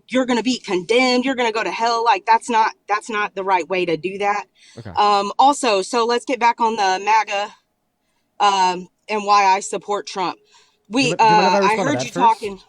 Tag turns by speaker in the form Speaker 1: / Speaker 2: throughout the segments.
Speaker 1: you're going to be condemned, you're going to go to hell. Like that's not the right way to do that.
Speaker 2: Okay.
Speaker 1: Also, so let's get back on the MAGA, and why I support Trump.
Speaker 2: Do you mind if I
Speaker 1: I
Speaker 2: respond to
Speaker 1: heard
Speaker 2: that
Speaker 1: you
Speaker 2: first?
Speaker 1: talking.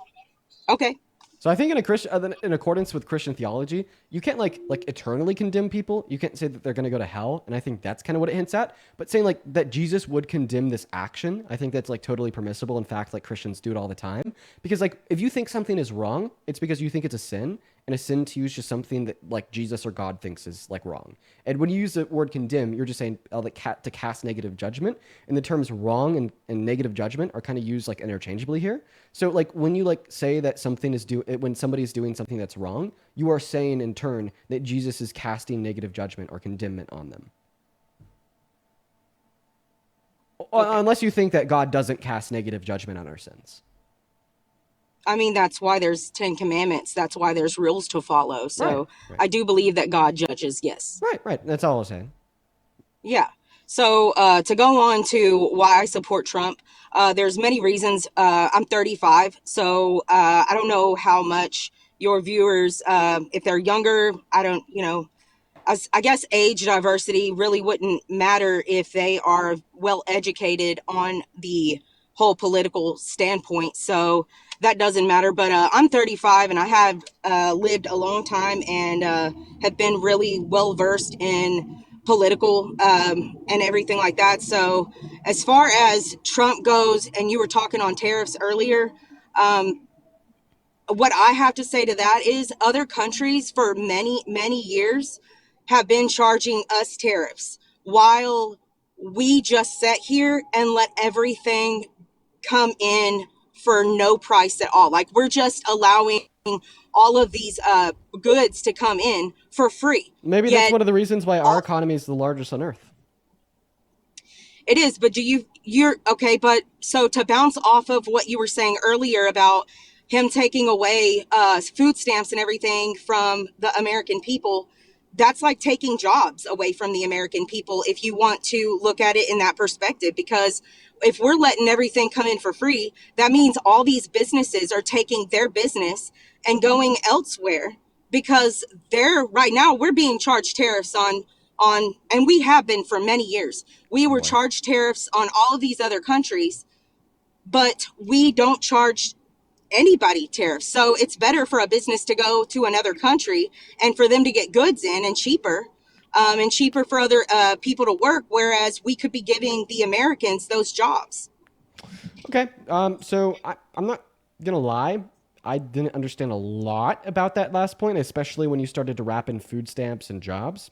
Speaker 1: Okay.
Speaker 2: So I think in accordance with Christian theology, you can't like eternally condemn people. You can't say that they're going to go to hell, and I think that's kind of what it hints at. But saying like that Jesus would condemn this action, I think that's like totally permissible. In fact, like Christians do it all the time because like if you think something is wrong, it's because you think it's a sin, and a sin to you is just something that like Jesus or God thinks is like wrong. And when you use the word condemn, you're just saying like to cast negative judgment. And the terms wrong and negative judgment are kind of used like interchangeably here. So like when you like say that something is when somebody is doing something that's wrong, you are saying in turn that Jesus is casting negative judgment or condemnment on them.
Speaker 1: Okay.
Speaker 2: Unless you think that God doesn't cast negative judgment on our sins.
Speaker 1: I mean, that's why there's 10 commandments. That's why there's rules to follow.
Speaker 2: Right,
Speaker 1: So
Speaker 2: right,
Speaker 1: I do believe that God judges. Yes.
Speaker 2: right, right. That's all I was saying.
Speaker 1: Yeah. So to go on to why I support Trump, there's many reasons. I'm 35, so I don't know how much your viewers, if they're younger, I don't, I guess age diversity really wouldn't matter if they are well educated on the whole political standpoint. So that doesn't matter. But I'm 35 and I have lived a long time and have been really well versed in political and everything like that. So as far as Trump goes, and you were talking on tariffs earlier, um, what I have to say to that is other countries for many, many years have been charging us tariffs while we just sat here and let everything come in for no price at all. Like we're just allowing all of these goods to come in for free.
Speaker 2: Maybe that's
Speaker 1: Yet
Speaker 2: one of the reasons why our
Speaker 1: all,
Speaker 2: economy is the largest on earth.
Speaker 1: it is, but you're okay, but so to bounce off of what you were saying earlier about him taking away food stamps and everything from the American people, that's like taking jobs away from the American people if you want to look at it in that perspective. Because if we're letting everything come in for free, that means all these businesses are taking their business and going elsewhere because they're right now we're being charged tariffs on and we have been for many years. We
Speaker 2: Oh
Speaker 1: were
Speaker 2: boy.
Speaker 1: charged tariffs on all of these other countries, but we don't charge anybody tariffs. So it's better for a business to go to another country and for them to get goods in and cheaper for other people to work, whereas we could be giving the Americans those jobs.
Speaker 2: Okay. I'm not gonna lie. I didn't understand a lot about that last point, especially when you started to wrap in food stamps and jobs.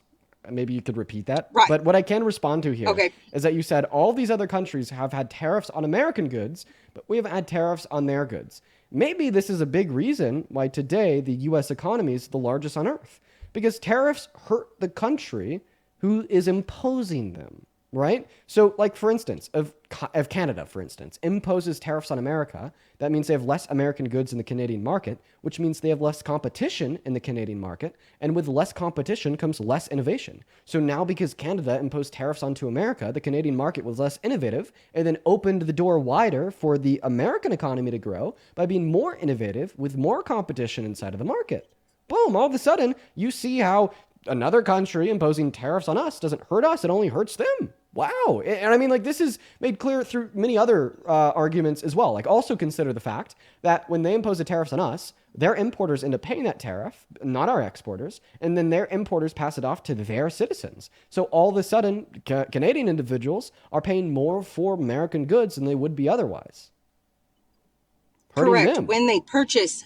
Speaker 2: Maybe you could repeat that.
Speaker 1: Right.
Speaker 2: But what I can respond to here
Speaker 1: Okay.
Speaker 2: is that you said all these other countries have had tariffs on American goods, but we haven't had tariffs on their goods. Maybe this is a big reason why today the US economy is the largest on earth because tariffs hurt the country who is imposing them, right? So, like for instance, if Canada, for instance, imposes tariffs on America, that means they have less American goods in the Canadian market, which means they have less competition in the Canadian market, and with less competition comes less innovation. So now, because Canada imposed tariffs onto America, the Canadian market was less innovative, and then opened the door wider for the American economy to grow by being more innovative with more competition inside of the market. Boom, all of a sudden, you see how another country imposing tariffs on us doesn't hurt us, it only hurts them. Wow. And I mean, like, this is made clear through many other arguments as well. Like, also consider the fact that when they impose the tariffs on us, their importers end up paying that tariff, not our exporters, and then their importers pass it off to their citizens. So all of a sudden, Canadian individuals are paying more for American goods than they would be otherwise, hurting
Speaker 1: Correct.
Speaker 2: them.
Speaker 1: When they purchase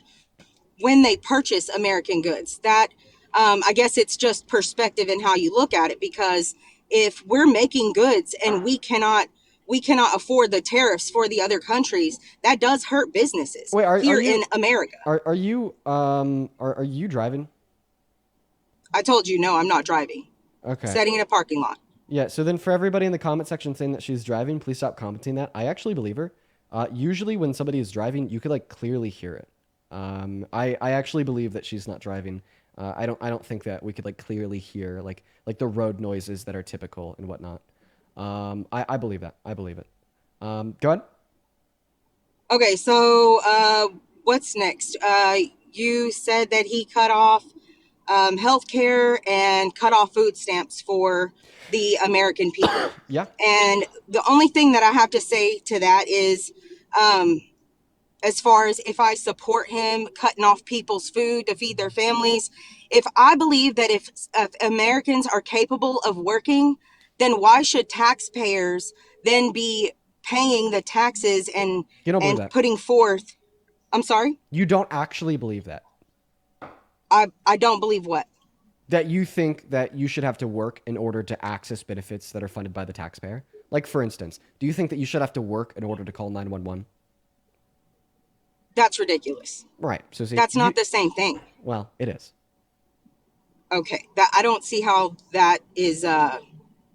Speaker 1: American goods. That I guess it's just perspective in how you look at it. Because if we're making goods and we cannot afford the tariffs for the other countries, that does hurt businesses
Speaker 2: Wait, are
Speaker 1: here
Speaker 2: you
Speaker 1: in America.
Speaker 2: are you driving?
Speaker 1: I told you no, I'm not driving.
Speaker 2: Okay.
Speaker 1: Sitting in a parking lot.
Speaker 2: Yeah, so then for everybody in the comment section saying that she's driving, please stop commenting that. I actually believe her. Usually when somebody is driving, you could like clearly hear it. I actually believe that she's not driving. I don't think that we could like clearly hear like the road noises that are typical and whatnot. I believe that. I believe it. Go ahead.
Speaker 1: Okay, so what's next? you said that he cut off health care and cut off food stamps for the American people.
Speaker 2: Yeah.
Speaker 1: And the only thing that I have to say to that is, um, as far as if I support him cutting off people's food to feed their families, if I believe that if Americans are capable of working, then why should taxpayers then be paying the taxes
Speaker 2: You don't believe
Speaker 1: and
Speaker 2: that.
Speaker 1: putting forth? I'm sorry,
Speaker 2: You don't actually believe that.
Speaker 1: I don't believe what.
Speaker 2: That you think that you should have to work in order to access benefits that are funded by the taxpayer. Like, for instance, do you think that you should have to work in order to call 911?
Speaker 1: That's ridiculous.
Speaker 2: Right. So see,
Speaker 1: That's not the same thing.
Speaker 2: well, it is.
Speaker 1: Okay, that I don't see how that is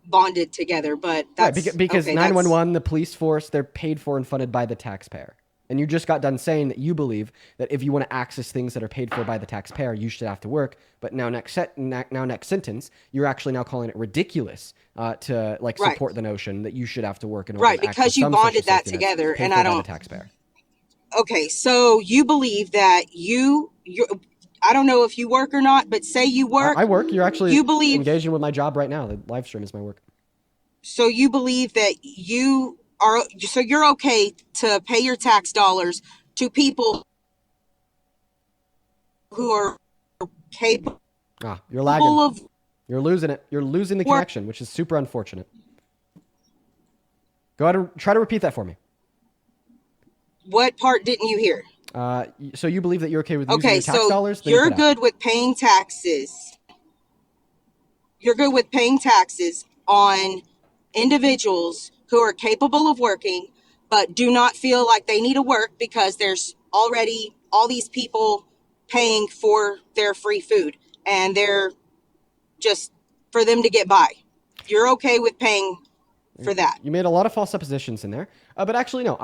Speaker 1: bonded together, but
Speaker 2: Right,
Speaker 1: that's
Speaker 2: because
Speaker 1: okay. That's
Speaker 2: 911, the police force, they're paid for and funded by the taxpayer. And you just got done saying that you believe that if you want to access things that are paid for by the taxpayer, you should have to work. But now next sentence, you're actually now calling it ridiculous to like
Speaker 1: right.
Speaker 2: support the notion that you should have to work in order
Speaker 1: Right,
Speaker 2: to access
Speaker 1: because you
Speaker 2: some social
Speaker 1: bonded that
Speaker 2: safety nets
Speaker 1: together,
Speaker 2: paid
Speaker 1: and
Speaker 2: for
Speaker 1: I
Speaker 2: by the
Speaker 1: don't.
Speaker 2: taxpayer.
Speaker 1: Okay, so you believe that you. I don't know if you work or not, but say you
Speaker 2: I
Speaker 1: work,
Speaker 2: work. You're actually
Speaker 1: you believe.
Speaker 2: engaging with my job right now. The live stream is my work.
Speaker 1: So you believe that you are. So you're okay to pay your tax dollars to people who are capable
Speaker 2: Ah, you're lagging.
Speaker 1: of
Speaker 2: You're losing it. You're losing the
Speaker 1: work.
Speaker 2: connection, which is super unfortunate. Go ahead and try to repeat that for me.
Speaker 1: What part didn't you hear?
Speaker 2: So you believe that you're okay with using
Speaker 1: Okay,
Speaker 2: your tax
Speaker 1: so
Speaker 2: dollars? Then you
Speaker 1: you're
Speaker 2: cut out.
Speaker 1: good with paying taxes. You're good with paying taxes on individuals who are capable of working but do not feel like they need to work because there's already all these people paying for their free food and they're just for them to get by. You're okay with paying for that.
Speaker 2: You made a lot of false suppositions in there, but actually, no.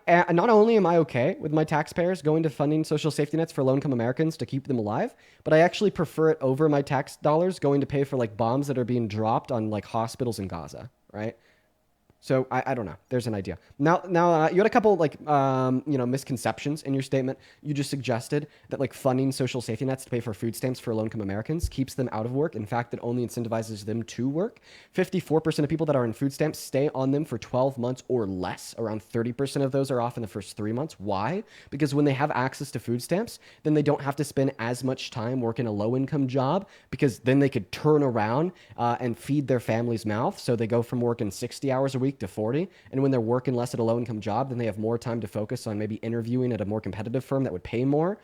Speaker 2: Not only am I okay with my taxpayers going to funding social safety nets for low-income Americans to keep them alive, but I actually prefer it over my tax dollars going to pay for like bombs that are being dropped on like hospitals in Gaza, right? So I don't know. There's an idea. Now you had a couple like misconceptions in your statement. You just suggested that like funding social safety nets to pay for food stamps for low-income Americans keeps them out of work. In fact, it only incentivizes them to work. 54% of people that are in food stamps stay on them for 12 months or less. Around 30% of those are off in the first 3 months. Why? Because when they have access to food stamps, then they don't have to spend as much time working a low-income job because then they could turn around and feed their family's mouth. So they go from working 60 hours a week to 40. And when they're working less at a low income job, then they have more time to focus on maybe interviewing at a more competitive firm that would pay more.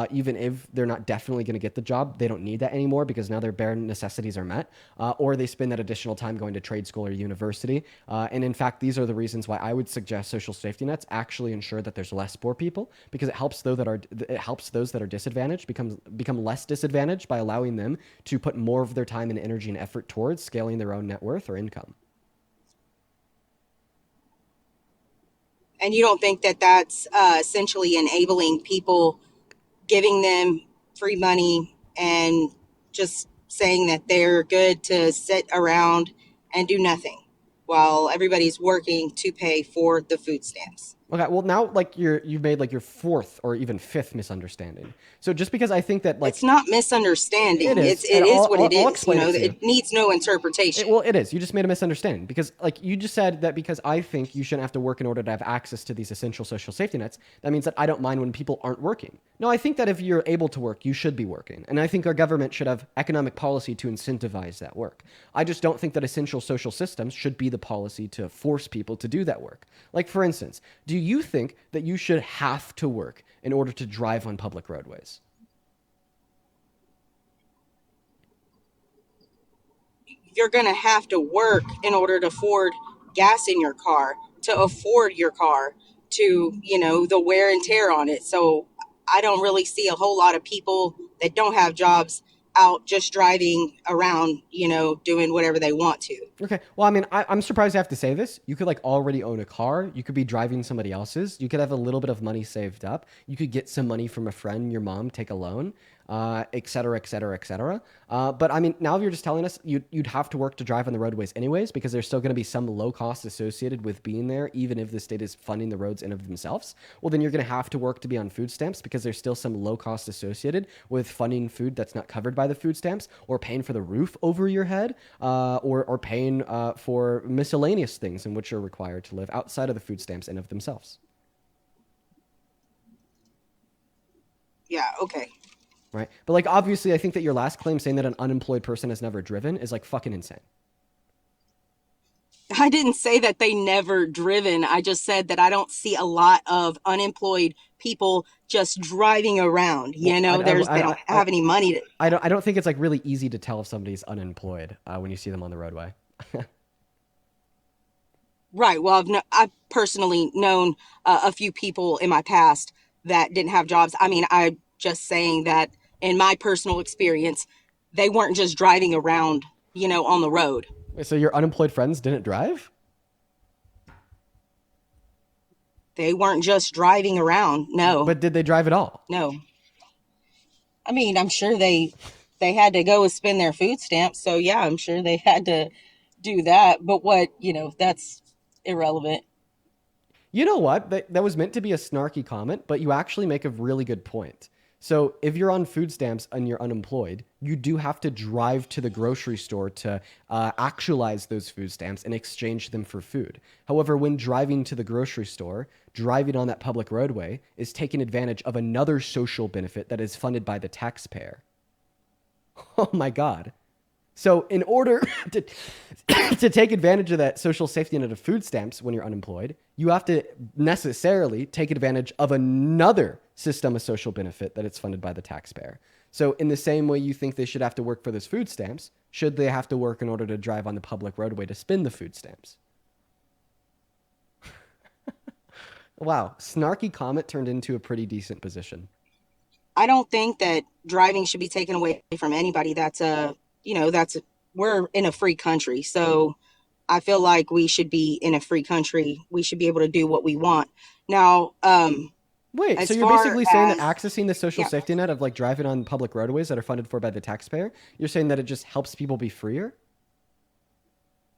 Speaker 2: Even if they're not definitely going to get the job, they don't need that anymore because now their bare necessities are met. Or they spend that additional time going to trade school or university. And in fact, these are the reasons why I would suggest social safety nets actually ensure that there's less poor people because it helps those that are disadvantaged become less disadvantaged by allowing them to put more of their time and energy and effort towards scaling their own net worth or income.
Speaker 1: And you don't think that that's essentially enabling people, giving them free money and just saying that they're good to sit around and do nothing while everybody's working to pay for the food stamps?
Speaker 2: Okay, well now like you've made like your fourth or even fifth misunderstanding. So just because I think that like
Speaker 1: It's not
Speaker 2: it
Speaker 1: misunderstanding.
Speaker 2: is,
Speaker 1: It
Speaker 2: and
Speaker 1: is what it
Speaker 2: I'll
Speaker 1: is. You
Speaker 2: explain
Speaker 1: know,
Speaker 2: it to you.
Speaker 1: it needs no interpretation.
Speaker 2: Well, it is. You just made a misunderstanding because, like, you just said that because I think you shouldn't have to work in order to have access to these essential social safety nets, that means that I don't mind when people aren't working. No, I think that if you're able to work, you should be working. And I think our government should have economic policy to incentivize that work. I just don't think that essential social systems should be the policy to force people to do that work. Like, for instance, do you think that you should have to work in order to drive on public roadways?
Speaker 1: You're going to have to work in order to afford gas in your car, to afford your car, to, you know, the wear and tear on it. So I don't really see a whole lot of people that don't have jobs out just driving around, you know, doing whatever they want to.
Speaker 2: Okay. Well, I mean, I'm surprised I have to say this. You could like already own a car. You could be driving somebody else's. You could have a little bit of money saved up. You could get some money from a friend, your mom, take a loan. et cetera, et cetera, et cetera. But I mean, now you're just telling us you'd have to work to drive on the roadways anyways, because there's still going to be some low cost associated with being there, even if the state is funding the roads in of themselves. Well, then you're going to have to work to be on food stamps because there's still some low cost associated with funding food that's not covered by the food stamps, or paying for the roof over your head, or paying for miscellaneous things in which you're required to live outside of the food stamps in of themselves.
Speaker 1: Yeah, okay.
Speaker 2: Right. But like, obviously, I think that your last claim saying that an unemployed person has never driven is like fucking insane.
Speaker 1: I didn't say that they never driven. I just said that I don't see a lot of unemployed people just driving around.
Speaker 2: Well,
Speaker 1: They don't have any money to.
Speaker 2: I don't think it's like really easy to tell if somebody's unemployed when you see them on the roadway.
Speaker 1: Right. Well, I've personally known a few people in my past that didn't have jobs. I mean, I'm just saying that in my personal experience, they weren't just driving around, on the road.
Speaker 2: Wait, so your unemployed friends didn't drive?
Speaker 1: They weren't just driving around. No,
Speaker 2: But did they drive at all?
Speaker 1: no. I mean, I'm sure they had to go and spend their food stamps. So yeah, I'm sure they had to do that. But that's irrelevant.
Speaker 2: You know what? That was meant to be a snarky comment, but you actually make a really good point. So, if you're on food stamps and you're unemployed, you do have to drive to the grocery store to actualize those food stamps and exchange them for food. However, when driving to the grocery store, driving on that public roadway is taking advantage of another social benefit that is funded by the taxpayer. Oh my God. So, in order to, to take advantage of that social safety net of food stamps when you're unemployed, you have to necessarily take advantage of another system of social benefit that it's funded by the taxpayer. So, in the same way you think they should have to work for those food stamps, should they have to work in order to drive on the public roadway to spend the food stamps? Wow, snarky comment turned into a pretty decent position.
Speaker 1: I don't think that driving should be taken away from anybody. We're in a free country. So I feel like we should be in a free country. We should be able to do what we want. Now,
Speaker 2: Wait, so
Speaker 1: as
Speaker 2: you're
Speaker 1: far
Speaker 2: basically saying that
Speaker 1: as,
Speaker 2: accessing the social
Speaker 1: yeah,
Speaker 2: safety net of like driving on public roadways that are funded for by the taxpayer, you're saying that it just helps people be freer?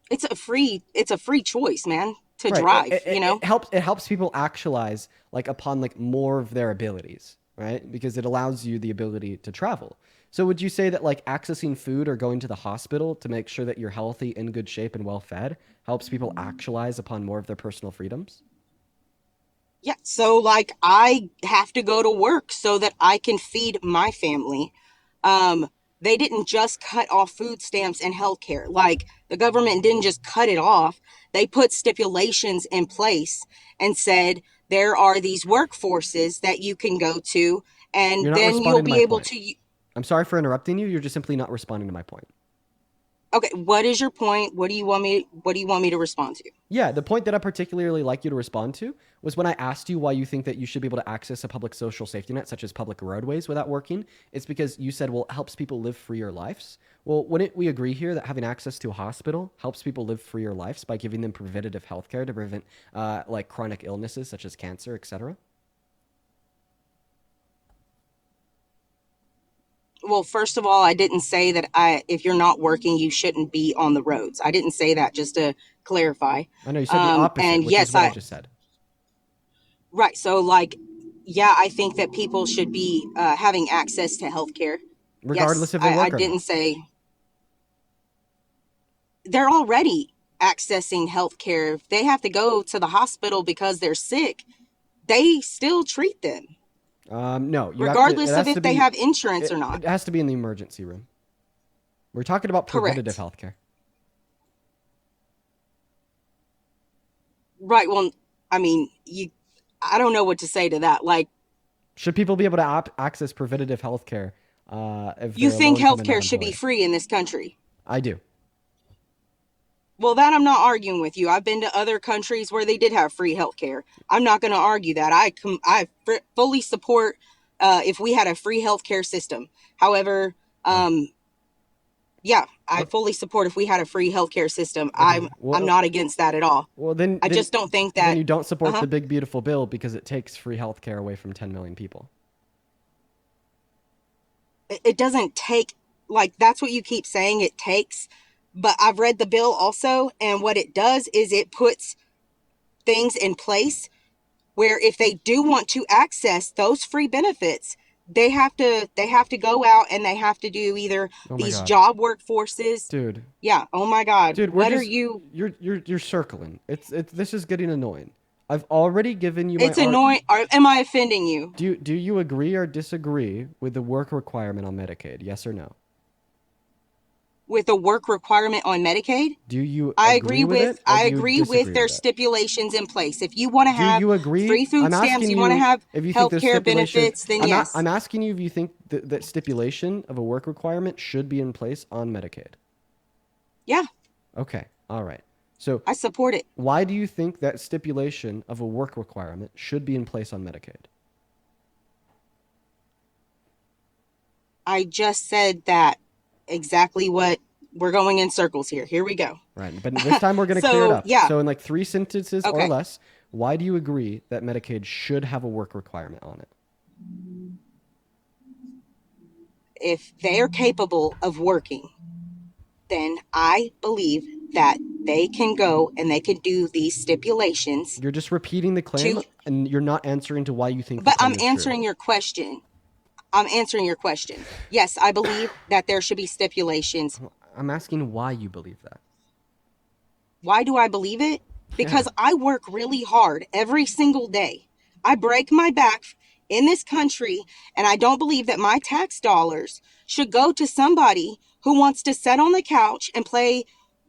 Speaker 1: it's a free choice, man, to
Speaker 2: Right.
Speaker 1: drive,
Speaker 2: It helps people actualize like upon like more of their abilities, right? Because it allows you the ability to travel. So would you say that like accessing food or going to the hospital to make sure that you're healthy, in good shape, and well fed helps people actualize upon more of their personal freedoms?
Speaker 1: Yeah, so like I have to go to work so that I can feed my family. Um, they didn't just cut off food stamps and healthcare. Like the government didn't just cut it off. They put stipulations in place and said there are these workforces that you can go to, and
Speaker 2: You're not
Speaker 1: then you'll
Speaker 2: responding to
Speaker 1: be
Speaker 2: my
Speaker 1: able
Speaker 2: point.
Speaker 1: to.
Speaker 2: I'm sorry for interrupting you. You're just simply not responding to my point.
Speaker 1: Okay, what is your point? What do you want me to respond to?
Speaker 2: Yeah, the point that I particularly like you to respond to was when I asked you why you think that you should be able to access a public social safety net, such as public roadways, without working. It's because you said, well, it helps people live freer lives. Well, wouldn't we agree here that having access to a hospital helps people live freer lives by giving them preventative health care to prevent like chronic illnesses such as cancer, etc.?
Speaker 1: Well, first of all, I didn't say that if you're not working, you shouldn't be on the roads. I didn't say that, just to clarify.
Speaker 2: I know you said the opposite,
Speaker 1: And
Speaker 2: which is
Speaker 1: yes,
Speaker 2: what I just said.
Speaker 1: right. So like, yeah, I think that people should be having access to healthcare. Yes,
Speaker 2: Regardless if they
Speaker 1: I
Speaker 2: work or
Speaker 1: didn't
Speaker 2: not.
Speaker 1: say they're already accessing healthcare. If they have to go to the hospital because they're sick, they still treat them,
Speaker 2: No, you have to. It
Speaker 1: regardless of
Speaker 2: has to
Speaker 1: if they
Speaker 2: be.
Speaker 1: have insurance or
Speaker 2: It
Speaker 1: not.
Speaker 2: has to be in the emergency room. We're talking about preventative
Speaker 1: Correct.
Speaker 2: health care.
Speaker 1: Right. Well, I mean, I don't know what to say to that. Like,
Speaker 2: Should people be able to access preventative health care if
Speaker 1: you
Speaker 2: they're low
Speaker 1: think
Speaker 2: income and not
Speaker 1: healthcare should be
Speaker 2: employed?
Speaker 1: free in this country?
Speaker 2: I do.
Speaker 1: Well, that I'm not arguing with you. I've been to other countries where they did have free healthcare. I'm not going to argue that. I fully support if we had a free healthcare system. However,
Speaker 2: Oh,
Speaker 1: um, yeah, I
Speaker 2: what?
Speaker 1: fully support if we had a free healthcare system.
Speaker 2: Okay.
Speaker 1: I'm not against that at all.
Speaker 2: Well, then,
Speaker 1: I
Speaker 2: then,
Speaker 1: just don't think
Speaker 2: then
Speaker 1: that.
Speaker 2: you don't support
Speaker 1: Uh-huh.
Speaker 2: the big beautiful bill because it takes free health care away from 10 million people.
Speaker 1: it doesn't take, like, that's what you keep saying it takes. But I've read the bill also, and what it does is it puts things in place where if they do want to access those free benefits, they have to go out and they have to do either
Speaker 2: Oh my
Speaker 1: these
Speaker 2: God.
Speaker 1: job workforces.
Speaker 2: Dude.
Speaker 1: Yeah, oh my God,
Speaker 2: Dude, we're
Speaker 1: what are
Speaker 2: just
Speaker 1: you?
Speaker 2: you're circling. It's this is getting annoying. I've already given you my
Speaker 1: It's
Speaker 2: art.
Speaker 1: annoying. Am I offending you?
Speaker 2: Do you agree or disagree with the work requirement on Medicaid? Yes or no?
Speaker 1: With a work requirement on Medicaid,
Speaker 2: Do you
Speaker 1: I
Speaker 2: agree
Speaker 1: agree
Speaker 2: with
Speaker 1: with
Speaker 2: it or
Speaker 1: I
Speaker 2: do you
Speaker 1: agree with
Speaker 2: disagree
Speaker 1: their
Speaker 2: with it?
Speaker 1: stipulations in place. If you want to
Speaker 2: Do
Speaker 1: have
Speaker 2: you agree?
Speaker 1: free food
Speaker 2: I'm
Speaker 1: stamps,
Speaker 2: asking
Speaker 1: you want to
Speaker 2: you
Speaker 1: have
Speaker 2: if you think
Speaker 1: health
Speaker 2: there's
Speaker 1: care
Speaker 2: stipulation.
Speaker 1: benefits, then yes.
Speaker 2: I'm asking you if you think that stipulation of a work requirement should be in place on Medicaid.
Speaker 1: Yeah,
Speaker 2: Okay. All right. So
Speaker 1: I support it.
Speaker 2: why do you think that stipulation of a work requirement should be in place on Medicaid?
Speaker 1: I just said that exactly what we're going in circles here. Here we go.
Speaker 2: Right. But this time we're going to clear it
Speaker 1: So,
Speaker 2: up.
Speaker 1: yeah,
Speaker 2: So in like 3 sentences or
Speaker 1: okay.
Speaker 2: less, why do you agree that Medicaid should have a work requirement on it?
Speaker 1: If they're capable of working, then I believe that they can go and they can do these stipulations
Speaker 2: You're just repeating the claim
Speaker 1: to,
Speaker 2: and you're not answering to why you think the
Speaker 1: but I'm
Speaker 2: claim is true.
Speaker 1: answering your question. I'm answering your question. Yes, I believe that there should be stipulations.
Speaker 2: I'm asking why you believe that.
Speaker 1: Why do I believe it?
Speaker 2: Yeah.
Speaker 1: Because I work really hard every single day. I break my back in this country, and I don't believe that my tax dollars should go to somebody who wants to sit on the couch and play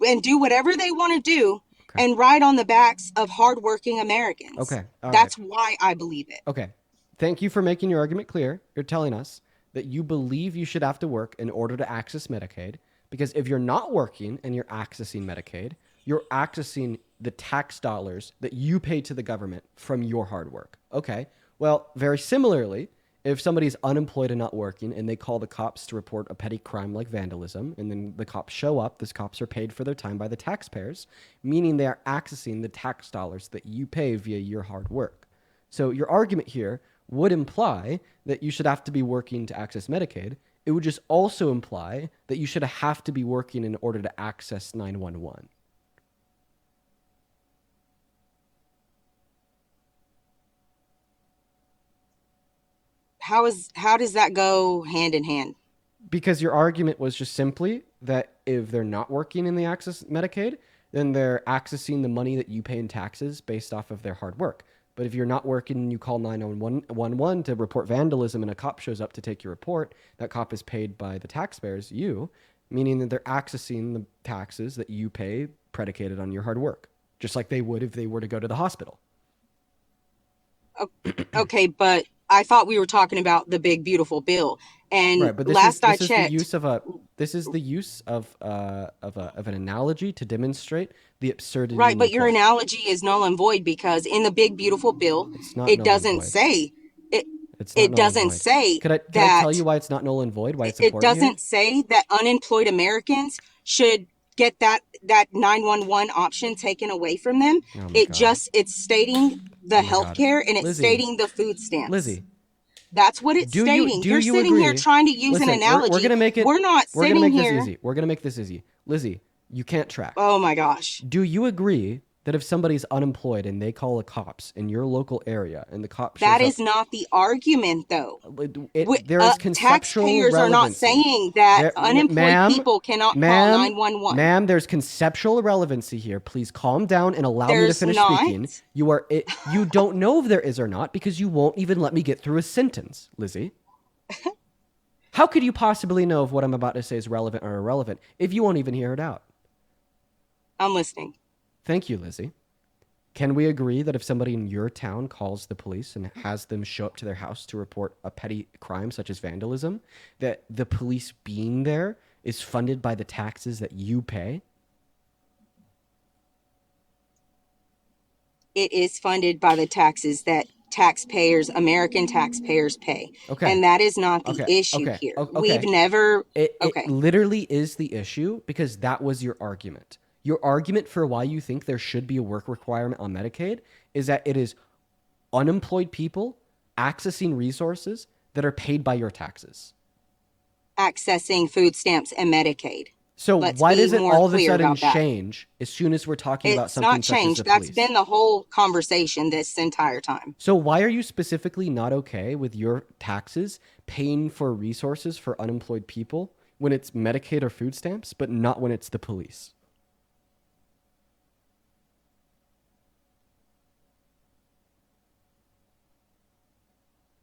Speaker 1: and do whatever they want to do
Speaker 2: Okay.
Speaker 1: and ride on the backs of hardworking Americans.
Speaker 2: Okay. All right.
Speaker 1: That's why I believe it.
Speaker 2: Okay. Thank you for making your argument clear. You're telling us that you believe you should have to work in order to access Medicaid because if you're not working and you're accessing Medicaid, you're accessing the tax dollars that you pay to the government from your hard work. Okay. Well, very similarly, if somebody's unemployed and not working and they call the cops to report a petty crime like vandalism, and then the cops show up, those cops are paid for their time by the taxpayers, meaning they are accessing the tax dollars that you pay via your hard work. So your argument here would imply that you should have to be working to access Medicaid. It would just also imply that you should have to be working in order to access 911.
Speaker 1: How does that go hand in hand?
Speaker 2: Because your argument was just simply that if they're not working in the access Medicaid, then they're accessing the money that you pay in taxes based off of their hard work. But if you're not working and you call 911 to report vandalism and a cop shows up to take your report, that cop is paid by the taxpayers, you, meaning that they're accessing the taxes that you pay predicated on your hard work, just like they would if they were to go to the hospital.
Speaker 1: Okay, but I thought we were talking about the big beautiful bill. And
Speaker 2: Right, but
Speaker 1: last I
Speaker 2: this is the
Speaker 1: checked,
Speaker 2: use of a this is the use of an analogy to demonstrate the absurdity
Speaker 1: right,
Speaker 2: in your
Speaker 1: but your
Speaker 2: point.
Speaker 1: analogy is null and void because in the big beautiful bill,
Speaker 2: It's not
Speaker 1: it
Speaker 2: null and
Speaker 1: doesn't
Speaker 2: void.
Speaker 1: say it
Speaker 2: It's not
Speaker 1: it
Speaker 2: null and
Speaker 1: doesn't
Speaker 2: void.
Speaker 1: say
Speaker 2: Could I tell you
Speaker 1: that
Speaker 2: why it's not null and void? Why it's
Speaker 1: it
Speaker 2: important here?
Speaker 1: doesn't say that unemployed Americans should get that 911 option taken away from them.
Speaker 2: Oh my
Speaker 1: It
Speaker 2: god.
Speaker 1: just it's stating the
Speaker 2: Oh my
Speaker 1: health
Speaker 2: god.
Speaker 1: care and it's
Speaker 2: Lizzie,
Speaker 1: stating the food stamps.
Speaker 2: Lizzie,
Speaker 1: That's what it's stating.
Speaker 2: do
Speaker 1: You're
Speaker 2: you
Speaker 1: sitting here
Speaker 2: agree?
Speaker 1: trying to use an
Speaker 2: Listen, we're
Speaker 1: analogy.
Speaker 2: gonna make it.
Speaker 1: We're not
Speaker 2: We're gonna
Speaker 1: sitting
Speaker 2: make this
Speaker 1: here.
Speaker 2: easy. We're gonna make this easy. Lizzie, you can't track.
Speaker 1: Oh my gosh.
Speaker 2: Do you agree that if somebody's unemployed and they call the cops in your local area and the cop
Speaker 1: That
Speaker 2: shows up,
Speaker 1: is not the argument, though.
Speaker 2: there is conceptual
Speaker 1: Taxpayers are not
Speaker 2: relevancy.
Speaker 1: saying that
Speaker 2: There,
Speaker 1: unemployed
Speaker 2: ma'am,
Speaker 1: people cannot call
Speaker 2: ma'am,
Speaker 1: 911.
Speaker 2: ma'am, there's conceptual relevancy here. Please calm down and allow me to
Speaker 1: There's
Speaker 2: finish
Speaker 1: not.
Speaker 2: speaking. You don't know if there is or not because you won't even let me get through a sentence, Lizzie. How could you possibly know if what I'm about to say is relevant or irrelevant if you won't even hear it out?
Speaker 1: I'm listening.
Speaker 2: Thank you, Lizzie. Can we agree that if somebody in your town calls the police and has them show up to their house to report a petty crime such as vandalism, that the police being there is funded by the taxes that you pay?
Speaker 1: It is funded by the taxes that taxpayers, American taxpayers, pay.
Speaker 2: Okay.
Speaker 1: And that is not the
Speaker 2: Okay.
Speaker 1: issue
Speaker 2: Okay.
Speaker 1: here.
Speaker 2: Okay.
Speaker 1: We've never.
Speaker 2: It
Speaker 1: Okay.
Speaker 2: literally is the issue because that was your argument. Your argument for why you think there should be a work requirement on Medicaid is that it is unemployed people accessing resources that are paid by your taxes.
Speaker 1: accessing food stamps and Medicaid.
Speaker 2: So
Speaker 1: Let's
Speaker 2: why
Speaker 1: be
Speaker 2: does it
Speaker 1: more
Speaker 2: all of a
Speaker 1: clear
Speaker 2: sudden
Speaker 1: about that.
Speaker 2: change as soon as we're talking about
Speaker 1: It's
Speaker 2: something
Speaker 1: not
Speaker 2: such as the
Speaker 1: changed. That's
Speaker 2: police?
Speaker 1: been the whole conversation this entire time.
Speaker 2: So why are you specifically not okay with your taxes paying for resources for unemployed people when it's Medicaid or food stamps, but not when it's the police?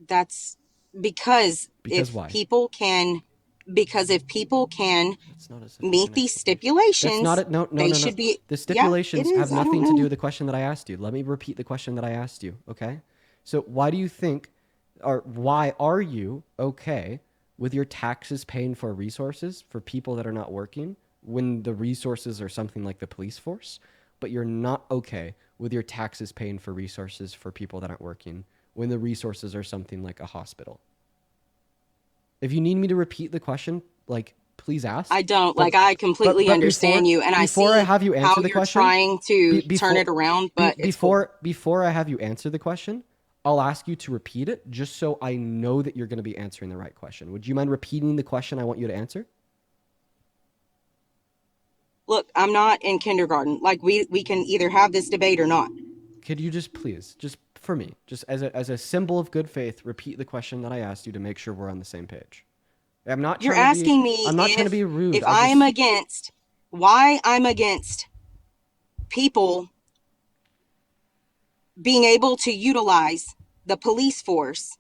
Speaker 1: That's because
Speaker 2: Because why?
Speaker 1: if people can
Speaker 2: That's not a
Speaker 1: meet
Speaker 2: sufficient
Speaker 1: these
Speaker 2: explanation. That's not
Speaker 1: stipulations,
Speaker 2: it. No, no,
Speaker 1: they
Speaker 2: no, no.
Speaker 1: should be.
Speaker 2: The
Speaker 1: Yeah, it
Speaker 2: stipulations have
Speaker 1: is. I don't
Speaker 2: nothing to do
Speaker 1: know.
Speaker 2: with the question that I asked you. Let me repeat the question that I asked you, okay? So why do you think, or why are you okay with your taxes paying for resources for people that are not working when the resources are something like the police force, but you're not okay with your taxes paying for resources for people that aren't working when the resources are something like a hospital? If you need me to repeat the question, like, please ask.
Speaker 1: I don't.
Speaker 2: But
Speaker 1: Like, I completely
Speaker 2: before
Speaker 1: understand you, and I
Speaker 2: before I
Speaker 1: see
Speaker 2: have you
Speaker 1: how
Speaker 2: answer the
Speaker 1: you're
Speaker 2: question,
Speaker 1: trying to turn
Speaker 2: before
Speaker 1: it around, but it's cool.
Speaker 2: before I have you answer the question, I'll ask you to repeat it just so I know that you're going to be answering the right question. Would you mind repeating the question I want you to answer?
Speaker 1: Look, I'm not in kindergarten. Like, we can either have this debate or not.
Speaker 2: Could you just please, just for me, just as a symbol of good faith, repeat the question that I asked you to make sure we're on the same page?
Speaker 1: You're asking
Speaker 2: I'm
Speaker 1: me
Speaker 2: not trying to be rude.
Speaker 1: if
Speaker 2: I
Speaker 1: I'm
Speaker 2: just
Speaker 1: against why I'm against people being able to utilize the police force,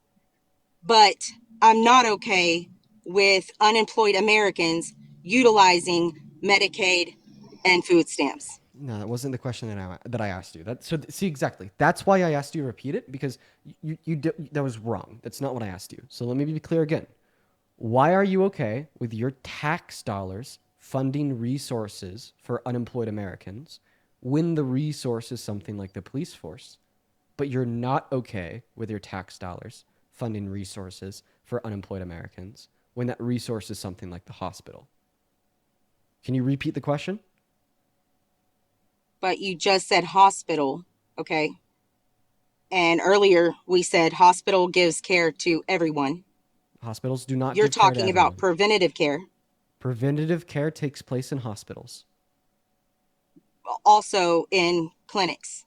Speaker 1: but I'm not okay with unemployed Americans utilizing Medicaid and food stamps.
Speaker 2: No, that wasn't the question that I asked you. See exactly. That's why I asked you to repeat it because that was wrong. That's not what I asked you. So let me be clear again. Why are you okay with your tax dollars funding resources for unemployed Americans when the resource is something like the police force, but you're not okay with your tax dollars funding resources for unemployed Americans when that resource is something like the hospital? Can you repeat the question?
Speaker 1: But you just said hospital, okay? And earlier we said hospital gives care to everyone.
Speaker 2: Hospitals do not
Speaker 1: You're
Speaker 2: give care to
Speaker 1: talking about
Speaker 2: everyone.
Speaker 1: preventative care.
Speaker 2: Preventative care takes place in hospitals.
Speaker 1: Also in clinics.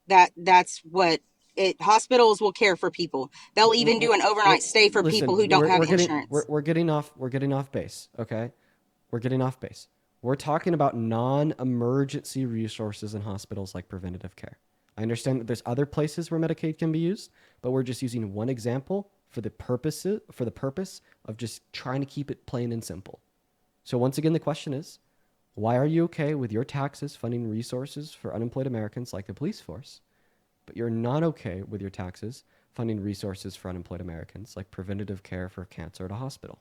Speaker 1: That's what it hospitals will care for people. They'll even do an overnight stay for people
Speaker 2: Listen,
Speaker 1: who don't have insurance.
Speaker 2: we're getting off base. Okay, we're getting off base. We're talking about non-emergency resources in hospitals like preventative care. I understand that there's other places where Medicaid can be used, but we're just using one example for the purpose of just trying to keep it plain and simple. So once again, the question is, why are you okay with your taxes funding resources for unemployed Americans like the police force, but you're not okay with your taxes funding resources for unemployed Americans like preventative care for cancer at a hospital?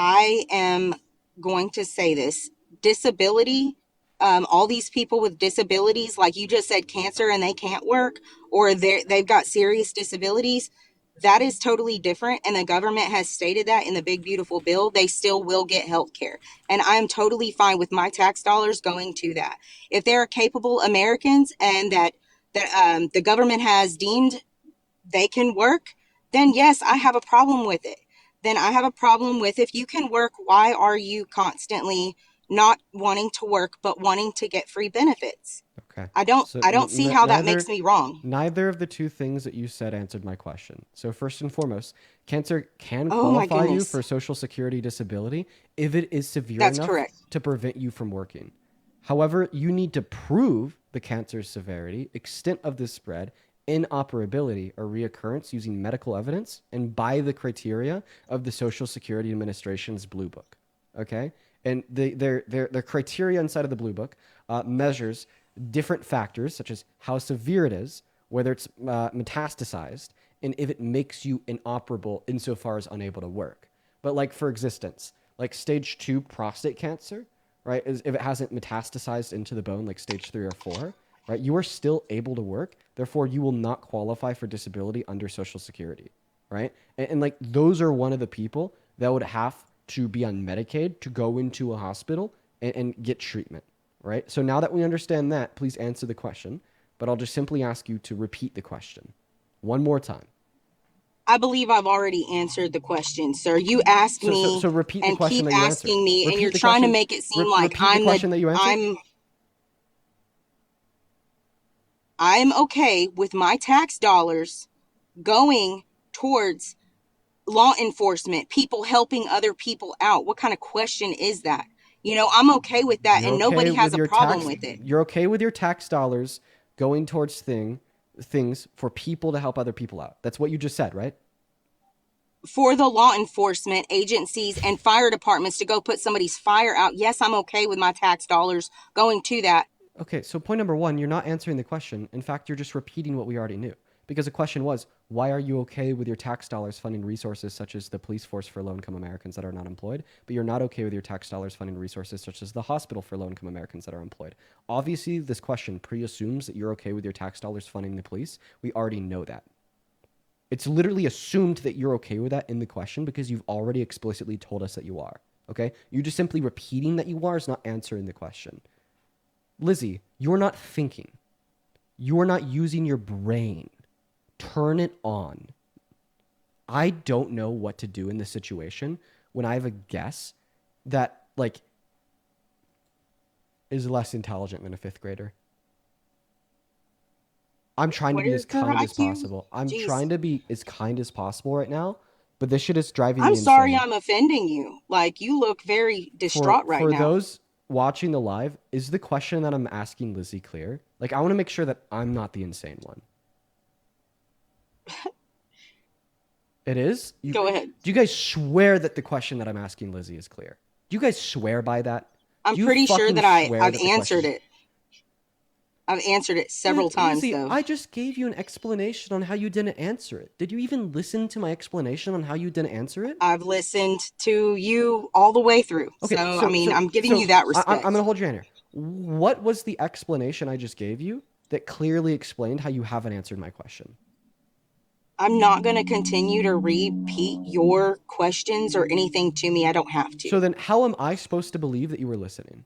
Speaker 1: I am going to say this disability, all these people with disabilities, like you just said, cancer and they can't work, or they've got serious disabilities, that is totally different. And the government has stated that in the big, beautiful bill, they still will get health care. And I'm totally fine with my tax dollars going to that. If they're capable Americans and that the government has deemed they can work, then yes, I have a problem with it. Then I have a problem with if you can work, why are you constantly not wanting to work but wanting to get free benefits?
Speaker 2: Okay.
Speaker 1: I don't
Speaker 2: So
Speaker 1: I don't see how that makes me wrong.
Speaker 2: neither of the two things that you said answered my question. So first and foremost, cancer can
Speaker 1: Oh my
Speaker 2: qualify you
Speaker 1: goodness.
Speaker 2: for Social Security disability if it is severe
Speaker 1: That's
Speaker 2: enough
Speaker 1: correct.
Speaker 2: to prevent you from working. However, you need to prove the cancer's severity, extent of the spread, inoperability, or reoccurrence using medical evidence and by the criteria of the Social Security Administration's Blue Book. Okay? And their criteria inside of the Blue Book measures different factors, such as how severe it is, whether it's metastasized, and if it makes you inoperable insofar as unable to work. But like for existence, like stage 2 prostate cancer, right, is if it hasn't metastasized into the bone, like stage 3 or 4, right, you are still able to work. Therefore, you will not qualify for disability under Social Security, right? And like those are one of the people that would have to be on Medicaid to go into a hospital and get treatment, right? So now that we understand that, please answer the question. but I'll just simply ask you to repeat the question one more time.
Speaker 1: I believe I've already answered the question, sir. You ask
Speaker 2: So
Speaker 1: me
Speaker 2: repeat the
Speaker 1: and
Speaker 2: question
Speaker 1: keep
Speaker 2: that you answered.
Speaker 1: asking me, and
Speaker 2: Repeat
Speaker 1: you're
Speaker 2: the
Speaker 1: trying to
Speaker 2: question.
Speaker 1: make it seem like
Speaker 2: Repeat the question that you answered.
Speaker 1: I'm okay with my tax dollars going towards law enforcement, people helping other people out. What kind of question is that? I'm okay with that,
Speaker 2: You're
Speaker 1: and
Speaker 2: okay
Speaker 1: nobody has
Speaker 2: with
Speaker 1: a
Speaker 2: your
Speaker 1: problem
Speaker 2: tax.
Speaker 1: with it.
Speaker 2: You're okay with your tax dollars going towards things for people to help other people out. That's what you just said, right?
Speaker 1: For the law enforcement agencies and fire departments to go put somebody's fire out, yes, I'm okay with my tax dollars going to that.
Speaker 2: Okay, so point number one, you're not answering the question. In fact, you're just repeating what we already knew. Because the question was, why are you okay with your tax dollars funding resources such as the police force for low-income Americans that are not employed, but you're not okay with your tax dollars funding resources such as the hospital for low-income Americans that are employed? Obviously, this question pre-assumes that you're okay with your tax dollars funding the police. We already know that. It's literally assumed that you're okay with that in the question because you've already explicitly told us that you are. Okay? You just simply repeating that you are is not answering the question. Lizzie, you're not thinking. You're not using your brain. Turn it on. I don't know what to do in this situation when I have a guess that, like, is less intelligent than a fifth grader. I'm trying to be as
Speaker 1: Where's the
Speaker 2: kind as
Speaker 1: IQ?
Speaker 2: possible. I'm
Speaker 1: Jeez.
Speaker 2: trying to be as kind as possible right now, but this shit is driving
Speaker 1: I'm
Speaker 2: me
Speaker 1: sorry
Speaker 2: insane.
Speaker 1: I'm offending you. Like, you look very
Speaker 2: For
Speaker 1: distraught right
Speaker 2: for
Speaker 1: now.
Speaker 2: those watching the live, is the question that I'm asking Lizzie clear? Like, I want to make sure that I'm not the insane one. It is?
Speaker 1: Go
Speaker 2: Do
Speaker 1: ahead.
Speaker 2: you guys swear that the question that I'm asking Lizzie is clear? Do you guys swear by that?
Speaker 1: I'm
Speaker 2: Do you
Speaker 1: pretty sure
Speaker 2: fucking
Speaker 1: that
Speaker 2: swear
Speaker 1: I've
Speaker 2: that the question
Speaker 1: answered
Speaker 2: is...
Speaker 1: it. I've answered it several times,
Speaker 2: Lizzie,
Speaker 1: though.
Speaker 2: I just gave you an explanation on how you didn't answer it. Did you even listen to my explanation on how you didn't answer it?
Speaker 1: I've listened to you all the way through.
Speaker 2: Okay,
Speaker 1: So, I mean, I'm giving you
Speaker 2: so
Speaker 1: that
Speaker 2: I'm
Speaker 1: respect.
Speaker 2: gonna hold your hand here. What was the explanation I just gave you that clearly explained how you haven't answered my question?
Speaker 1: I'm not going to continue to repeat your questions or anything to me. I don't have to.
Speaker 2: So then, how am I supposed to believe that you were listening?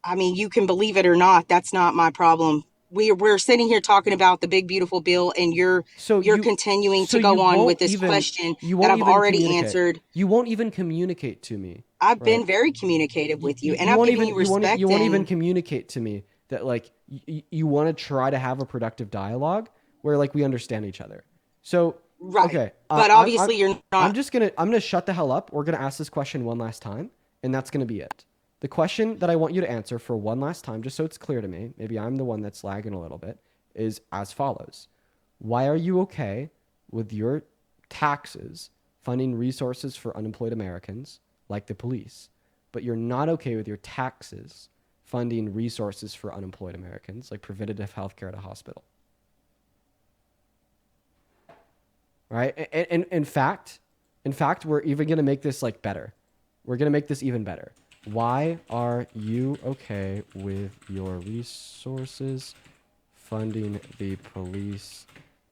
Speaker 1: I mean, you can believe it or not. That's not my problem. We're sitting here talking about the big beautiful bill, and
Speaker 2: So
Speaker 1: you're
Speaker 2: you,
Speaker 1: continuing
Speaker 2: so
Speaker 1: to go
Speaker 2: you
Speaker 1: on with
Speaker 2: won't
Speaker 1: this
Speaker 2: even,
Speaker 1: question
Speaker 2: you
Speaker 1: that
Speaker 2: won't
Speaker 1: I've
Speaker 2: even
Speaker 1: already
Speaker 2: communicate.
Speaker 1: answered.
Speaker 2: You won't even communicate to me,
Speaker 1: I've
Speaker 2: right?
Speaker 1: been very communicative with you, and
Speaker 2: You
Speaker 1: I've
Speaker 2: won't
Speaker 1: given
Speaker 2: even,
Speaker 1: you respect.
Speaker 2: you won't even
Speaker 1: And
Speaker 2: communicate to me that like you want to try to have a productive dialogue where like we understand each other. So
Speaker 1: right,
Speaker 2: okay,
Speaker 1: but obviously you're not.
Speaker 2: I'm gonna shut the hell up. We're gonna ask this question one last time, and that's gonna be it. The question that I want you to answer for one last time, just so it's clear to me, maybe I'm the one that's lagging a little bit, is as follows. Why are you okay with your taxes funding resources for unemployed Americans like the police, but you're not okay with your taxes funding resources for unemployed Americans like preventative health care at a hospital? Right? And in fact, we're even going to make this like better. We're going to make this even better. Why are you okay with your resources funding the police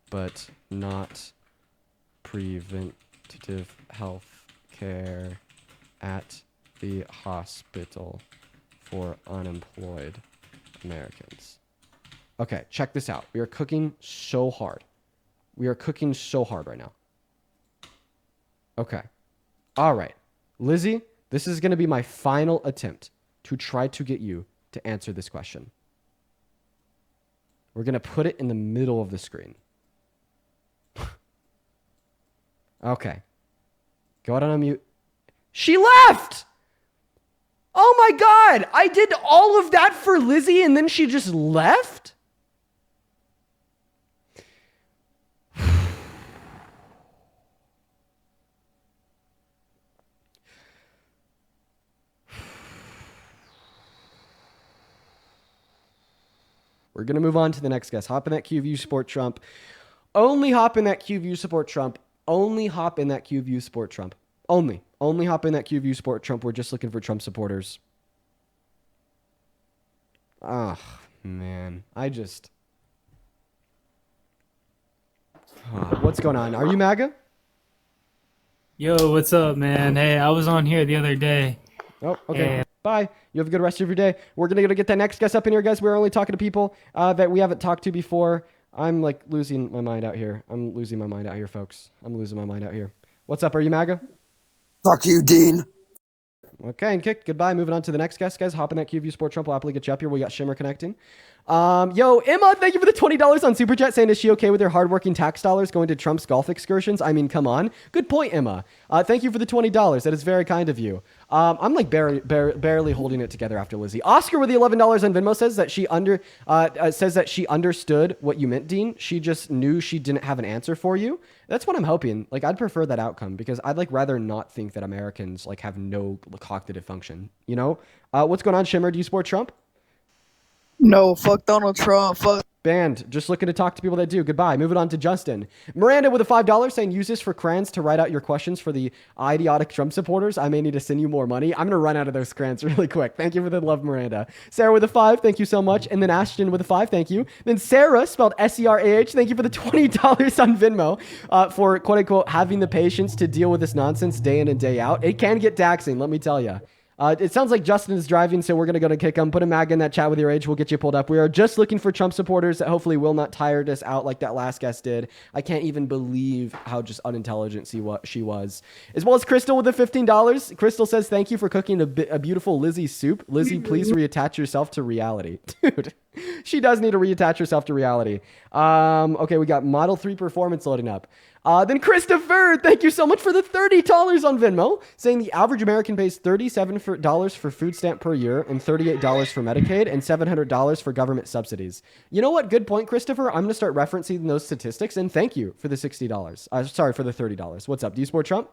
Speaker 2: but not preventative health care at the hospital for unemployed Americans? Okay, check this out. We are cooking so hard. We are cooking so hard right now. Okay. All right. Lizzie, this is going to be my final attempt to try to get you to answer this question. We're going to put it in the middle of the screen. Okay. Go ahead and unmute. She left! Oh my God! I did all of that for Lizzie and then she just left? We're going to move on to the next guest. Hop in that queue if you support Trump. Only hop in that queue if you support Trump. Only hop in that queue if you support Trump. Only. Only hop in that queue if you support Trump. We're just looking for Trump supporters. Oh, man. What's going on? Are you MAGA?
Speaker 3: Yo, what's up, man? Hey, I was on here the other day.
Speaker 2: Oh, okay. Bye. You have a good rest of your day. We're going to get that next guest up in here, guys. We're only talking to people that we haven't talked to before. I'm like losing my mind out here. I'm losing my mind out here, folks. I'm losing my mind out here. What's up? Are you MAGA?
Speaker 3: Fuck you, Dean.
Speaker 2: Okay, and kick. Goodbye. Moving on to the next guest, guys. Hop in that QView Sport Trump. We'll happily get you up here. We got Shimmer connecting. Yo, Emma, thank you for the $20 on Super Chat, saying, is she okay with her hardworking tax dollars going to Trump's golf excursions? I mean, come on. Good point, Emma. Thank you for the $20. That is very kind of you. I'm like barely holding it together after Lizzie. Oscar with the $11 on Venmo says that she understood what you meant, Dean. She just knew she didn't have an answer for you. That's what I'm hoping. Like, I'd prefer that outcome because I'd like rather not think that Americans like have no cognitive function. You know? What's going on, Shimmer? Do you support Trump?
Speaker 4: No, fuck Donald Trump. Fuck.
Speaker 2: Banned. Just looking to talk to people that do. Goodbye. Moving on to Justin. Miranda with a $5 saying, use this for crayons to write out your questions for the idiotic Trump supporters. I may need to send you more money. I'm going to run out of those crayons really quick. Thank you for the love, Miranda. Sarah with a 5. Thank you so much. And then Ashton with a 5. Thank you. Then Sarah, spelled S-E-R-A-H. Thank you for the $20 on Venmo for, quote unquote, having the patience to deal with this nonsense day in and day out. It can get taxing, let me tell you. It sounds like Justin is driving, so we're going to go to kick him. Put a mag in that chat with your age. We'll get you pulled up. We are just looking for Trump supporters that hopefully will not tire us out like that last guest did. I can't even believe how just unintelligent she was. As well as Crystal with the $15. Crystal says, thank you for cooking a beautiful Lizzie soup. Lizzie, please reattach yourself to reality. Dude, she does need to reattach herself to reality. Okay, we got Model 3 performance loading up. Then Christopher, thank you so much for the $30 on Venmo, saying the average American pays $37 for food stamp per year and $38 for Medicaid and $700 for government subsidies. You know what? Good point, Christopher. I'm going to start referencing those statistics, and thank you for the $60. Sorry, for the $30. What's up? Do you support Trump?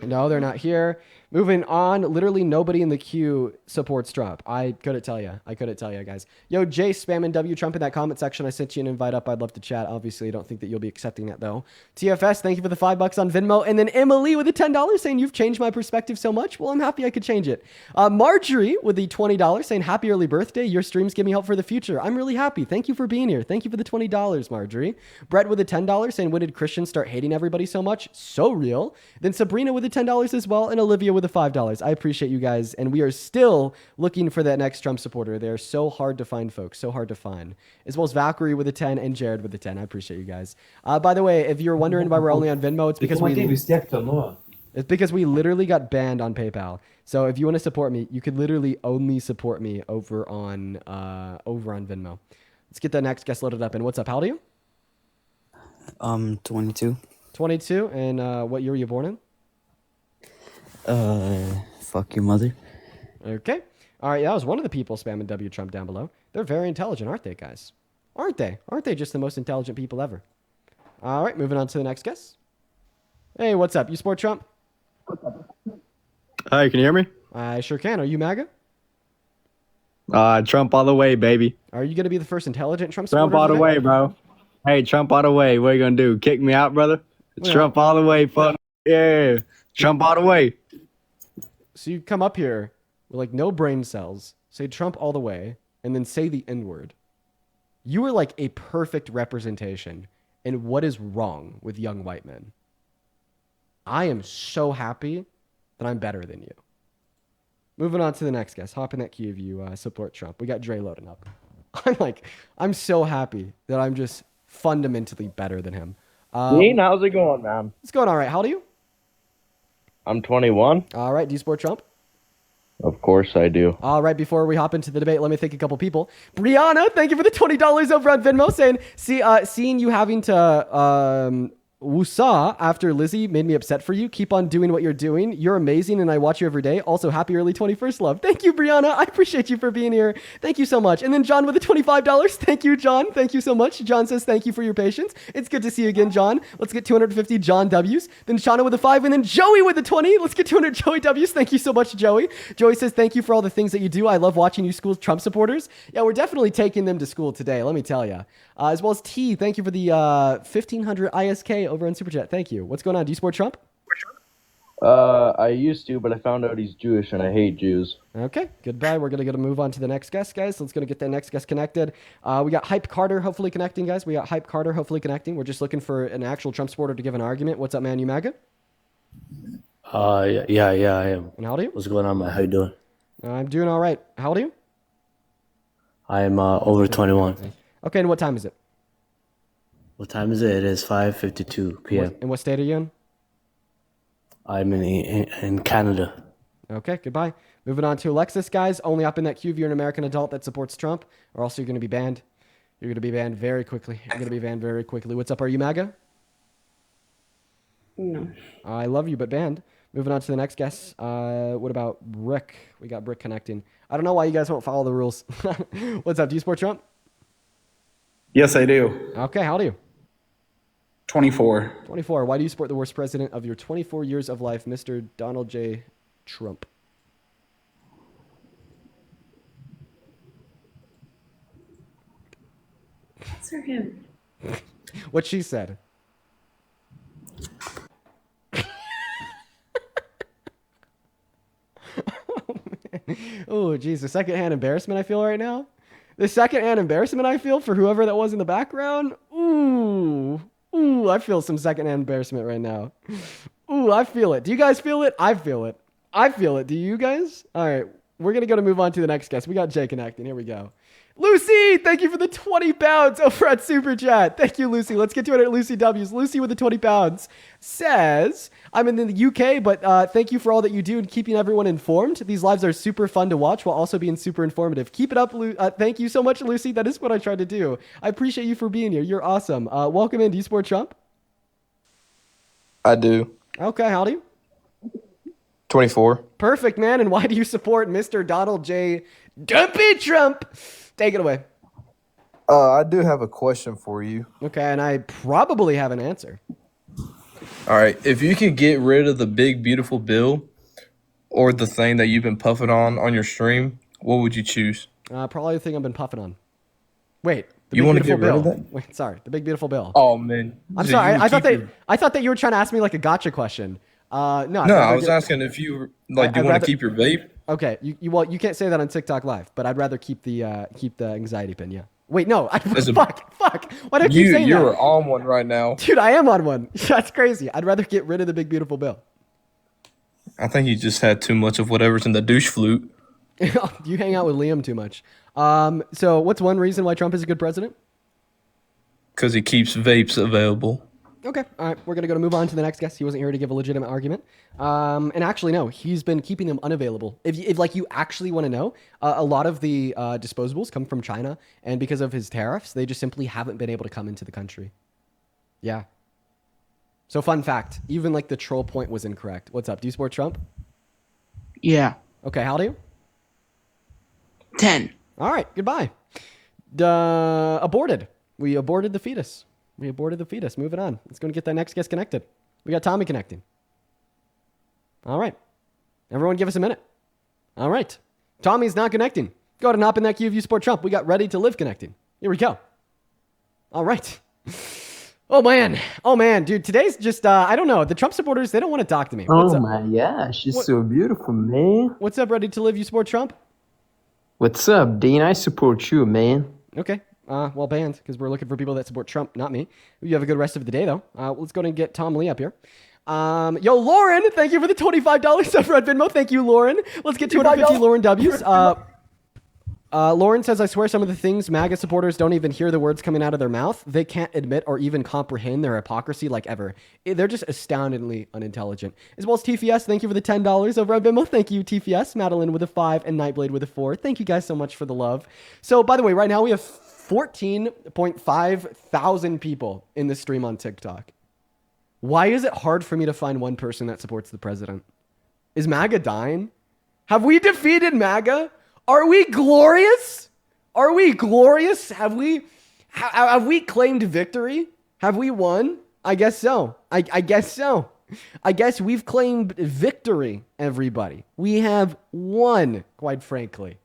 Speaker 2: No, they're not here. Moving on, literally nobody in the queue supports Trump. I couldn't tell you, guys. Yo, Jay, spamming W Trump in that comment section. I sent you an invite up. I'd love to chat. Obviously, I don't think that you'll be accepting that, though. TFS, thank you for the $5 on Venmo. And then Emily with the $10 saying, you've changed my perspective so much. Well, I'm happy I could change it. Marjorie with the $20 saying, happy early birthday. Your streams give me hope for the future. I'm really happy. Thank you for being here. Thank you for the $20, Marjorie. Brett with the $10 saying, when did Christians start hating everybody so much? So real. Then Sabrina with the $10 as well. And Olivia with the $5. I appreciate you guys. And we are still looking for that next Trump supporter. They're so hard to find, folks. So hard to find. As well as Valkyrie with a 10 and Jared with a 10. I appreciate you guys. By the way, if you're wondering why we're only on Venmo, it's because we literally got banned on PayPal. So if you want to support me, you could literally only support me over on Venmo. Let's get the next guest loaded up. And what's up? How old are you?
Speaker 5: 22.
Speaker 2: 22. And what year were you born in?
Speaker 5: Fuck your mother.
Speaker 2: Okay. All right. That was one of the people spamming W Trump down below. They're very intelligent, aren't they, guys? Aren't they? Aren't they just the most intelligent people ever? All right. Moving on to the next guest. Hey, what's up? You support Trump?
Speaker 6: Hi, can you hear me?
Speaker 2: I sure can. Are you MAGA?
Speaker 6: Trump all the way, baby.
Speaker 2: Are you going to be the first intelligent Trump supporter?
Speaker 6: Trump all the way, bro. Hey, Trump all the way. What are you going to do? Kick me out, brother?
Speaker 2: Well,
Speaker 6: Trump all the way. Fuck. Yeah. Trump all the way.
Speaker 2: So you come up here with like no brain cells, say Trump all the way, and then say the N-word. You are like a perfect representation in what is wrong with young white men. I am so happy that I'm better than you. Moving on to the next guest. Hop in that queue if you support Trump. We got Dre loading up. I'm so happy that I'm just fundamentally better than him.
Speaker 7: Dean, how's it going, man?
Speaker 2: It's going all right. How old are you?
Speaker 7: I'm 21.
Speaker 2: All right. Do you support Trump?
Speaker 7: Of course I do.
Speaker 2: All right. Before we hop into the debate, let me thank a couple people. Brianna, thank you for the $20 over on Venmo, saying, seeing you having to woosah after Lizzie made me upset for you. Keep on doing what you're doing. You're amazing, and I watch you every day. Also, happy early 21st, love. Thank you, Brianna. I appreciate you for being here. Thank you so much. And then John with the $25. Thank you, John. Thank you so much. John says thank you for your patience. It's good to see you again, John. Let's get 250 John W's. Then Shauna with a 5, and then Joey with a 20. Let's get 200 Joey W's. Thank you so much, Joey. Joey says thank you for all the things that you do. I love watching you school Trump supporters. Yeah, we're definitely taking them to school today, let me tell you. As well as T, thank you for the 1500 ISK over on Super Chat. Thank you. What's going on? Do you support Trump?
Speaker 7: I used to, but I found out he's Jewish and I hate Jews.
Speaker 2: Okay, goodbye. We're going to move on to the next guest, guys. Let's go get that next guest connected. We got Hype Carter hopefully connecting, guys. We're just looking for an actual Trump supporter to give an argument. What's up, man? You MAGA?
Speaker 5: Yeah, I am.
Speaker 2: And how old are you?
Speaker 5: What's going on, man? How you doing?
Speaker 2: I'm doing all right. How old are you?
Speaker 5: I am over 21.
Speaker 2: Okay, and what time is it?
Speaker 5: What time is it? It is 5:52 p.m.
Speaker 2: And what state are you in?
Speaker 5: I'm in Canada.
Speaker 2: Okay, goodbye. Moving on to Alexis, guys. Only up in that queue if you're an American adult that supports Trump, or else you're going to be banned. You're going to be banned very quickly. You're going to be banned very quickly. What's up? Are you MAGA?
Speaker 8: No.
Speaker 2: I love you, but banned. Moving on to the next guest. What about Brick? We got Brick connecting. I don't know why you guys won't follow the rules. What's up? Do you support Trump?
Speaker 9: Yes, I do.
Speaker 2: Okay, how old are you?
Speaker 9: 24.
Speaker 2: 24. Why do you support the worst president of your 24 years of life, Mr. Donald J. Trump?
Speaker 8: Answer him.
Speaker 2: What she said. Oh, geez. The secondhand embarrassment I feel right now. The secondhand embarrassment I feel for whoever that was in the background. Ooh. Ooh, I feel some secondhand embarrassment right now. Ooh, I feel it. Do you guys feel it? I feel it. I feel it. Do you guys? All right. We're going to move on to the next guest. We got Jay connecting. Here we go. Lucy, thank you for the 20 pounds over at Super Chat. Thank you, Lucy. Let's get to it at Lucy W's. Lucy with the 20 pounds says, I'm in the UK, but thank you for all that you do and keeping everyone informed. These lives are super fun to watch while also being super informative. Keep it up, thank you so much, Lucy. That is what I tried to do. I appreciate you for being here. You're awesome. Welcome in. Do you support Trump?
Speaker 10: I do.
Speaker 2: Okay, how do you?
Speaker 10: 24.
Speaker 2: Perfect, man. And why do you support Mr. Donald J. Dumpy Trump? Take it away.
Speaker 10: I do have a question for you.
Speaker 2: Okay, and I probably have an answer.
Speaker 10: All right. If you could get rid of the big, beautiful bill or the thing that you've been puffing on your stream, what would you choose?
Speaker 2: Probably the thing I've been puffing on. Wait.
Speaker 10: You want to get rid of that?
Speaker 2: Wait, sorry. The big, beautiful bill.
Speaker 10: Oh, man.
Speaker 2: I'm sorry. I thought that you were trying to ask me like a gotcha question. No,
Speaker 10: I was asking if you do you want to keep your vape?
Speaker 2: Okay, you can't say that on TikTok Live, but I'd rather keep the anxiety pin. Yeah. Wait, no. Fuck. Why do I keep saying that?
Speaker 10: You're on one right now,
Speaker 2: dude. I am on one. That's crazy. I'd rather get rid of the big beautiful bill.
Speaker 10: I think you just had too much of whatever's in the douche flute.
Speaker 2: You hang out with Liam too much. So what's one reason why Trump is a good president?
Speaker 10: Because he keeps vapes available.
Speaker 2: Okay, all right. We're gonna move on to the next guest. He wasn't here to give a legitimate argument. And actually, no, he's been keeping them unavailable. If like you actually want to know, a lot of the disposables come from China, and because of his tariffs, they just simply haven't been able to come into the country. Yeah. So fun fact, even like the troll point was incorrect. What's up? Do you support Trump?
Speaker 4: Yeah.
Speaker 2: Okay, how old are you?
Speaker 4: 10.
Speaker 2: All right, goodbye. Aborted. We aborted the fetus. Moving on. Let's go and get that next guest connected. We got Tommy connecting. All right. Everyone give us a minute. All right. Tommy's not connecting. Go ahead and hop in that queue if you support Trump. We got Ready to Live connecting. Here we go. All right. Oh, man. Dude, today's just, I don't know. The Trump supporters, they don't want to talk to me. What's up?
Speaker 11: My gosh, she's so beautiful, man.
Speaker 2: What's up, Ready to Live? You support Trump?
Speaker 11: What's up, Dean? I support you, man.
Speaker 2: Okay. Well, banned, because we're looking for people that support Trump, not me. You have a good rest of the day, though. Let's go ahead and get Tom Lee up here. Yo, Lauren, thank you for the $25 sub Red Venmo. Thank you, Lauren. Let's get 250 Lauren W's. Lauren says, I swear some of the things MAGA supporters don't even hear the words coming out of their mouth. They can't admit or even comprehend their hypocrisy like ever. They're just astoundingly unintelligent. As well as TFS, thank you for the $10 over at Venmo. Thank you, TFS, Madeline with a 5, and Nightblade with a 4. Thank you guys so much for the love. So, by the way, right now we have 14.5 thousand people in this stream on TikTok. Why is it hard for me to find one person that supports the president? Is MAGA dying? Have we defeated MAGA? Are we glorious? Have we claimed victory? Have we won? I guess so. I guess so. I guess we've claimed victory, everybody. We have won, quite frankly.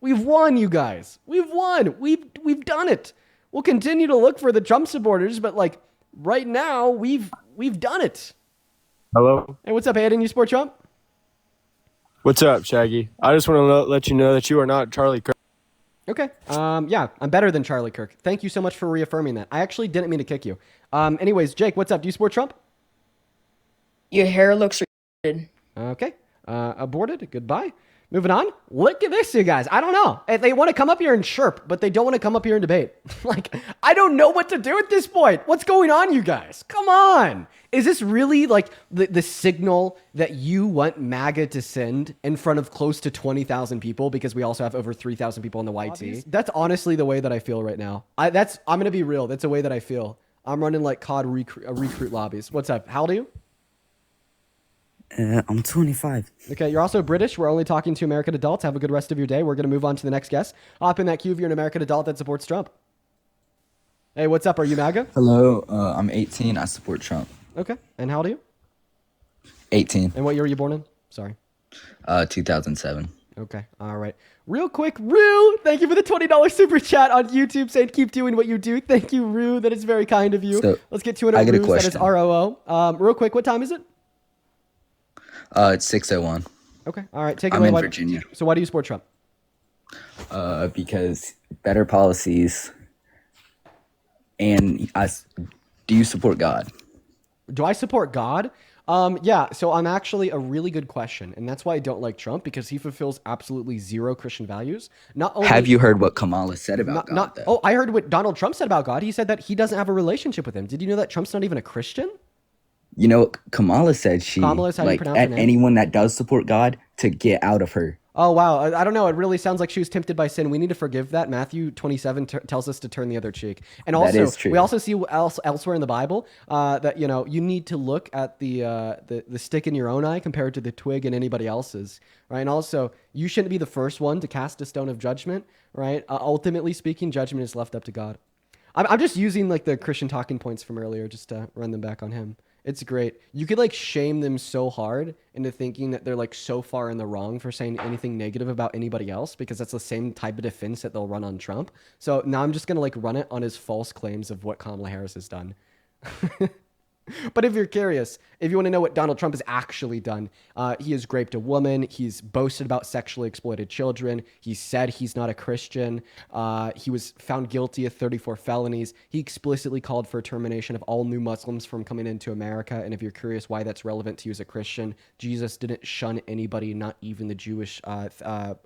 Speaker 2: We've won, you guys. We've won. We've done it. We'll continue to look for the Trump supporters, but like right now, we've done it.
Speaker 12: Hello.
Speaker 2: Hey, what's up, Hayden? You support Trump?
Speaker 12: What's up, Shaggy? I just want to let you know that you are not Charlie Kirk.
Speaker 2: Okay. Yeah, I'm better than Charlie Kirk. Thank you so much for reaffirming that. I actually didn't mean to kick you. Anyways, Jake, what's up? Do you support Trump?
Speaker 8: Your hair looks
Speaker 2: Okay. Aborted. Goodbye. Moving on. Look at this, you guys. I don't know. They want to come up here and chirp, but they don't want to come up here and debate. Like, I don't know what to do at this point. What's going on, you guys? Come on. Is this really like the signal that you want MAGA to send in front of close to 20,000 people? Because we also have over 3,000 people in the YT. That's honestly the way that I feel right now. I'm going to be real. That's the way that I feel. I'm running like COD recruit lobbies. What's up? How old are you?
Speaker 8: I'm 25.
Speaker 2: Okay, you're also British. We're only talking to American adults. Have a good rest of your day. We're going to move on to the next guest. Hop in that queue if you're an American adult that supports Trump. Hey, what's up? Are you MAGA?
Speaker 8: Hello, I'm 18. I support Trump.
Speaker 2: Okay, and how old are you?
Speaker 8: 18.
Speaker 2: And what year were you born in? Sorry.
Speaker 8: 2007.
Speaker 2: Okay, all right. Real quick, Rue, thank you for the $20 super chat on YouTube saying keep doing what you do. Thank you, Rue. That is very kind of you.
Speaker 8: So,
Speaker 2: Let's get to it.
Speaker 8: I get a
Speaker 2: That is
Speaker 8: question.
Speaker 2: ROO. Real quick, what time is it?
Speaker 8: It's 6:01.
Speaker 2: Okay, all right. Take it
Speaker 8: I'm
Speaker 2: away.
Speaker 8: in Virginia.
Speaker 2: So why do you support Trump?
Speaker 8: Because better policies, and do you support God?
Speaker 2: Do I support God? Yeah, so I'm actually a really good question, and that's why I don't like Trump, because he fulfills absolutely zero Christian values. Not only
Speaker 8: Have you heard what Kamala said about God? Though?
Speaker 2: Oh, I heard what Donald Trump said about God. He said that he doesn't have a relationship with him. Did you know that Trump's not even a Christian?
Speaker 8: You know what Kamala said? She
Speaker 2: Kamala is how you
Speaker 8: like
Speaker 2: pronounce her
Speaker 8: at
Speaker 2: name?
Speaker 8: anyone that does support God to get out of her.
Speaker 2: Oh, wow. I don't know. It really sounds like she was tempted by sin. We need to forgive that. Matthew 27 tells us to turn the other cheek. And also,
Speaker 8: That is true.
Speaker 2: we also see elsewhere in the Bible that, you know, you need to look at the stick in your own eye compared to the twig in anybody else's, right? And also, you shouldn't be the first one to cast a stone of judgment, right? Ultimately speaking, judgment is left up to God. I'm just using like the Christian talking points from earlier just to run them back on him. It's great. You could like shame them so hard into thinking that they're like so far in the wrong for saying anything negative about anybody else, because that's the same type of defense that they'll run on Trump. So now I'm just going to like run it on his false claims of what Kamala Harris has done. But if you're curious, if you want to know what Donald Trump has actually done, he has raped a woman. He's boasted about sexually exploited children. He said he's not a Christian. He was found guilty of 34 felonies. He explicitly called for termination of all new Muslims from coming into America. And if you're curious why that's relevant to you as a Christian, Jesus didn't shun anybody, not even the Jewish, what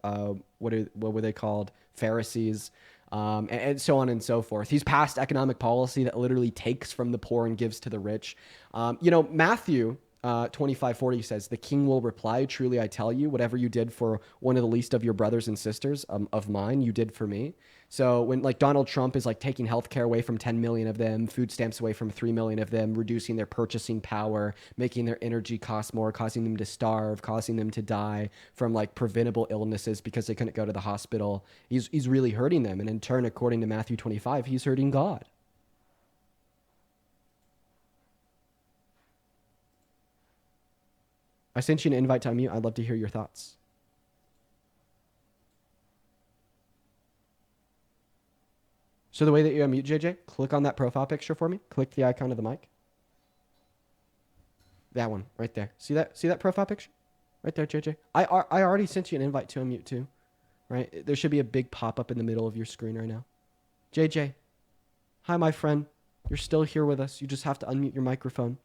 Speaker 2: were they called? Pharisees. And so on and so forth. He's passed economic policy that literally takes from the poor and gives to the rich. You know, Matthew 25:40 says, "The king will reply, truly I tell you, whatever you did for one of the least of your brothers and sisters of mine, you did for me." So when like Donald Trump is like taking healthcare away from 10 million of them, food stamps away from 3 million of them, reducing their purchasing power, making their energy cost more, causing them to starve, causing them to die from like preventable illnesses because they couldn't go to the hospital. He's really hurting them. And in turn, according to Matthew 25, he's hurting God. I sent you an invite to unmute. I'd love to hear your thoughts. So the way that you unmute, JJ, click on that profile picture for me. Click the icon of the mic. That one right there. See that? See that profile picture? Right there, JJ. I already sent you an invite to unmute too. Right? There should be a big pop-up in the middle of your screen right now. JJ. Hi, my friend. You're still here with us. You just have to unmute your microphone.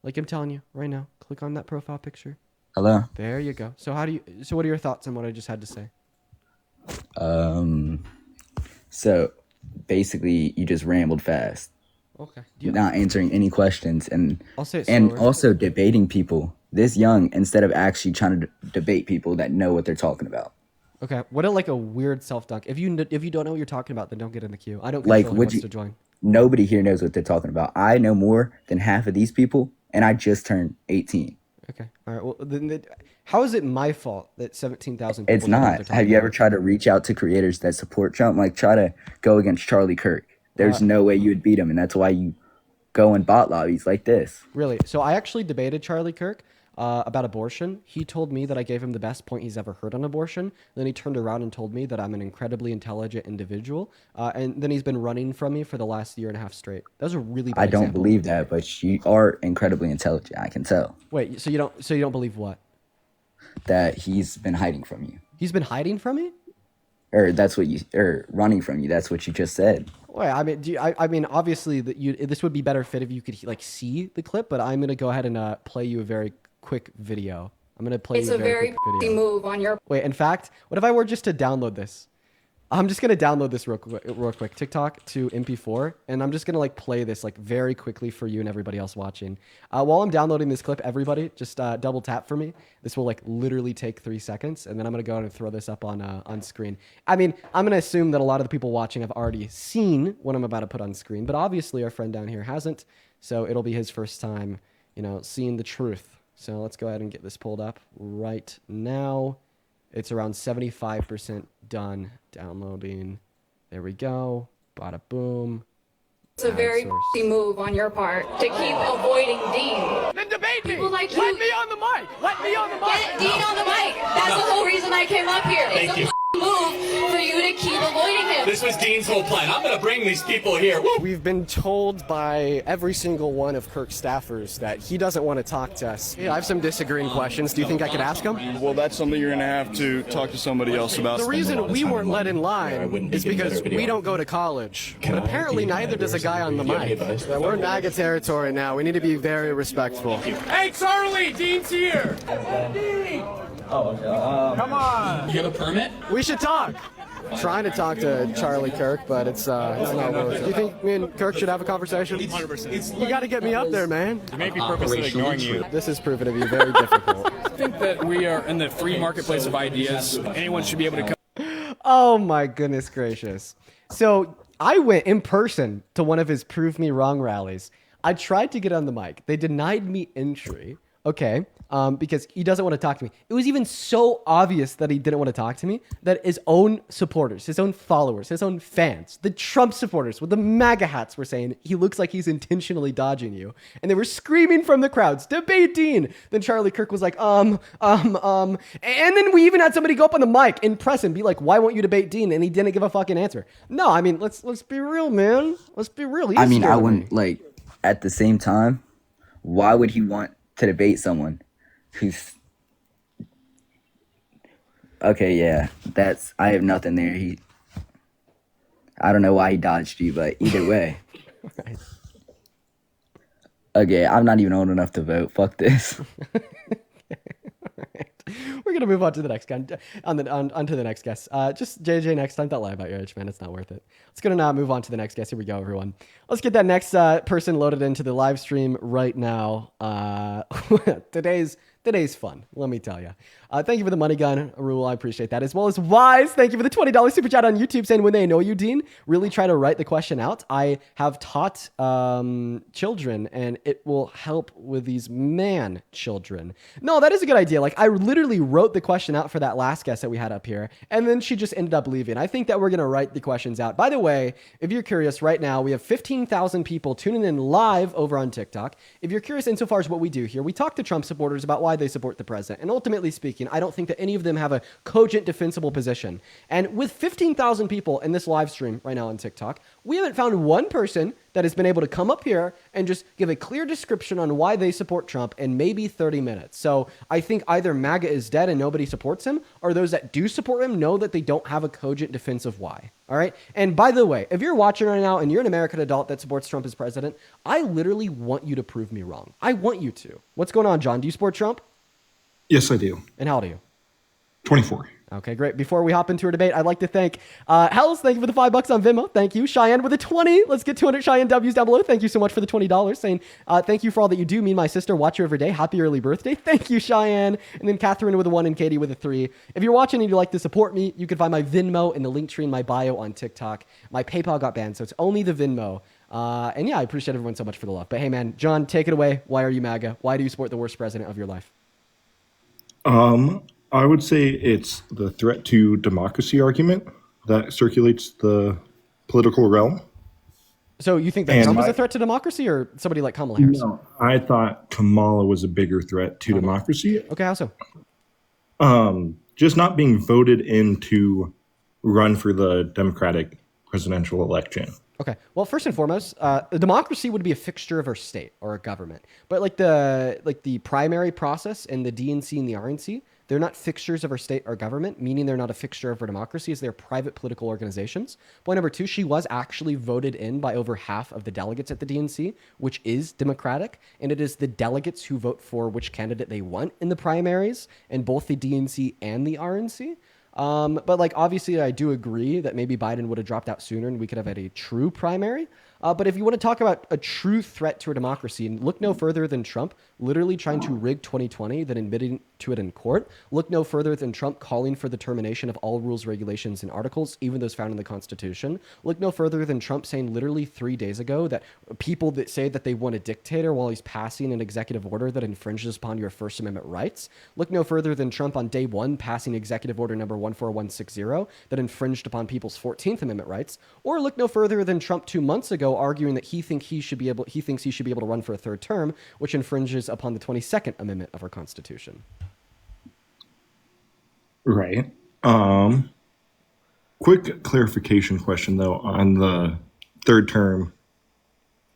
Speaker 2: Like I'm telling you right now. Click on that profile picture.
Speaker 8: Hello.
Speaker 2: There you go. So what are your thoughts on what I just had to say?
Speaker 8: So basically you just rambled fast.
Speaker 2: Okay.
Speaker 8: Not answering any questions
Speaker 2: I'll say it
Speaker 8: and
Speaker 2: slower.
Speaker 8: also debating people this young instead of actually trying to debate people that know what they're talking about.
Speaker 2: Okay. What a like a weird self-dunk. If you don't know what you're talking about, then don't get in the queue. I don't
Speaker 8: Like,
Speaker 2: control who
Speaker 8: would
Speaker 2: wants
Speaker 8: you-
Speaker 2: to join.
Speaker 8: Nobody here knows what they're talking about. I know more than half of these people, and I just turned 18.
Speaker 2: Okay. All right. Well, then how is it my fault that 17,000 people
Speaker 8: It's
Speaker 2: don't know what
Speaker 8: not.
Speaker 2: they're talking
Speaker 8: Have you ever
Speaker 2: about?
Speaker 8: tried to reach out to creators that support Trump? Like, try to go against Charlie Kirk. There's no way you would beat him, and that's why you go in bot lobbies like this.
Speaker 2: Really? So I actually debated Charlie Kirk about abortion. He told me that I gave him the best point he's ever heard on abortion. Then he turned around and told me that I'm an incredibly intelligent individual. And then he's been running from me for the last year and a half straight. That was a really bad
Speaker 8: I don't
Speaker 2: example.
Speaker 8: believe that, but you are incredibly intelligent. I can tell
Speaker 2: Wait, so you don't believe what?
Speaker 8: that he's been hiding from you.
Speaker 2: He's been hiding from me?
Speaker 8: or that's what you, or running from you. That's what you just said.
Speaker 2: Wait, I mean, I mean, obviously, that this would be better fit if you could like see the clip. But I'm gonna go ahead and play you a very quick video. I'm gonna play you a very quick video.
Speaker 13: Move on your.
Speaker 2: Wait, in fact, what if I were just to download this? I'm just gonna download this real quick, TikTok to MP4, and I'm just gonna like play this like very quickly for you and everybody else watching. While I'm downloading this clip, everybody just double tap for me. This will like literally take 3 seconds, and then I'm gonna go ahead and throw this up on screen. I mean, I'm gonna assume that a lot of the people watching have already seen what I'm about to put on screen, but obviously our friend down here hasn't, so it'll be his first time, seeing the truth. So let's go ahead and get this pulled up right now. It's around 75% done downloading. There we go. Bada boom.
Speaker 13: It's a very move on your part to keep avoiding Dean.
Speaker 14: Then debate me.
Speaker 13: People like you.
Speaker 14: Let me on the mic. Let me on the mic.
Speaker 13: Get Dean on the mic. That's the whole reason I came up here.
Speaker 14: Thank you.
Speaker 13: Move for you to keep avoiding him.
Speaker 14: This was Dean's whole plan. I'm going to bring these people here. Woo.
Speaker 2: We've been told by every single one of Kirk's staffers that he doesn't want to talk to us. Yeah, I have some disagreeing questions. Do you think I could ask him?
Speaker 15: Well, that's something you're going to have to talk to somebody else about.
Speaker 2: The reason we weren't let in line is because we don't go to college. But apparently neither does a guy on the mic. We're in MAGA territory now. We need to be very respectful.
Speaker 14: Hey, Charlie, Dean's here. Dean. Come on. You have a permit?
Speaker 2: We should talk. Trying to talk to Charlie Kirk, but it's not worth it. Do you think me and Kirk should have a conversation? 100%. You got to get me up there, man.
Speaker 15: You may be purposely ignoring you.
Speaker 2: This is proving to be very difficult.
Speaker 15: I think that we are in the free marketplace of ideas. Anyone should be able to come.
Speaker 2: Oh my goodness gracious. So I went in person to one of his Prove Me Wrong rallies. I tried to get on the mic. They denied me entry. Okay. Because he doesn't want to talk to me. It was even so obvious that he didn't want to talk to me that his own supporters, his own followers, his own fans, the Trump supporters with the MAGA hats were saying he looks like he's intentionally dodging you. And they were screaming from the crowds, debate Dean. Then Charlie Kirk was like, And then we even had somebody go up on the mic and press him, be like, why won't you debate Dean? And he didn't give a fucking answer. No, I mean, let's be real, man. Let's be real.
Speaker 8: I mean, I wouldn't, like, at the same time, why would he want to debate someone who's okay? Yeah, I have nothing there. I don't know why he dodged you, but either way.
Speaker 2: Right.
Speaker 8: Okay, I'm not even old enough to vote. Fuck this.
Speaker 2: Right. We're gonna move on to the next guy. On to the next guest. Just JJ next time. Don't lie about your age, man. It's not worth it. Let's go now move on to the next guest. Here we go, everyone. Let's get that next person loaded into the live stream right now. Today's fun, let me tell you. Thank you for the money gun, Rule. I appreciate that. As well as Wise, thank you for the $20 super chat on YouTube saying when they know you, Dean, really try to write the question out. I have taught children and it will help with these children. No, that is a good idea. Like I literally wrote the question out for that last guest that we had up here and then she just ended up leaving. I think that we're going to write the questions out. By the way, if you're curious right now, we have 15,000 people tuning in live over on TikTok. If you're curious insofar as what we do here, we talk to Trump supporters about why they support the president. And ultimately speaking, I don't think that any of them have a cogent, defensible position. And with 15,000 people in this live stream right now on TikTok, we haven't found one person that has been able to come up here and just give a clear description on why they support Trump in maybe 30 minutes. So I think either MAGA is dead and nobody supports him, or those that do support him know that they don't have a cogent defense of why. All right. And by the way, if you're watching right now and you're an American adult that supports Trump as president, I literally want you to prove me wrong. I want you to. What's going on, John? Do you support Trump?
Speaker 16: Yes, I do.
Speaker 2: And how old are you?
Speaker 16: 24.
Speaker 2: Okay, great. Before we hop into our debate, I'd like to thank Hells. Thank you for the $5 on Venmo. Thank you. Cheyenne with a 20. Let's get 200 Cheyenne W's down below. Thank you so much for the $20. Saying thank you for all that you do. Me and my sister watch you every day. Happy early birthday. Thank you, Cheyenne. And then Catherine with a 1 and Katie with a 3. If you're watching and you'd like to support me, you can find my Venmo in the link tree in my bio on TikTok. My PayPal got banned, so it's only the Venmo. And yeah, I appreciate everyone so much for the love. But hey, man, John, take it away. Why are you MAGA? Why do you support the worst president of your life?
Speaker 16: I would say it's the threat to democracy argument that circulates the political realm.
Speaker 2: So you think that Trump is a threat to democracy or somebody like Kamala Harris?
Speaker 16: No, I thought Kamala was a bigger threat to democracy.
Speaker 2: Okay, how so?
Speaker 16: Just not being voted in to run for the Democratic presidential election.
Speaker 2: Okay. Well, first and foremost, democracy would be a fixture of our state or our government. But like the primary process and the DNC and the RNC, They're not fixtures of our state or government, meaning they're not a fixture of our democracy, as they're private political organizations. Point number two, she was actually voted in by over half of the delegates at the DNC, which is democratic, and it is the delegates who vote for which candidate they want in the primaries in both the DNC and the RNC. But like, obviously I do agree that maybe Biden would have dropped out sooner and we could have had a true primary. But if you want to talk about a true threat to our democracy, and look no further than Trump literally trying to rig 2020, then admitting to it in court. Look no further than Trump calling for the termination of all rules, regulations, and articles, even those found in the Constitution. Look no further than Trump saying literally 3 days ago that people that say that they want a dictator while he's passing an executive order that infringes upon your First Amendment rights. Look no further than Trump on day one passing executive order number 14160 that infringed upon people's 14th Amendment rights. Or look no further than Trump 2 months ago arguing that he thinks he should be able to run for a third term, which infringes upon the 22nd Amendment of our Constitution.
Speaker 16: Right. Quick clarification question though on the third term,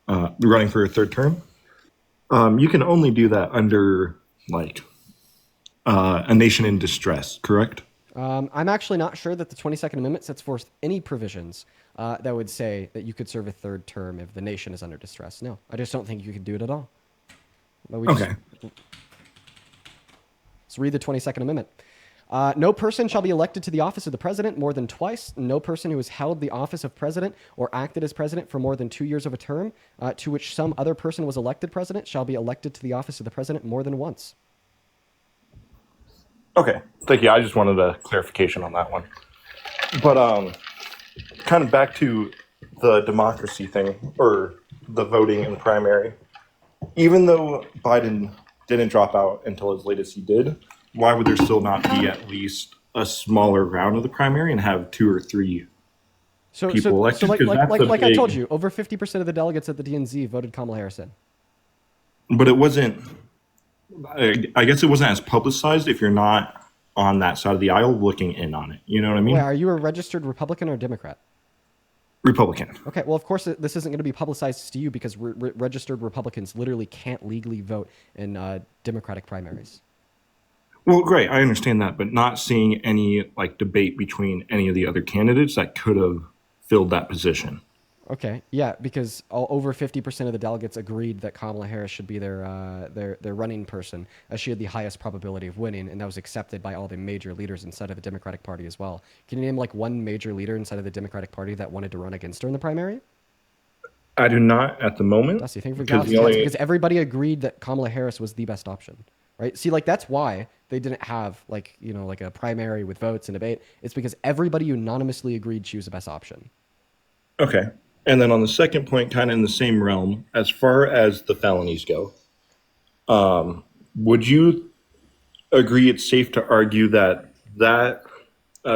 Speaker 16: running for a third term. You can only do that under like a nation in distress, correct?
Speaker 2: I'm actually not sure that the 22nd Amendment sets forth any provisions that would say that you could serve a third term if the nation is under distress. No, I just don't think you could do it at all. But
Speaker 16: Okay.
Speaker 2: Let's read the 22nd Amendment. No person shall be elected to the office of the president more than twice. No person who has held the office of president or acted as president for more than 2 years of a term to which some other person was elected president shall be elected to the office of the president more than once.
Speaker 16: Okay, thank you. I just wanted a clarification on that one. But kind of back to the democracy thing, or the voting in the primary. Even though Biden didn't drop out until as late as he did, why would there still not be at least a smaller round of the primary and have 2 or 3 people elected?
Speaker 2: So like I
Speaker 16: big...
Speaker 2: told you, over 50% of the delegates at the DNC voted Kamala Harris in.
Speaker 16: But it wasn't, I guess it wasn't as publicized if you're not on that side of the aisle looking in on it. You know what I mean?
Speaker 2: Wait, are you a registered Republican or Democrat?
Speaker 16: Republican.
Speaker 2: Okay, well, of course, this isn't going to be publicized to you because registered Republicans literally can't legally vote in Democratic primaries.
Speaker 16: Well, great. I understand that, but not seeing any like debate between any of the other candidates that could have filled that position.
Speaker 2: Okay, yeah, because over 50% of the delegates agreed that Kamala Harris should be their running person, as she had the highest probability of winning, and that was accepted by all the major leaders inside of the Democratic Party as well. Can you name like one major leader inside of the Democratic Party that wanted to run against her in the primary?
Speaker 16: I do not at the moment.
Speaker 2: Dusty, think for because everybody agreed that Kamala Harris was the best option, right? See, like that's why they didn't have like a primary with votes and debate. It's because everybody unanimously agreed she was the best option.
Speaker 16: Okay. And then on the second point, kind of in the same realm, as far as the felonies go, would you agree it's safe to argue that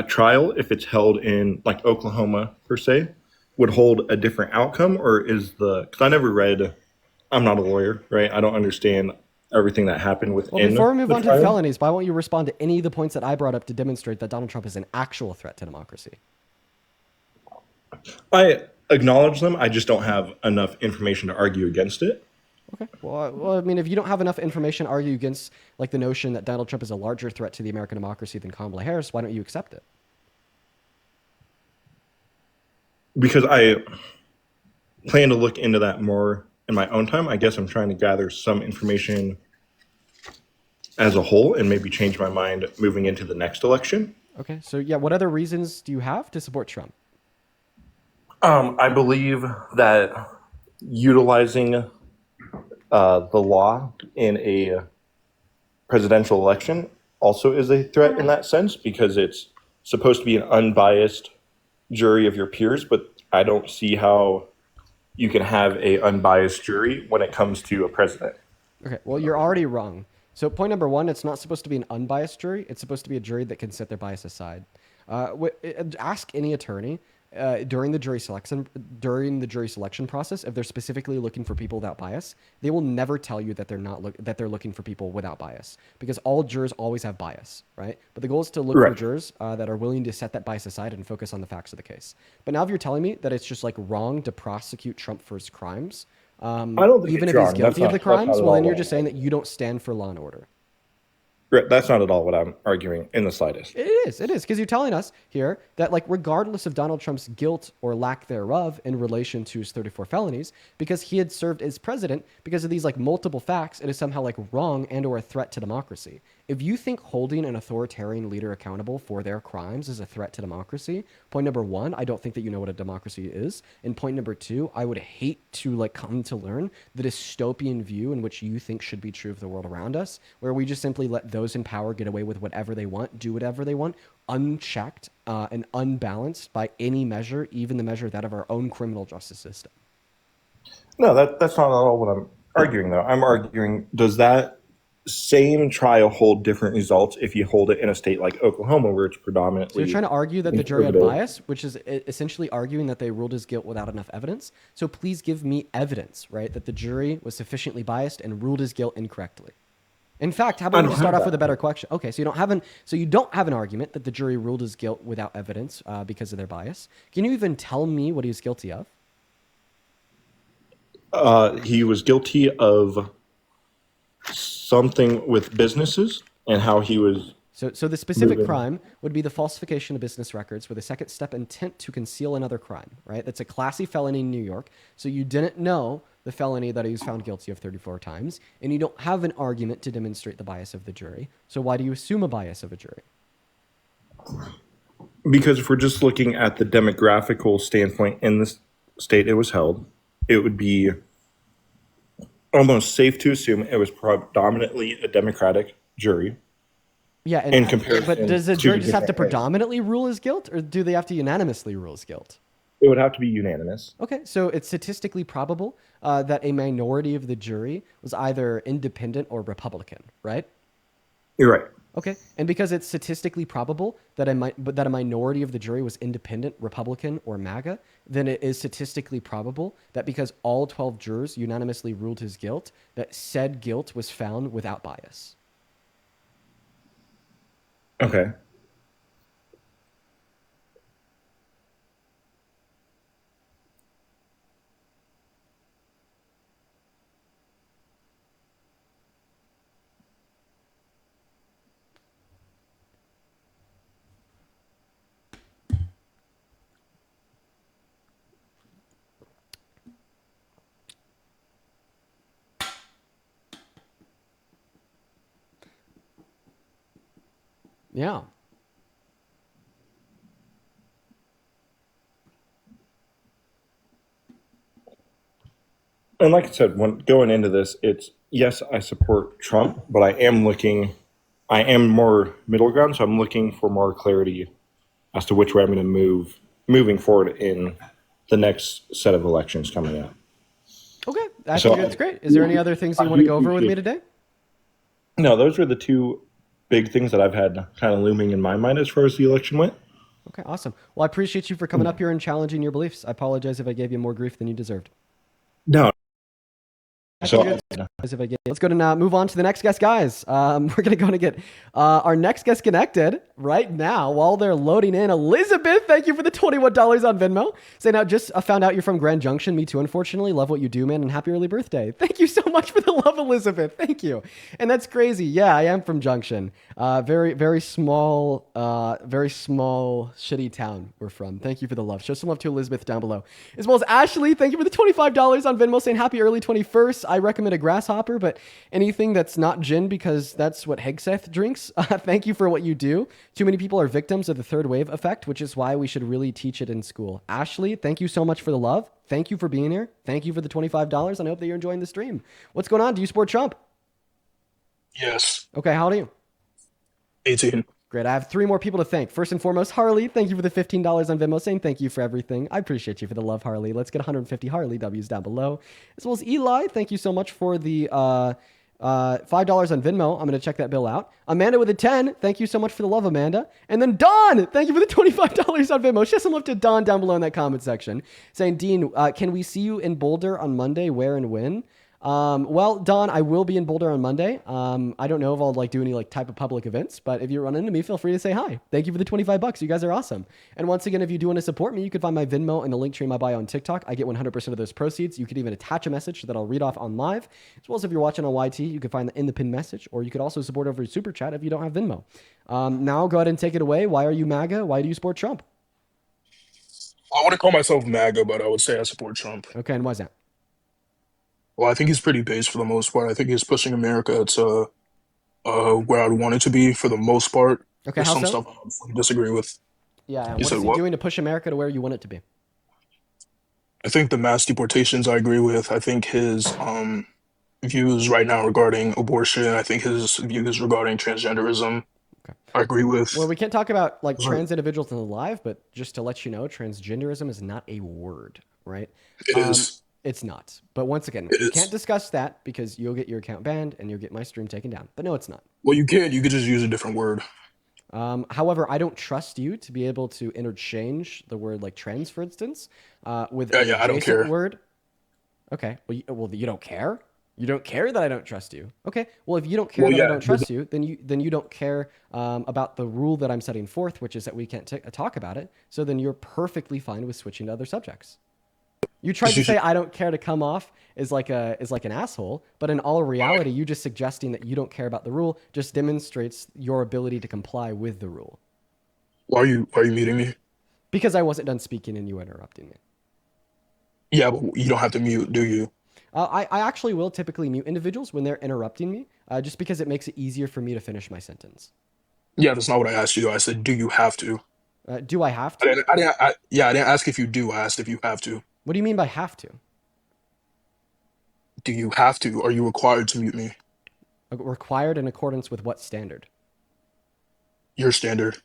Speaker 16: trial, if it's held in like Oklahoma per se, would hold a different outcome? Or is because I never read, I'm not a lawyer, right? I don't understand everything that happened within.
Speaker 2: Well, before we move on to the felonies, why won't you respond to any of the points that I brought up to demonstrate that Donald Trump is an actual threat to democracy?
Speaker 16: I acknowledge them. I just don't have enough information to argue against it.
Speaker 2: Okay. Well, I mean, if you don't have enough information to argue against like the notion that Donald Trump is a larger threat to the American democracy than Kamala Harris, why don't you accept it?
Speaker 16: Because I plan to look into that more in my own time. I guess I'm trying to gather some information as a whole and maybe change my mind moving into the next election.
Speaker 2: Okay. So yeah, what other reasons do you have to support Trump?
Speaker 16: I believe that utilizing the law in a presidential election also is a threat in that sense, because it's supposed to be an unbiased jury of your peers, but I don't see how you can have a unbiased jury when it comes to a president.
Speaker 2: Okay, well, you're already wrong. So point number one, it's not supposed to be an unbiased jury. It's supposed to be a jury that can set their bias aside. Ask any attorney during the jury selection process if they're specifically looking for people without bias. They will never tell you that they're looking for people without bias, because all jurors always have bias, right? But the goal is to look for jurors that are willing to set that bias aside and focus on the facts of the case. But now if you're telling me that it's just like wrong to prosecute Trump for his crimes,
Speaker 16: I don't think
Speaker 2: even
Speaker 16: it's
Speaker 2: if
Speaker 16: wrong.
Speaker 2: he's guilty of the crimes, well, then you're
Speaker 16: wrong.
Speaker 2: just saying that you don't stand for law and order.
Speaker 16: Right, that's not at all what I'm arguing in the slightest.
Speaker 2: It is, because you're telling us here that, like, regardless of Donald Trump's guilt or lack thereof in relation to his 34 felonies, because he had served as president, because of these, like, multiple facts, it is somehow, like, wrong and or a threat to democracy. If you think holding an authoritarian leader accountable for their crimes is a threat to democracy, point number one, I don't think that you know what a democracy is. And point number two, I would hate to, like, come to learn the dystopian view in which you think should be true of the world around us, where we just simply let those in power get away with whatever they want, do whatever they want, unchecked and unbalanced by any measure, even the measure that of our own criminal justice system.
Speaker 16: No, that's not at all what I'm arguing, though. I'm arguing, does that same trial hold different results if you hold it in a state like Oklahoma, where it's predominantly...
Speaker 2: So you're trying to argue that the jury had
Speaker 16: conservative?
Speaker 2: bias, which is essentially arguing that they ruled his guilt without enough evidence. So please give me evidence, right, that the jury was sufficiently biased and ruled his guilt incorrectly. In fact, how about we start off with a better question? Okay, so you don't have an argument that the jury ruled his guilt without evidence because of their bias. Can you even tell me what he was guilty of?
Speaker 16: He was guilty of something with businesses and how he was...
Speaker 2: So the specific
Speaker 16: moving.
Speaker 2: crime would be the falsification of business records with a second step intent to conceal another crime, right? That's a classy felony in New York. So you didn't know the felony that he was found guilty of 34 times, and you don't have an argument to demonstrate the bias of the jury. So why do you assume a bias of a jury?
Speaker 16: Because if we're just looking at the demographical standpoint in the state it was held, it would be almost safe to assume it was predominantly a Democratic jury.
Speaker 2: Yeah,
Speaker 16: in comparison,
Speaker 2: but does the jury just have to
Speaker 16: different things.
Speaker 2: predominantly rule his guilt, or do they have to unanimously rule his guilt?
Speaker 16: It would have to be unanimous.
Speaker 2: Okay, so it's statistically probable that a minority of the jury was either independent or Republican, right?
Speaker 16: You're right.
Speaker 2: Okay, and because it's statistically probable that a minority of the jury was independent, Republican, or MAGA, then it is statistically probable that because all 12 jurors unanimously ruled his guilt, that said guilt was found without bias.
Speaker 16: Okay.
Speaker 2: Yeah.
Speaker 16: And like I said, when going into this, it's yes, I support Trump, but I am more middle ground, so I'm looking for more clarity as to which way I'm going to moving forward in the next set of elections coming up.
Speaker 2: Okay, I think that's great. Is there any other things you want to go over with me today?
Speaker 16: No, those were the two big things that I've had kind of looming in my mind as far as the election went.
Speaker 2: Okay, awesome. Well, I appreciate you for coming up here and challenging your beliefs. I apologize if I gave you more grief than you deserved.
Speaker 16: No.
Speaker 2: Let's go to now move on to the next guest, guys. We're going to get our next guest connected right now while they're loading in. Elizabeth, thank you for the $21 on Venmo. Say now, just found out you're from Grand Junction. Me too, unfortunately. Love what you do, man, and happy early birthday. Thank you so much for the love, Elizabeth. Thank you. And that's crazy. Yeah, I am from Junction. Very small, shitty town we're from. Thank you for the love. Show some love to Elizabeth down below. As well as Ashley, thank you for the $25 on Venmo, saying happy early 21st. I recommend a grasshopper, but anything that's not gin because that's what Hegseth drinks. Thank you for what you do. Too many people are victims of the third wave effect, which is why we should really teach it in school. Ashley, thank you so much for the love. Thank you for being here. Thank you for the $25, and I hope that you're enjoying the stream. What's going on? Do you support Trump?
Speaker 17: Yes.
Speaker 2: Okay, how old are you?
Speaker 17: 18.
Speaker 2: Great. I have three more people to thank. First and foremost, Harley, thank you for the $15 on Venmo, saying thank you for everything. I appreciate you for the love, Harley. Let's get 150 Harley W's down below. As well as Eli, thank you so much for the $5 on Venmo. I'm going to check that bill out. Amanda with a 10, thank you so much for the love, Amanda. And then Dawn, thank you for the $25 on Venmo. Show some love to Dawn down below in that comment section, saying, Dean, can we see you in Boulder on Monday? Where and when? Well, Don, I will be in Boulder on Monday. I don't know if I'll like do any like type of public events, but if you run into me, feel free to say hi. Thank you for the $25. You guys are awesome. And once again, if you do want to support me, you can find my Venmo in the link tree in my bio on TikTok. I get 100% of those proceeds. You could even attach a message that I'll read off on live, as well as if you're watching on YT, you can find that in the pinned message, or you could also support over Super Chat if you don't have Venmo. Now go ahead and take it away. Why are you MAGA? Why do you support Trump?
Speaker 17: I wouldn't call myself MAGA, but I would say I support Trump.
Speaker 2: Okay, and why is that?
Speaker 17: Well, I think he's pretty base for the most part. I think he's pushing America to where I'd want it to be for the most part.
Speaker 2: Okay,
Speaker 17: There's
Speaker 2: how
Speaker 17: some
Speaker 2: so?
Speaker 17: stuff I obviously disagree with.
Speaker 2: Yeah,
Speaker 17: You
Speaker 2: what
Speaker 17: said
Speaker 2: is he
Speaker 17: what?
Speaker 2: doing to push America to where you want it to be?
Speaker 17: I think the mass deportations I agree with. I think his views right now regarding abortion. I think his views regarding transgenderism. I agree with.
Speaker 2: Well, we can't talk about like
Speaker 17: Those are-
Speaker 2: trans individuals in the live, but just to let you know, transgenderism is not a word, right?
Speaker 17: It is.
Speaker 2: It's not. But once again,
Speaker 17: It
Speaker 2: we
Speaker 17: is.
Speaker 2: can't discuss that because you'll get your account banned and you'll get my stream taken down. But no, it's not.
Speaker 17: Well, you can. You could just use a different word.
Speaker 2: However, I don't trust you to be able to interchange the word like trans, for instance, with
Speaker 17: Yeah,
Speaker 2: an
Speaker 17: I don't
Speaker 2: adjacent
Speaker 17: care.
Speaker 2: word. Okay. Well, you don't care. You don't care that I don't trust you. Okay. Well, if you don't care
Speaker 17: Well,
Speaker 2: that I
Speaker 17: yeah,
Speaker 2: don't trust you, then you don't care about the rule that I'm setting forth, which is that we can't talk about it. So then you're perfectly fine with switching to other subjects. You tried to say I don't care to come off as like an asshole, but in all reality, you just suggesting that you don't care about the rule just demonstrates your ability to comply with the rule.
Speaker 17: Why are you muting me?
Speaker 2: Because I wasn't done speaking and you were interrupting me.
Speaker 17: Yeah, but you don't have to mute, do you?
Speaker 2: I actually will typically mute individuals when they're interrupting me, just because it makes it easier for me to finish my sentence.
Speaker 17: Yeah, that's not what I asked you. I said, do you have to?
Speaker 2: Do I have to?
Speaker 17: I didn't ask if you do. I asked if you have to.
Speaker 2: What do you mean by have to?
Speaker 17: Do you have to? Are you required to mute me?
Speaker 2: Required in accordance with what standard?
Speaker 17: Your standard,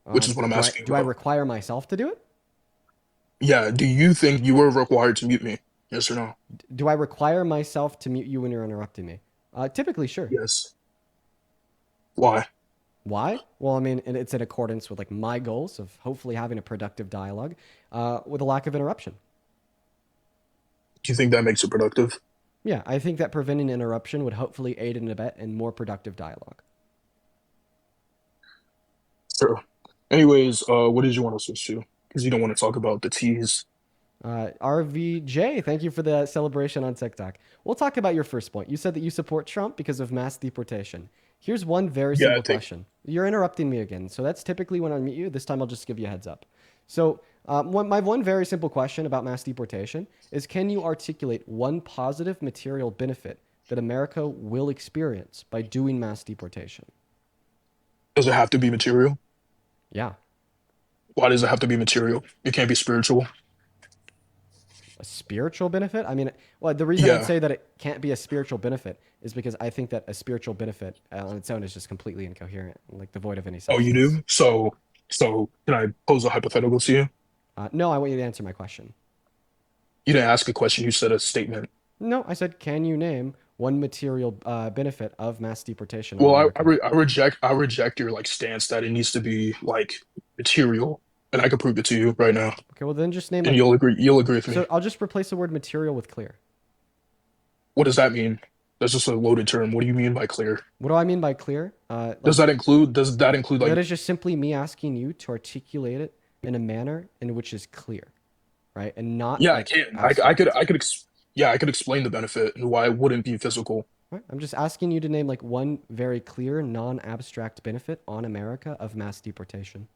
Speaker 17: which is what I'm asking
Speaker 2: Do I
Speaker 17: about.
Speaker 2: require myself to do it?
Speaker 17: Yeah, do you think you were required to mute me? Yes or no?
Speaker 2: Do I require myself to mute you when you're interrupting me? Typically, sure.
Speaker 17: Yes. Why?
Speaker 2: Why? Well, I mean, it's in accordance with like my goals of hopefully having a productive dialogue with a lack of interruption.
Speaker 17: Do you think that makes it productive?
Speaker 2: Yeah, I think that preventing interruption would hopefully aid and abet in more productive dialogue.
Speaker 17: Sure. Anyways, what did you want to switch to? Because you don't want to talk about the T's.
Speaker 2: RVJ, thank you for the celebration on TikTok. We'll talk about your first point. You said that you support Trump because of mass deportation. Here's one very
Speaker 17: Yeah,
Speaker 2: simple question. You're interrupting me again, so that's typically when I meet you. This time I'll just give you a heads up. So my one very simple question about mass deportation is, can you articulate one positive material benefit that America will experience by doing mass deportation?
Speaker 17: Does it have to be material?
Speaker 2: Yeah.
Speaker 17: Why does it have to be material? It can't be spiritual.
Speaker 2: A spiritual benefit? I mean, well, the reason I'd
Speaker 17: Yeah.
Speaker 2: say that it can't be a spiritual benefit is because I think that a spiritual benefit on its own is just completely incoherent, like devoid of any
Speaker 17: Oh,
Speaker 2: substance.
Speaker 17: you do? So can I pose a hypothetical to you?
Speaker 2: No, I want you to answer my question.
Speaker 17: You didn't ask a question. You said a statement.
Speaker 2: No, I said, can you name one material benefit of mass deportation? on
Speaker 17: Well,
Speaker 2: America?
Speaker 17: I reject your like stance that it needs to be like material, and I can prove it to you right now,
Speaker 2: Okay, well then just name
Speaker 17: and
Speaker 2: like.
Speaker 17: you'll agree with me.
Speaker 2: So I'll just replace the word material with clear.
Speaker 17: What does that mean? That's just a loaded term. What do you mean by clear?
Speaker 2: What do I mean by clear?
Speaker 17: Does that include
Speaker 2: that
Speaker 17: like
Speaker 2: is just simply me asking you to articulate it in a manner in which is clear, right? And not
Speaker 17: yeah,
Speaker 2: like
Speaker 17: I can.
Speaker 2: abstract.
Speaker 17: I could explain the benefit and why it wouldn't be physical.
Speaker 2: Right? I'm just asking you to name like one very clear, non-abstract benefit on America of mass deportation.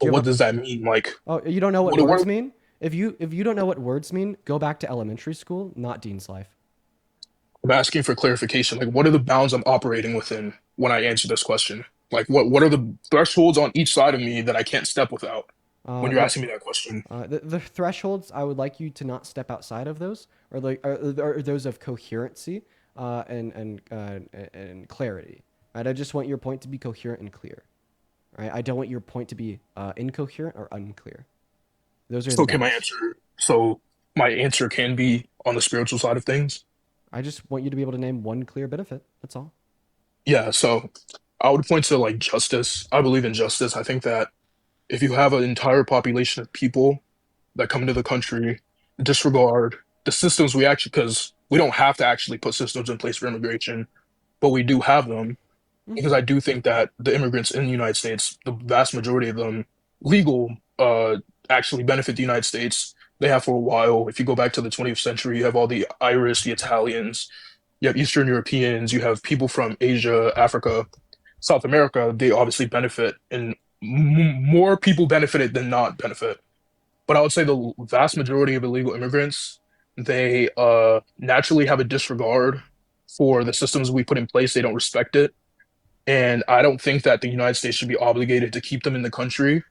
Speaker 17: But what does that mean? Like,
Speaker 2: Oh, you don't know what
Speaker 17: what
Speaker 2: words mean? If you don't know what words mean, go back to elementary school, not Dean's Life.
Speaker 17: I'm asking for clarification. Like, what are the bounds I'm operating within when I answer this question? Like, what are the thresholds on each side of me that I can't step without when you're asking me that question?
Speaker 2: The thresholds, I would like you to not step outside of those, or like are those of coherency and clarity. Right? I just want your point to be coherent and clear. Right? I don't want your point to be incoherent or unclear. Those are
Speaker 17: So
Speaker 2: the
Speaker 17: can
Speaker 2: bounds.
Speaker 17: my answer can be on the spiritual side of things?
Speaker 2: I just want you to be able to name one clear benefit. That's all.
Speaker 17: Yeah, so I would point to like justice. I believe in justice. I think that if you have an entire population of people that come into the country, disregard the systems we actually, because we don't have to actually put systems in place for immigration, but we do have them because I do think that the immigrants in the United States, the vast majority of them, legal, actually benefit the United States. They have for a while. If you go back to the 20th century, you have all the Irish, the Italians, you have Eastern Europeans, you have people from Asia, Africa, South America. They obviously benefit, and more people benefited than not benefit. But I would say the vast majority of illegal immigrants, they naturally have a disregard for the systems we put in place. They don't respect it. And I don't think that the United States should be obligated to keep them in the country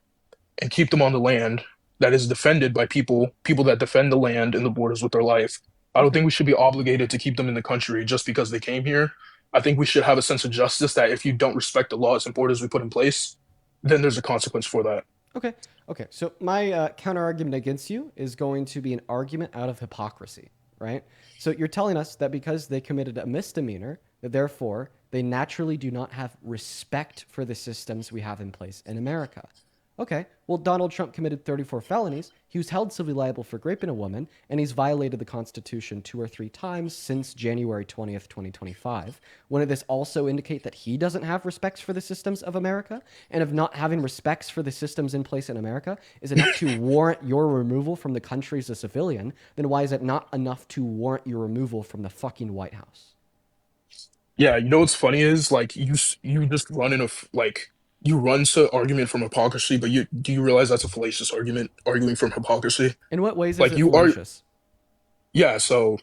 Speaker 17: and keep them on the land that is defended by people that defend the land and the borders with their life. I don't think we should be obligated to keep them in the country just because they came here. I think we should have a sense of justice that if you don't respect the laws and borders we put in place, then there's a consequence for that.
Speaker 2: Okay. Okay. So my counter argument against you is going to be an argument out of hypocrisy, right? So you're telling us that because they committed a misdemeanor, that therefore they naturally do not have respect for the systems we have in place in America. Okay, well, Donald Trump committed 34 felonies. He was held civilly liable for raping a woman, and he's violated the Constitution 2 or 3 times since January 20th, 2025. Wouldn't this also indicate that he doesn't have respects for the systems of America? And if not having respects for the systems in place in America is enough to warrant your removal from the country as a civilian, then why is it not enough to warrant your removal from the fucking White House?
Speaker 17: Yeah, you know what's funny is like you just run in a like you run to argument from hypocrisy, but you realize that's a fallacious argument, arguing from hypocrisy?
Speaker 2: In what ways is
Speaker 17: Like
Speaker 2: it
Speaker 17: you are,
Speaker 2: fallacious?
Speaker 17: yeah. So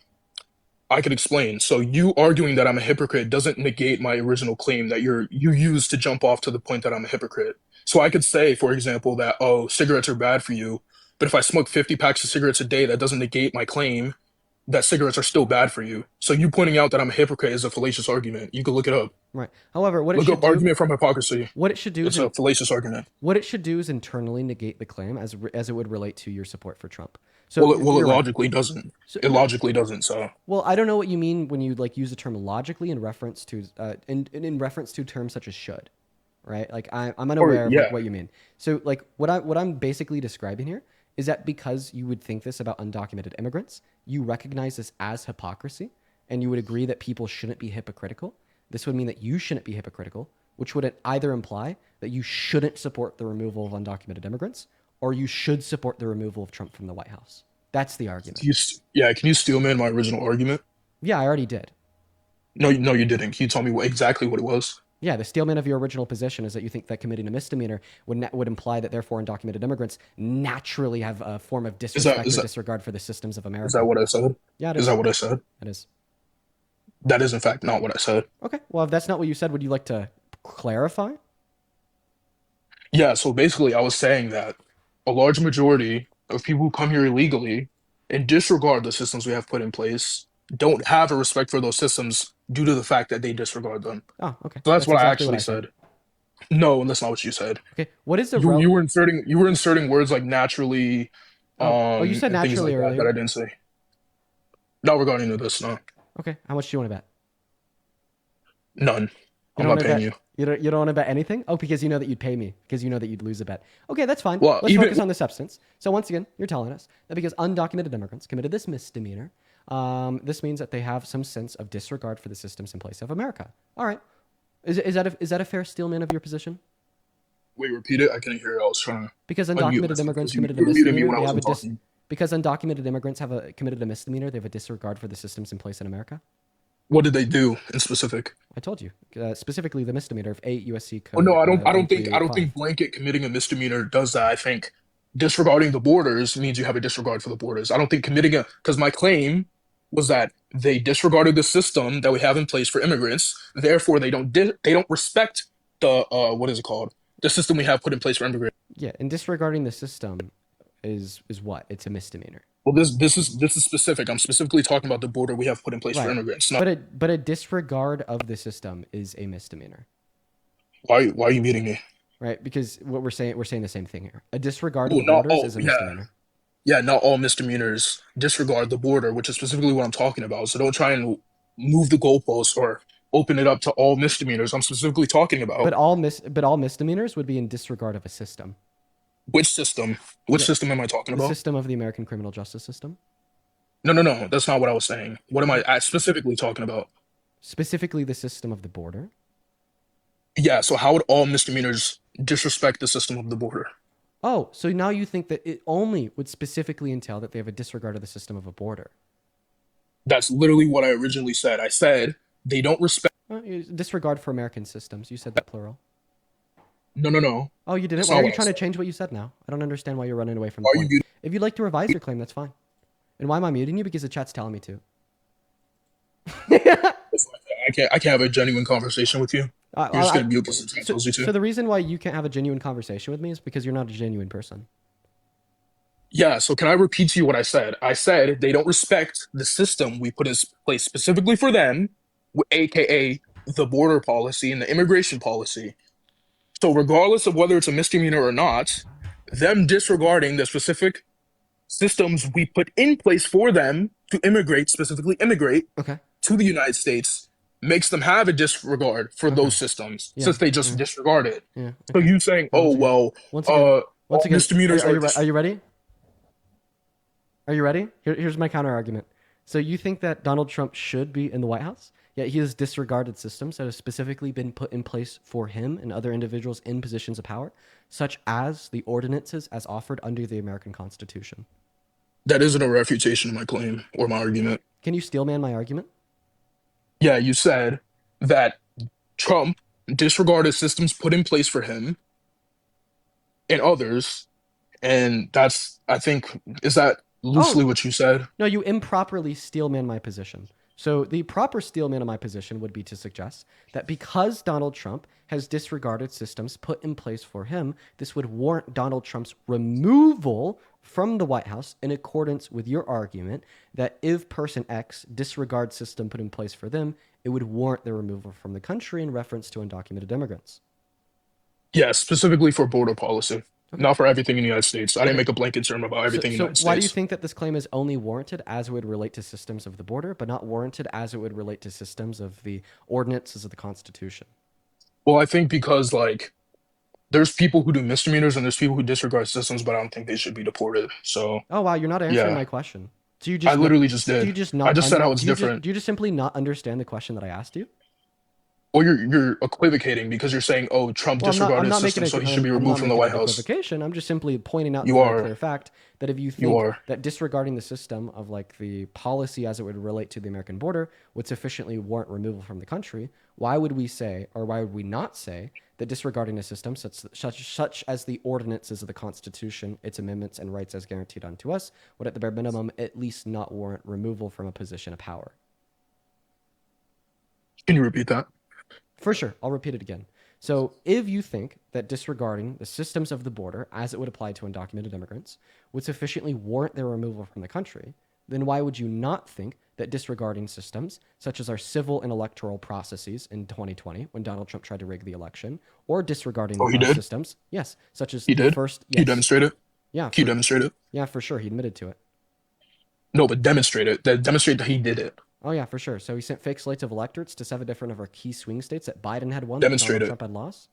Speaker 17: I could explain. So you arguing that I'm a hypocrite doesn't negate my original claim that you used to jump off to the point that I'm a hypocrite. So I could say, for example, that oh, cigarettes are bad for you, but if I smoke 50 packs of cigarettes a day, that doesn't negate my claim that cigarettes are still bad for you. So you pointing out that I'm a hypocrite is a fallacious argument. You can look it up.
Speaker 2: Right. However, what it
Speaker 17: Look
Speaker 2: should
Speaker 17: up
Speaker 2: do,
Speaker 17: argument from hypocrisy.
Speaker 2: what it should do
Speaker 17: It's
Speaker 2: is
Speaker 17: a fallacious argument.
Speaker 2: what it should do is internally negate the claim as it would relate to your support for Trump. So
Speaker 17: Well, it
Speaker 2: you're right.
Speaker 17: logically doesn't.
Speaker 2: So,
Speaker 17: It logically doesn't. So
Speaker 2: well, I don't know what you mean when you like use the term logically in reference to in reference to terms such as should, right? Like I'm unaware of
Speaker 17: yeah.
Speaker 2: like, what you mean. So like what I'm basically describing here is that because you would think this about undocumented immigrants, you recognize this as hypocrisy, and you would agree that people shouldn't be hypocritical. This would mean that you shouldn't be hypocritical, which would either imply that you shouldn't support the removal of undocumented immigrants, or you should support the removal of Trump from the White House. That's the argument.
Speaker 17: Can you steal man my original argument?
Speaker 2: Yeah, I already did.
Speaker 17: No, you didn't. Can you tell me exactly what it was?
Speaker 2: Yeah, the steelman of your original position is that you think that committing a misdemeanor would imply that therefore undocumented immigrants naturally have a form of disrespect or disregard for the systems of America.
Speaker 17: Is that what I said?
Speaker 2: Yeah, it is.
Speaker 17: Is that what I said?
Speaker 2: It is.
Speaker 17: That is in fact not what I said.
Speaker 2: Okay, well, if that's not what you said, would you like to clarify?
Speaker 17: Yeah, so basically I was saying that a large majority of people who come here illegally and disregard the systems we have put in place don't have a respect for those systems due to the fact that they disregard them.
Speaker 2: Oh, okay.
Speaker 17: So that's what I
Speaker 2: exactly
Speaker 17: actually said. No, that's not what you said.
Speaker 2: Okay, what is the
Speaker 17: you were inserting words like naturally.
Speaker 2: You said
Speaker 17: and things
Speaker 2: naturally
Speaker 17: like
Speaker 2: earlier.
Speaker 17: that I didn't say. Not regarding to this, no.
Speaker 2: Okay, how much do you want to bet?
Speaker 17: None. I'm not paying you.
Speaker 2: You don't want to bet anything? Oh, because you know that you'd pay me, because you know that you'd lose a bet. Okay, that's fine.
Speaker 17: Well,
Speaker 2: Let's focus on the substance. So once again, you're telling us that because undocumented immigrants committed this misdemeanor, this means that they have some sense of disregard for the systems in place of America. All right. Is that a fair steelman of your position?
Speaker 17: Wait, repeat it. I couldn't hear it. I was trying to.
Speaker 2: Because undocumented immigrants committed a misdemeanor, they have a because undocumented immigrants have committed a misdemeanor, they have a disregard for the systems in place in America.
Speaker 17: What did they do in specific?
Speaker 2: I told you specifically the misdemeanor of 8 USC code.
Speaker 17: Oh no, I don't think blanket committing a misdemeanor does that. I think disregarding the borders means you have a disregard for the borders. I don't think committing because my claim was that they disregarded the system that we have in place for immigrants. Therefore, they don't respect the what is it called? The system we have put in place for immigrants.
Speaker 2: Yeah, and disregarding the system is what? It's a misdemeanor.
Speaker 17: Well, this is specific. I'm specifically talking about the border we have put in place for immigrants.
Speaker 2: But a disregard of the system is a misdemeanor.
Speaker 17: Why are you meeting me?
Speaker 2: Right, because what we're saying the same thing here. A disregard of the borders is a misdemeanor.
Speaker 17: Yeah, not all misdemeanors disregard the border, which is specifically what I'm talking about. So don't try and move the goalposts or open it up to all misdemeanors. I'm specifically talking about.
Speaker 2: But all misdemeanors would be in disregard of a system.
Speaker 17: Which system? Which system am I talking about?
Speaker 2: The system of the American criminal justice system.
Speaker 17: No. That's not what I was saying. What am I specifically talking about?
Speaker 2: Specifically, the system of the border.
Speaker 17: Yeah. So how would all misdemeanors disrespect the system of the border?
Speaker 2: Oh, so now you think that it only would specifically entail that they have a disregard of the system of a border.
Speaker 17: That's literally what I originally said. I said they don't respect.
Speaker 2: Disregard for American systems. You said that plural.
Speaker 17: No.
Speaker 2: Oh, you didn't?
Speaker 17: That's
Speaker 2: Why
Speaker 17: not
Speaker 2: are you
Speaker 17: what I
Speaker 2: trying to
Speaker 17: said.
Speaker 2: change what you said now? I don't understand why you're running away from the
Speaker 17: Are
Speaker 2: point.
Speaker 17: you
Speaker 2: If you'd like to revise your claim, that's fine. And why am I muting you? Because the chat's telling me to.
Speaker 17: I can't have a genuine conversation with you. You're just gonna mute because the chat tells you to.
Speaker 2: So the reason why you can't have a genuine conversation with me is because you're not a genuine person.
Speaker 17: Yeah, so can I repeat to you what I said? I said they don't respect the system we put in place specifically for them, aka the border policy and the immigration policy. So regardless of whether it's a misdemeanor or not, them disregarding the specific systems we put in place for them to immigrate, specifically immigrate to the United States, makes them have a disregard for those systems since they just disregard it.
Speaker 2: Yeah.
Speaker 17: So you saying, oh, well,
Speaker 2: once again,
Speaker 17: misdemeanors
Speaker 2: are you ready? Are you ready? Here's my counter argument. So you think that Donald Trump should be in the White House, yet he has disregarded systems that have specifically been put in place for him and other individuals in positions of power, such as the ordinances as offered under the American Constitution?
Speaker 17: That isn't a refutation of my claim or my argument.
Speaker 2: Can you steelman my argument?
Speaker 17: Yeah, you said that Trump disregarded systems put in place for him and others, and that's, I think, is that loosely what you said?
Speaker 2: No, you improperly steelman my position. So the proper steelman of my position would be to suggest that because Donald Trump has disregarded systems put in place for him, this would warrant Donald Trump's removal from the White House in accordance with your argument that if person X disregards system put in place for them, it would warrant their removal from the country in reference to undocumented immigrants.
Speaker 17: Yeah, specifically for border policy, not for everything in the United States. I didn't make a blanket term about everything in the United States.
Speaker 2: Why do you think that this claim is only warranted as it would relate to systems of the border, but not warranted as it would relate to systems of the ordinances of the Constitution?
Speaker 17: Well, I think because, like, there's people who do misdemeanors and there's people who disregard systems, but I don't think they should be deported. So.
Speaker 2: Oh wow, you're not answering my question. Do you just?
Speaker 17: I literally just did.
Speaker 2: Do you just not?
Speaker 17: I just said how it's different.
Speaker 2: Do you just simply not understand the question that I asked you?
Speaker 17: Well, you're equivocating because you're saying, "Oh, Trump disregarded his system, so he should be removed from the White House."
Speaker 2: Equivocation. I'm just simply pointing out the very clear fact that if you think that disregarding the system of like the policy as it would relate to the American border would sufficiently warrant removal from the country, why would we say, or why would we not say, that disregarding a system such as the ordinances of the Constitution, its amendments and rights as guaranteed unto us, would at the bare minimum at least not warrant removal from a position of power?
Speaker 17: Can you repeat that?
Speaker 2: For sure. I'll repeat it again. So if you think that disregarding the systems of the border as it would apply to undocumented immigrants would sufficiently warrant their removal from the country, then why would you not think that disregarding systems such as our civil and electoral processes in 2020 when Donald Trump tried to rig the election, or disregarding systems, yes, such as
Speaker 17: he did?
Speaker 2: First,
Speaker 17: yes. Can you demonstrate it?
Speaker 2: Yeah.
Speaker 17: Can you demonstrate it?
Speaker 2: Yeah, for sure. He admitted to it.
Speaker 17: No, but demonstrate it. Demonstrate that he did it.
Speaker 2: Oh yeah, for sure. So he sent fake slates of electorates to 7 different of our key swing states that Biden had won,
Speaker 17: demonstrate
Speaker 2: that
Speaker 17: Donald
Speaker 2: Trump had lost.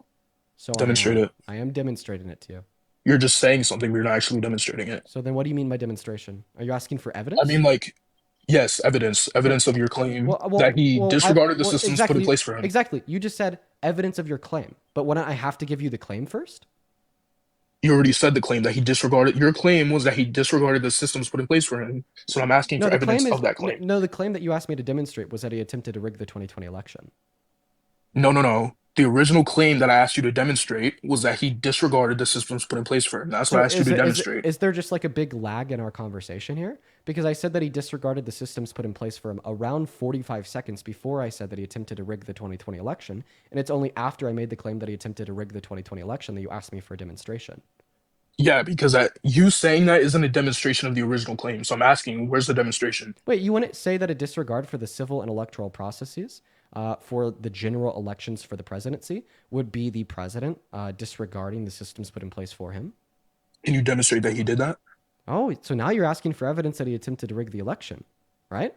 Speaker 2: So
Speaker 17: demonstrate it.
Speaker 2: I am demonstrating it to you.
Speaker 17: You're just saying something, but you're not actually demonstrating it.
Speaker 2: So then what do you mean by demonstration? Are you asking for evidence?
Speaker 17: I mean, like, yes, evidence of your claim that he disregarded the systems put in place for him.
Speaker 2: Exactly. You just said evidence of your claim, but wouldn't I have to give you the claim first?
Speaker 17: You already said the claim that he disregarded. Your claim was that he disregarded the systems put in place for him. So I'm asking for evidence of that claim.
Speaker 2: No, the claim that you asked me to demonstrate was that he attempted to rig the 2020 election.
Speaker 17: No. The original claim that I asked you to demonstrate was that he disregarded the systems put in place for him. That's what I asked you to demonstrate.
Speaker 2: Is there just like a big lag in our conversation here? Because I said that he disregarded the systems put in place for him around 45 seconds before I said that he attempted to rig the 2020 election. And it's only after I made the claim that he attempted to rig the 2020 election that you asked me for a demonstration.
Speaker 17: Yeah, because you saying that isn't a demonstration of the original claim. So I'm asking, where's the demonstration?
Speaker 2: Wait, you wouldn't say that a disregard for the civil and electoral processes for the general elections for the presidency would be the president disregarding the systems put in place for him?
Speaker 17: Can you demonstrate that he did that?
Speaker 2: Oh, so now you're asking for evidence that he attempted to rig the election, right?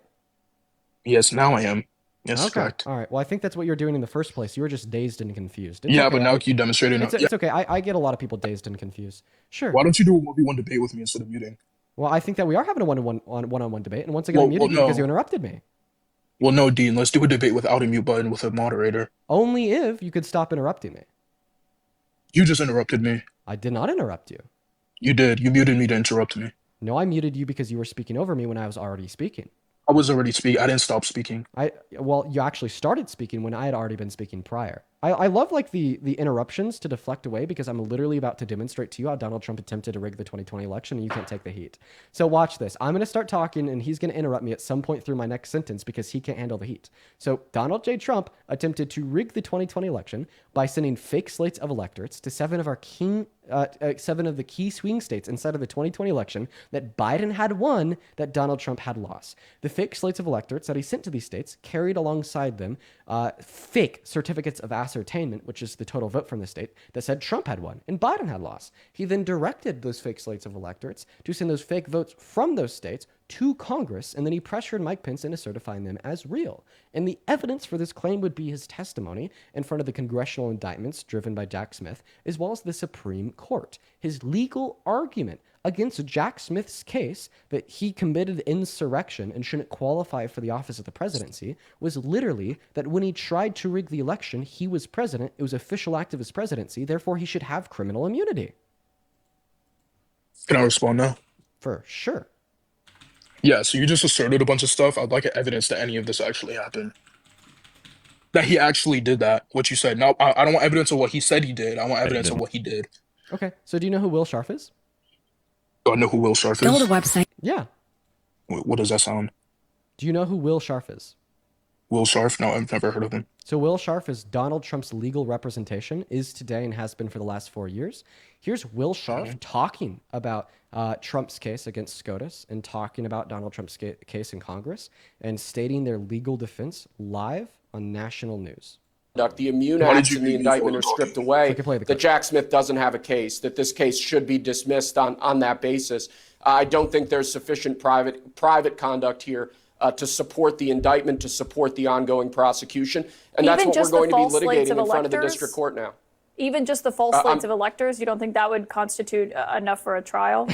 Speaker 17: Yes, now I am. Yes,
Speaker 2: okay.
Speaker 17: correct.
Speaker 2: All right. Well, I think that's what you're doing in the first place. You were just dazed and confused. It's
Speaker 17: yeah,
Speaker 2: okay.
Speaker 17: But now can you demonstrate it?
Speaker 2: It's okay. I get a lot of people dazed and confused. Sure.
Speaker 17: Why don't you do a 1v1 debate with me instead of muting?
Speaker 2: Well, I think that we are having a one-on-one debate, and once again, I
Speaker 17: Well,
Speaker 2: muted you because you
Speaker 17: no.
Speaker 2: interrupted me.
Speaker 17: Well, no, Dean. Let's do a debate without a mute button with a moderator.
Speaker 2: Only if you could stop interrupting me.
Speaker 17: You just interrupted me.
Speaker 2: I did not interrupt you.
Speaker 17: You did. You muted me to interrupt me.
Speaker 2: No, I muted you because you were speaking over me when I was already speaking.
Speaker 17: I was already speaking. I didn't stop speaking.
Speaker 2: Well, you actually started speaking when I had already been speaking prior. I love like the interruptions to deflect away because I'm literally about to demonstrate to you how Donald Trump attempted to rig the 2020 election and you can't take the heat. So watch this. I'm going to start talking and he's going to interrupt me at some point through my next sentence because he can't handle the heat. So Donald J. Trump attempted to rig the 2020 election by sending fake slates of electorates to seven of the key swing states inside of the 2020 election that Biden had won, that Donald Trump had lost. The fake slates of electorates that he sent to these states carried alongside them fake certificates of ascertainment, which is the total vote from the state, that said Trump had won and Biden had lost. He then directed those fake slates of electorates to send those fake votes from those states to Congress, and then he pressured Mike Pence into certifying them as real. And the evidence for this claim would be his testimony in front of the congressional indictments driven by Jack Smith, as well as the Supreme Court. His legal argument against Jack Smith's case that he committed insurrection and shouldn't qualify for the office of the presidency was literally that when he tried to rig the election, he was president. It was official act of his presidency. Therefore, he should have criminal immunity.
Speaker 17: Can I respond now?
Speaker 2: For sure.
Speaker 17: Yeah, so you just asserted a bunch of stuff. I'd like evidence that any of this actually happened. That he actually did that, what you said. No, I don't want evidence of what he said he did. I want evidence of what he did.
Speaker 2: Okay, so do you know who Will Scharf is?
Speaker 17: Do I know who Will Scharf is?
Speaker 2: Go to the website. Yeah.
Speaker 17: What does that sound?
Speaker 2: Do you know who Will Scharf is?
Speaker 17: Will Scharf? No, I've never heard of him.
Speaker 2: So Will Scharf is Donald Trump's legal representation, is today and has been for the last 4 years. Here's Will Scharf talking about Trump's case against SCOTUS and talking about Donald Trump's case in Congress and stating their legal defense live on national news.
Speaker 18: The immune acts in the indictment are stripped away, that Jack Smith doesn't have a case, that this case should be dismissed on that basis. I don't think there's sufficient private conduct here to support the indictment, to support the ongoing prosecution. And that's what we're going to be litigating in front of the district court now.
Speaker 19: Even just the false slates of electors, you don't think that would constitute enough for a trial?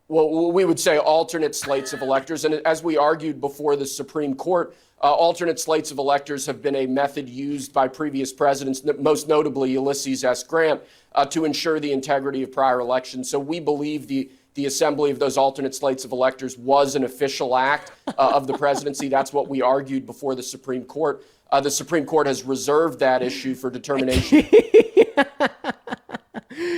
Speaker 18: Well, we would say alternate slates of electors. And as we argued before the Supreme Court, alternate slates of electors have been a method used by previous presidents, most notably Ulysses S. Grant, to ensure the integrity of prior elections. So we believe the assembly of those alternate slates of electors was an official act of the presidency. That's what we argued before the Supreme Court. The Supreme Court has reserved that issue for determination.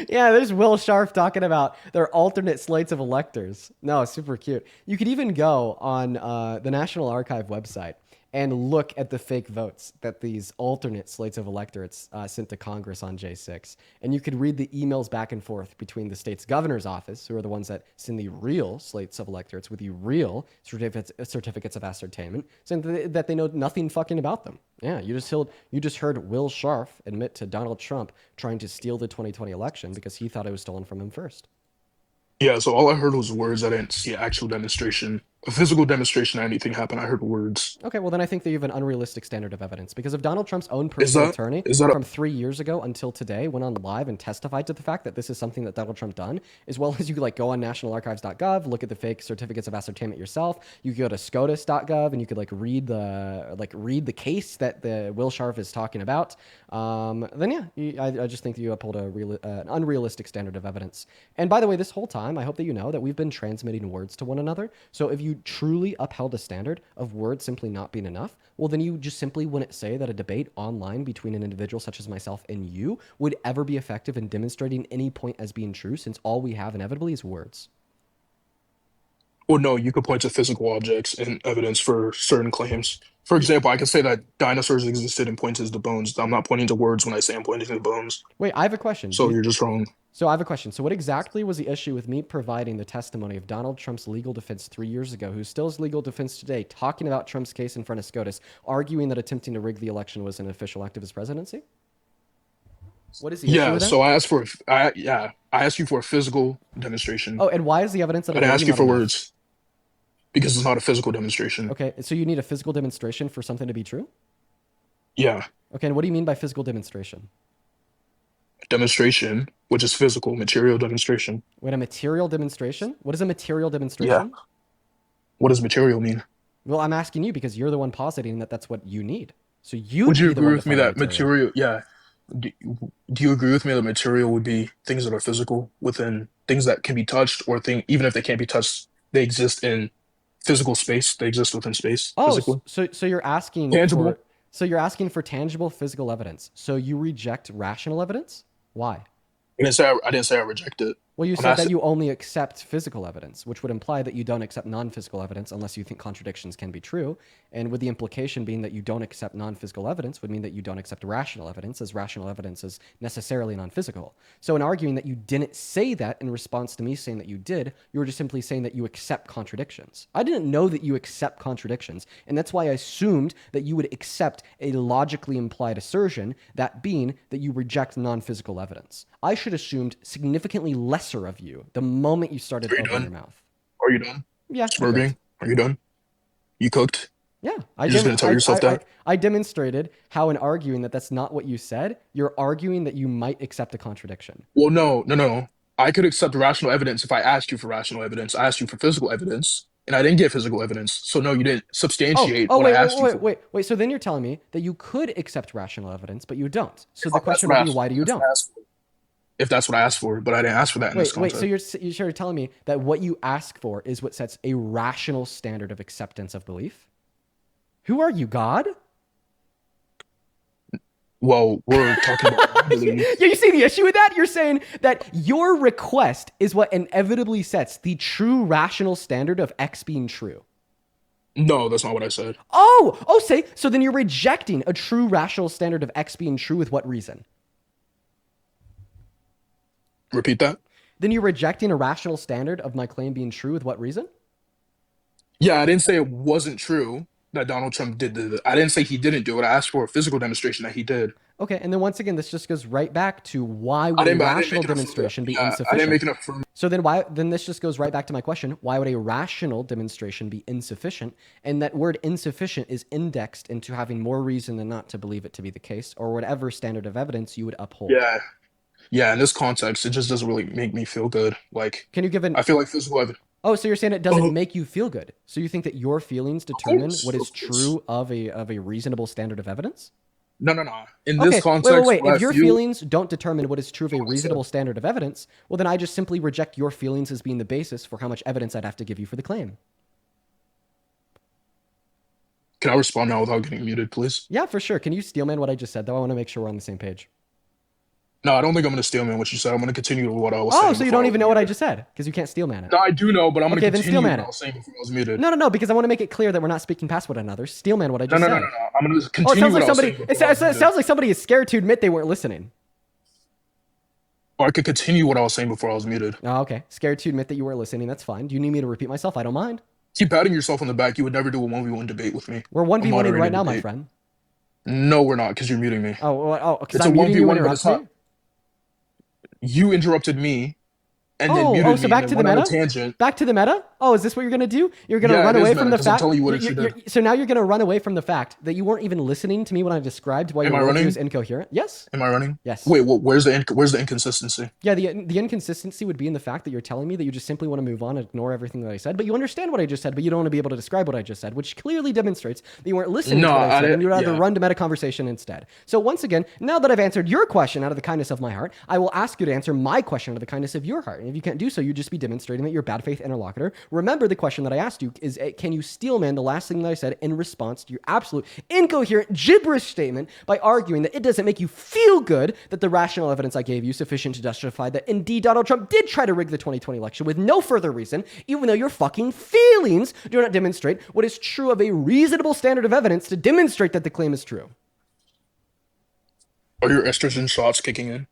Speaker 2: Yeah, there's Will Scharf talking about their alternate slates of electors. No, super cute. You could even go on the National Archive website and look at the fake votes that these alternate slates of electorates sent to Congress on J6. And you could read the emails back and forth between the state's governor's office, who are the ones that send the real slates of electorates with the real certificates of ascertainment, saying that they know nothing fucking about them. Yeah, you just heard Will Scharf admit to Donald Trump trying to steal the 2020 election because he thought it was stolen from him first.
Speaker 17: Yeah, so all I heard was words. I didn't see an actual demonstration, a physical demonstration, or anything happen. I heard words.
Speaker 2: Okay, well then I think that you have an unrealistic standard of evidence because if Donald Trump's own personal attorney from 3 years ago until today went on live and testified to the fact that this is something that Donald Trump done, as well as you could like go on nationalarchives.gov, look at the fake certificates of ascertainment yourself. You could go to scotus.gov and you could read the case that the Will Scharf is talking about. Then yeah, I just think that you uphold an unrealistic standard of evidence. And by the way, this whole time, I hope that you know that we've been transmitting words to one another. So if you truly upheld a standard of words simply not being enough, well, then you just simply wouldn't say that a debate online between an individual such as myself and you would ever be effective in demonstrating any point as being true, since all we have inevitably is words.
Speaker 17: Well, no, you could point to physical objects and evidence for certain claims. For example, I could say that dinosaurs existed and point to the bones. I'm not pointing to words when I say I'm pointing to the bones.
Speaker 2: Wait, I have a question.
Speaker 17: So you're just wrong.
Speaker 2: So I have a question. So what exactly was the issue with me providing the testimony of Donald Trump's legal defense 3 years ago, who still is legal defense today, talking about Trump's case in front of SCOTUS, arguing that attempting to rig the election was an official act of his presidency? What is the issue with that?
Speaker 17: So I asked you for a physical demonstration.
Speaker 2: Oh, and why is the evidence that
Speaker 17: I didn't ask you for words? Because it's not a physical demonstration.
Speaker 2: Okay, so you need a physical demonstration for something to be true?
Speaker 17: Yeah.
Speaker 2: Okay, and what do you mean by physical demonstration?
Speaker 17: demonstration, which is physical, material demonstration.
Speaker 2: Wait, a material demonstration? What is a material
Speaker 17: Yeah.
Speaker 2: demonstration?
Speaker 17: What does material mean?
Speaker 2: Well, I'm asking you because you're the one positing that that's what you need. So you'd
Speaker 17: Would you
Speaker 2: be the
Speaker 17: agree
Speaker 2: one
Speaker 17: with me
Speaker 2: defining
Speaker 17: that material, yeah. Do, do you agree with me that material would be things that are physical within things that can be touched, or even if they can't be touched, they exist in physical space, they exist within space
Speaker 2: Oh,
Speaker 17: physically?
Speaker 2: so you're asking
Speaker 17: Tangible?
Speaker 2: for tangible physical evidence. So you reject rational evidence? Why?
Speaker 17: I didn't say I reject it.
Speaker 2: Well, you
Speaker 17: I'm
Speaker 2: said that
Speaker 17: asking,
Speaker 2: you only accept physical evidence, which would imply that you don't accept non-physical evidence unless you think contradictions can be true. And with the implication being that you don't accept non-physical evidence would mean that you don't accept rational evidence, as rational evidence is necessarily non-physical. So in arguing that you didn't say that in response to me saying that you did, you were just simply saying that you accept contradictions. I didn't know that you accept contradictions, and that's why I assumed that you would accept a logically implied assertion, that being that you reject non-physical evidence. I should have assumed significantly lesser of you the moment you started opening your mouth.
Speaker 17: are you done?
Speaker 2: Yeah.
Speaker 17: Smurging? Are you done? You cooked?
Speaker 2: Yeah.
Speaker 17: You're just gonna tell yourself that?
Speaker 2: I demonstrated how in arguing that that's not what you said, you're arguing that you might accept a contradiction.
Speaker 17: Well, no. I could accept rational evidence if I asked you for rational evidence. I asked you for physical evidence, and I didn't get physical evidence. So no, you didn't substantiate what I asked you for.
Speaker 2: Wait. So then you're telling me that you could accept rational evidence, but you don't. So the
Speaker 17: If
Speaker 2: question
Speaker 17: that's
Speaker 2: would be, why do you don't?
Speaker 17: If that's what I asked for, but I didn't ask for that in this context.
Speaker 2: So you're telling me that what you ask for is what sets a rational standard of acceptance of belief? Who are you, God?
Speaker 17: Well, we're talking about
Speaker 2: Yeah, you see the issue with that? You're saying that your request is what inevitably sets the true rational standard of X being true.
Speaker 17: No, that's not what I said.
Speaker 2: So then you're rejecting a true rational standard of X being true with what reason?
Speaker 17: Repeat that.
Speaker 2: Then you're rejecting a rational standard of my claim being true with what reason?
Speaker 17: Yeah, I didn't say it wasn't true that Donald Trump did it. I didn't say he didn't do it. I asked for a physical demonstration that he did.
Speaker 2: Okay, and then once again, this just goes right back to why would a rational demonstration be insufficient?
Speaker 17: I didn't make enough.
Speaker 2: So then this just goes right back to my question. Why would a rational demonstration be insufficient? And that word insufficient is indexed into having more reason than not to believe it to be the case, or whatever standard of evidence you would uphold.
Speaker 17: Yeah, in this context, it just doesn't really make me feel good. Like,
Speaker 2: can you give
Speaker 17: I feel like physical evidence.
Speaker 2: Oh, so you're saying it doesn't make you feel good? So you think that your feelings determine what is true of a reasonable standard of evidence?
Speaker 17: No. In this context,
Speaker 2: wait. If your feelings don't determine what is true of a reasonable standard of evidence, well, then I just simply reject your feelings as being the basis for how much evidence I'd have to give you for the claim.
Speaker 17: Can I respond now without getting muted, please?
Speaker 2: Yeah, for sure. Can you steelman what I just said, though? I want to make sure we're on the same page.
Speaker 17: No, I don't think I'm going to steelman what you said. I'm going to continue with what I was saying.
Speaker 2: Oh, so you don't even know what I just said because you can't steelman it.
Speaker 17: No, I do know, but I'm going to continue what
Speaker 2: steelman
Speaker 17: I was saying before I was muted.
Speaker 2: No, because I want to make it clear that we're not speaking past one another. Steelman what I just said.
Speaker 17: No. I'm going to continue what I was saying.
Speaker 2: It sounds like somebody is scared to admit they weren't listening.
Speaker 17: Or I could continue what I was saying before I was muted.
Speaker 2: Oh, okay. Scared to admit that you weren't listening. That's fine. Do you need me to repeat myself? I don't mind.
Speaker 17: Keep patting yourself on the back. You would never do a 1v1 debate with me.
Speaker 2: We're 1v1ing right now, my friend.
Speaker 17: No, we're not, because you're muting me.
Speaker 2: Because I'm muting you when you're me?
Speaker 17: You interrupted me, and then muted me.
Speaker 2: So back to the meta?
Speaker 17: Tangent.
Speaker 2: Back to the meta? Oh, is this what you're going to do? You're going to run away from the fact... So now you're going to run away from the fact that you weren't even listening to me when I described why your worldview is incoherent? Yes.
Speaker 17: Am I running?
Speaker 2: Yes.
Speaker 17: Wait, where's the inconsistency?
Speaker 2: Yeah, the inconsistency would be in the fact that you're telling me that you just simply want to move on and ignore everything that I said, but you understand what I just said, but you don't want to be able to describe what I just said, which clearly demonstrates that you weren't listening to what I said, and you'd rather run to meta conversation instead. So once again, now that I've answered your question out of the kindness of my heart, I will ask you to answer my question out of the kindness of your heart. And if you can't do so, you just be demonstrating that you're a bad faith interlocutor. Remember the question that I asked you is, can you steelman the last thing that I said in response to your absolute incoherent gibberish statement by arguing that it doesn't make you feel good that the rational evidence I gave you is sufficient to justify that indeed Donald Trump did try to rig the 2020 election with no further reason, even though your fucking feelings do not demonstrate what is true of a reasonable standard of evidence to demonstrate that the claim is true.
Speaker 17: Are your estrogen shots kicking in?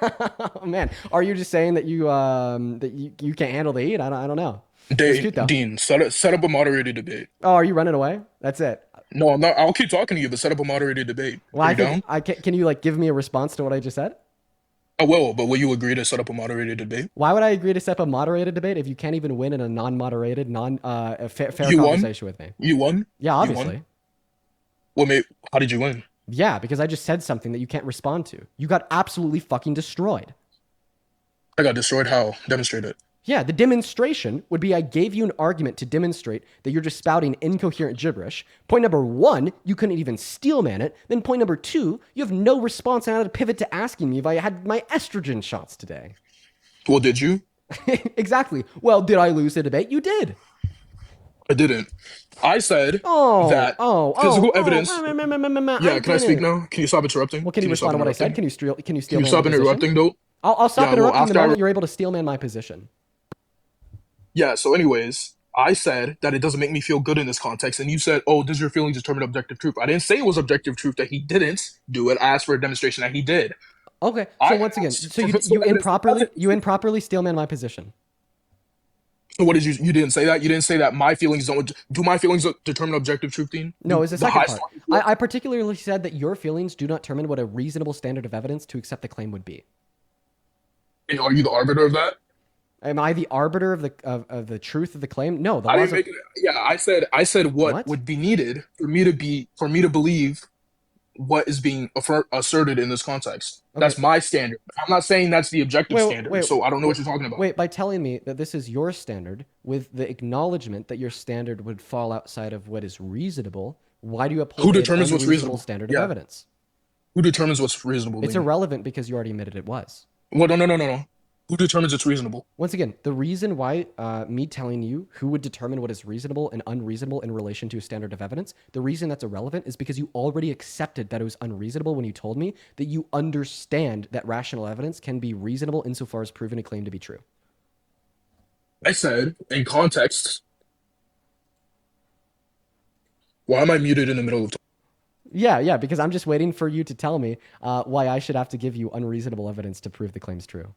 Speaker 2: Oh, man, are you just saying that you can't handle the heat? I don't know.
Speaker 17: Dean, set up a moderated debate.
Speaker 2: Oh, are you running away? That's it.
Speaker 17: No, I'm not. I'll keep talking to you, but set up a moderated debate.
Speaker 2: Well, can you give me a response to what I just said?
Speaker 17: I will, but will you agree to set up a moderated debate?
Speaker 2: Why would I agree to set up a moderated debate if you can't even win in a non-moderated, fair
Speaker 17: you
Speaker 2: conversation
Speaker 17: won?
Speaker 2: with me?
Speaker 17: You won?
Speaker 2: Yeah, obviously.
Speaker 17: Well, mate, how did you win?
Speaker 2: Yeah, because I just said something that you can't respond to. You got absolutely fucking destroyed.
Speaker 17: I got destroyed. How? Demonstrate it.
Speaker 2: Yeah, the demonstration would be I gave you an argument to demonstrate that you're just spouting incoherent gibberish. Point number 1, you couldn't even steelman it. Then point number 2, you have no response on how to pivot to asking me if I had my estrogen shots today.
Speaker 17: Well, did you?
Speaker 2: Exactly. Well, did I lose the debate? You did.
Speaker 17: I didn't. I said that physical evidence. Yeah, can I speak now? Can you stop interrupting?
Speaker 2: Well, can you respond to what I said? Can you steal? Can you steal?
Speaker 17: Can you stop interrupting, though?
Speaker 2: I'll stop interrupting the moment you're able to steelman my position.
Speaker 17: Yeah. So, anyways, I said that it doesn't make me feel good in this context, and you said, "Oh, does your feelings determine objective truth?" I didn't say it was objective truth that he didn't do it. I asked for a demonstration that he did.
Speaker 2: Okay. So once again, so you improperly steelman my position.
Speaker 17: So what did you didn't say that? You didn't say that my feelings don't. Do my feelings determine objective truth, Dean?
Speaker 2: No, it's the second part. I particularly said that your feelings do not determine what a reasonable standard of evidence to accept the claim would be.
Speaker 17: And are you the arbiter of that?
Speaker 2: Am I the arbiter of the truth of the claim? No,
Speaker 17: I didn't make it. Yeah, I said what would be needed for me to believe what is being asserted in this context. Okay. That's my standard. I'm not saying that's the objective standard, so I don't know what you're talking about.
Speaker 2: Wait, by telling me that this is your standard with the acknowledgement that your standard would fall outside of what is reasonable, why do you uphold
Speaker 17: who determines what's reasonable
Speaker 2: standard of evidence?
Speaker 17: Who determines what's reasonable?
Speaker 2: It's irrelevant because you already admitted it was.
Speaker 17: Well, no. Who determines it's reasonable?
Speaker 2: Once again, the reason why me telling you who would determine what is reasonable and unreasonable in relation to a standard of evidence, the reason that's irrelevant is because you already accepted that it was unreasonable when you told me that you understand that rational evidence can be reasonable insofar as proving a claim to be true.
Speaker 17: I said, in context, why am I muted in the middle of talking?
Speaker 2: Yeah, because I'm just waiting for you to tell me why I should have to give you unreasonable evidence to prove the claim's true.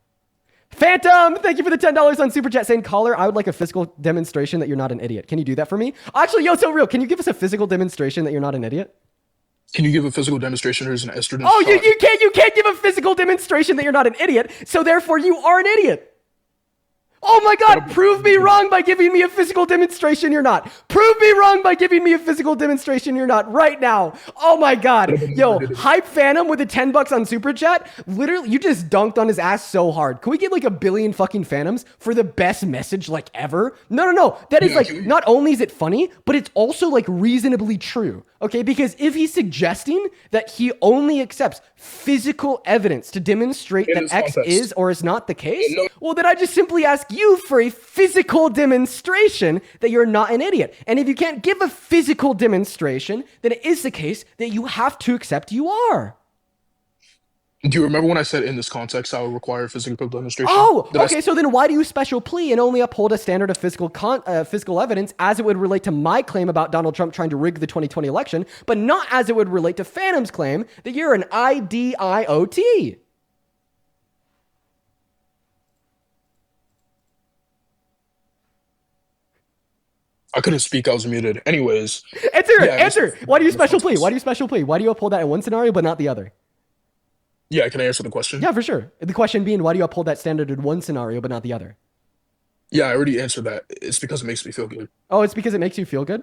Speaker 2: Phantom, thank you for the $10 on Super Chat saying, caller, I would like a physical demonstration that you're not an idiot. Can you do that for me? Actually, yo, so real. Can you give us a physical demonstration that you're not an idiot?
Speaker 17: Can you give a physical demonstration there's an estrogen?
Speaker 2: Oh, you can't give a physical demonstration that you're not an idiot. So therefore you are an idiot. Oh my God, prove me wrong by giving me a physical demonstration you're not. Prove me wrong by giving me a physical demonstration you're not right now. Oh my God. Yo, Hype Phantom with the $10 on Super Chat. Literally, you just dunked on his ass so hard. Can we get like a billion fucking Phantoms for the best message like ever? No. That is like, not only is it funny, but it's also like reasonably true. Okay, because if he's suggesting that he only accepts physical evidence to demonstrate that X is or is not the case, well, then I just simply ask you for a physical demonstration that you're not an idiot. And if you can't give a physical demonstration, then it is the case that you have to accept you are.
Speaker 17: Do you remember when I said in this context I would require a physical demonstration?
Speaker 2: Oh, okay. So then why do you special plea and only uphold a standard of physical evidence as it would relate to my claim about Donald Trump trying to rig the 2020 election, but not as it would relate to Phantom's claim that you're an IDIOT?
Speaker 17: I couldn't speak. I was muted. Anyways.
Speaker 2: Answer. Why do you special plea? Why do you uphold that in one scenario but not the other?
Speaker 17: Yeah, can I answer the question?
Speaker 2: Yeah, for sure. The question being, why do you uphold that standard in one scenario but not the other?
Speaker 17: Yeah, I already answered that. It's because it makes me feel good.
Speaker 2: Oh, it's because it makes you feel good?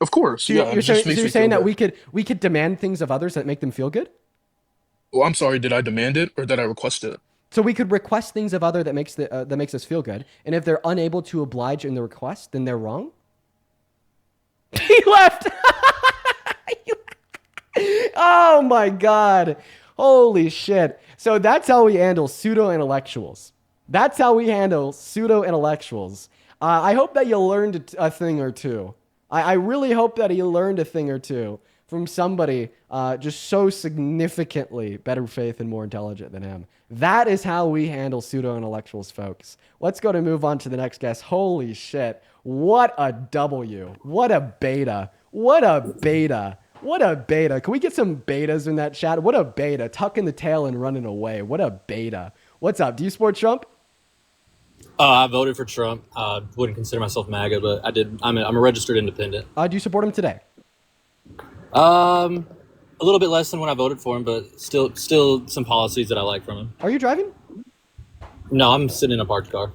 Speaker 17: Of course.
Speaker 2: So you're saying that we could demand things of others that make them feel good?
Speaker 17: Well, I'm sorry. Did I demand it or did I request it?
Speaker 2: So we could request things of other that makes us feel good, and if they're unable to oblige in the request, then they're wrong. He left. Oh my God. Holy shit. So that's how we handle pseudo-intellectuals. I hope that you learned a thing or two. I really hope that you learned a thing or two from somebody just so significantly better faith and more intelligent than him. That is how we handle pseudo-intellectuals, folks. Let's go to move on to the next guest. Holy shit. What a W. What a beta. Can we get some betas in that chat? What a beta. Tucking the tail and running away. What a beta. What's up? Do you support Trump?
Speaker 20: I voted for Trump. I wouldn't consider myself MAGA, but I did. I'm a registered independent.
Speaker 2: Do you support him today?
Speaker 20: A little bit less than when I voted for him, but still some policies that I like from him.
Speaker 2: Are you driving?
Speaker 20: No, I'm sitting in a parked car.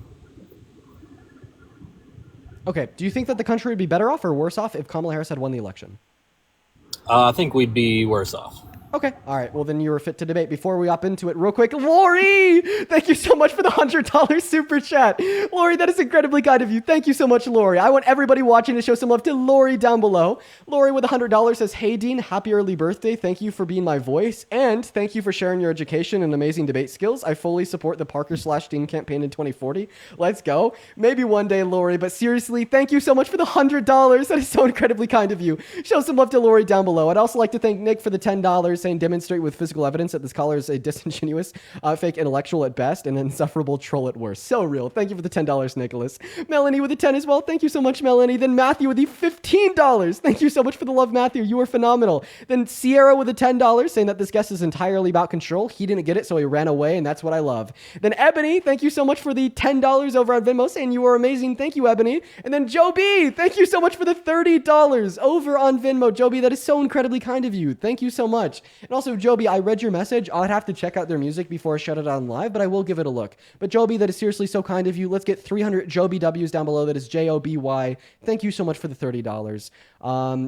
Speaker 2: Okay. Do you think that the country would be better off or worse off if Kamala Harris had won the election?
Speaker 20: I think we'd be worse off.
Speaker 2: Okay. All right. Well, then you were fit to debate. Before we hop into it real quick, Lori, thank you so much for the $100 super chat. Lori, that is incredibly kind of you. Thank you so much, Lori. I want everybody watching to show some love to Lori down below. Lori with $100 says, hey, Dean, happy early birthday. Thank you for being my voice. And thank you for sharing your education and amazing debate skills. I fully support the Parker/Dean campaign in 2040. Let's go. Maybe one day, Lori, but seriously, thank you so much for the $100. That is so incredibly kind of you. Show some love to Lori down below. I'd also like to thank Nick for the $10, saying demonstrate with physical evidence that this caller is a disingenuous, fake intellectual at best and an insufferable troll at worst. So real. Thank you for the $10, Nicholas. Melanie with the 10 as well. Thank you so much, Melanie. Then Matthew with the $15. Thank you so much for the love, Matthew. You were phenomenal. Then Sierra with the $10, saying that this guest is entirely about control. He didn't get it, so he ran away, and that's what I love. Then Ebony, thank you so much for the $10 over on Venmo, saying you were amazing. Thank you, Ebony. And then Joe B, thank you so much for the $30 over on Venmo. Joe B, that is so incredibly kind of you. Thank you so much. And also, Joby, I read your message. I'd have to check out their music before I shut it on live, but I will give it a look. But Joby, that is seriously so kind of you. Let's get 300 Joby W's down below. That is Joby. Thank you so much for the $30.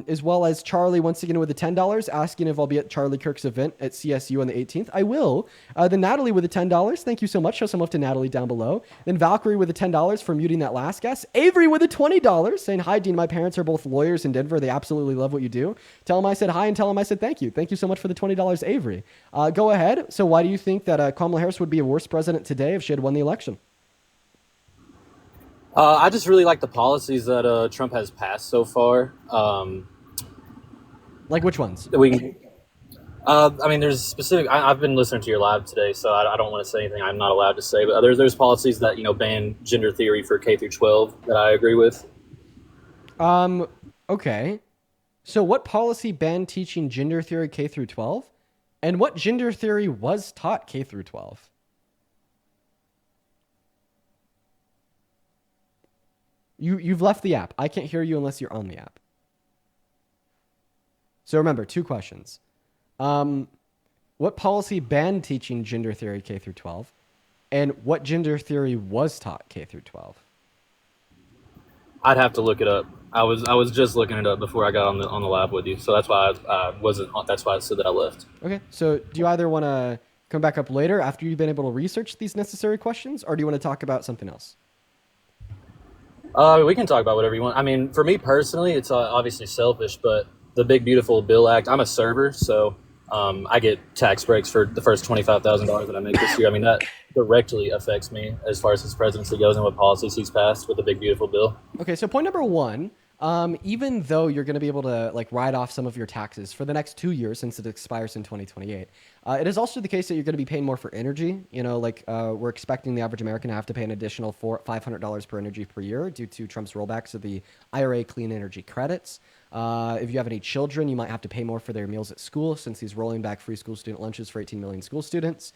Speaker 2: As well as Charlie, once again, with the $10, asking if I'll be at Charlie Kirk's event at CSU on the 18th. I will. Then Natalie with the $10. Thank you so much. Show some love to Natalie down below. Then Valkyrie with the $10 for muting that last guest. Avery with the $20, saying, hi, Dean. My parents are both lawyers in Denver. They absolutely love what you do. Tell them I said hi and tell them I said thank you. Thank you so much for the $20, Avery. Go ahead. So why do you think that Kamala Harris would be a worse president today if she had won the election?
Speaker 20: I just really like the policies that Trump has passed so far.
Speaker 2: Like which ones?
Speaker 20: I mean, there's specific. I've been listening to your live today, so I don't want to say anything I'm not allowed to say. But there's policies that ban gender theory for K through 12 that I agree with.
Speaker 2: Okay. So what policy banned teaching gender theory K through 12? And what gender theory was taught K through 12? You've left the app. I can't hear you unless you're on the app. So remember, 2 questions. What policy banned teaching gender theory K through 12? And what gender theory was taught K through 12?
Speaker 20: I'd have to look it up. I was just looking it up before I got on the lab with you, so that's why I wasn't. That's why I said that I left.
Speaker 2: Okay. So do you either want to come back up later after you've been able to research these necessary questions, or do you want to talk about something else?
Speaker 20: We can talk about whatever you want. I mean, for me personally, it's obviously selfish, but the Big Beautiful Bill Act. I'm a server, so I get tax breaks for the first $25,000 that I make this year. I mean, that directly affects me as far as his presidency goes and what policies he's passed with the Big Beautiful Bill.
Speaker 2: Okay, so point number 1. Even though you're going to be able to write off some of your taxes for the next 2 years since it expires in 2028, it is also the case that you're going to be paying more for energy. We're expecting the average American to have to pay an additional $500 per energy per year due to Trump's rollbacks of the IRA clean energy credits. If you have any children, you might have to pay more for their meals at school since he's rolling back free school student lunches for 18 million school students.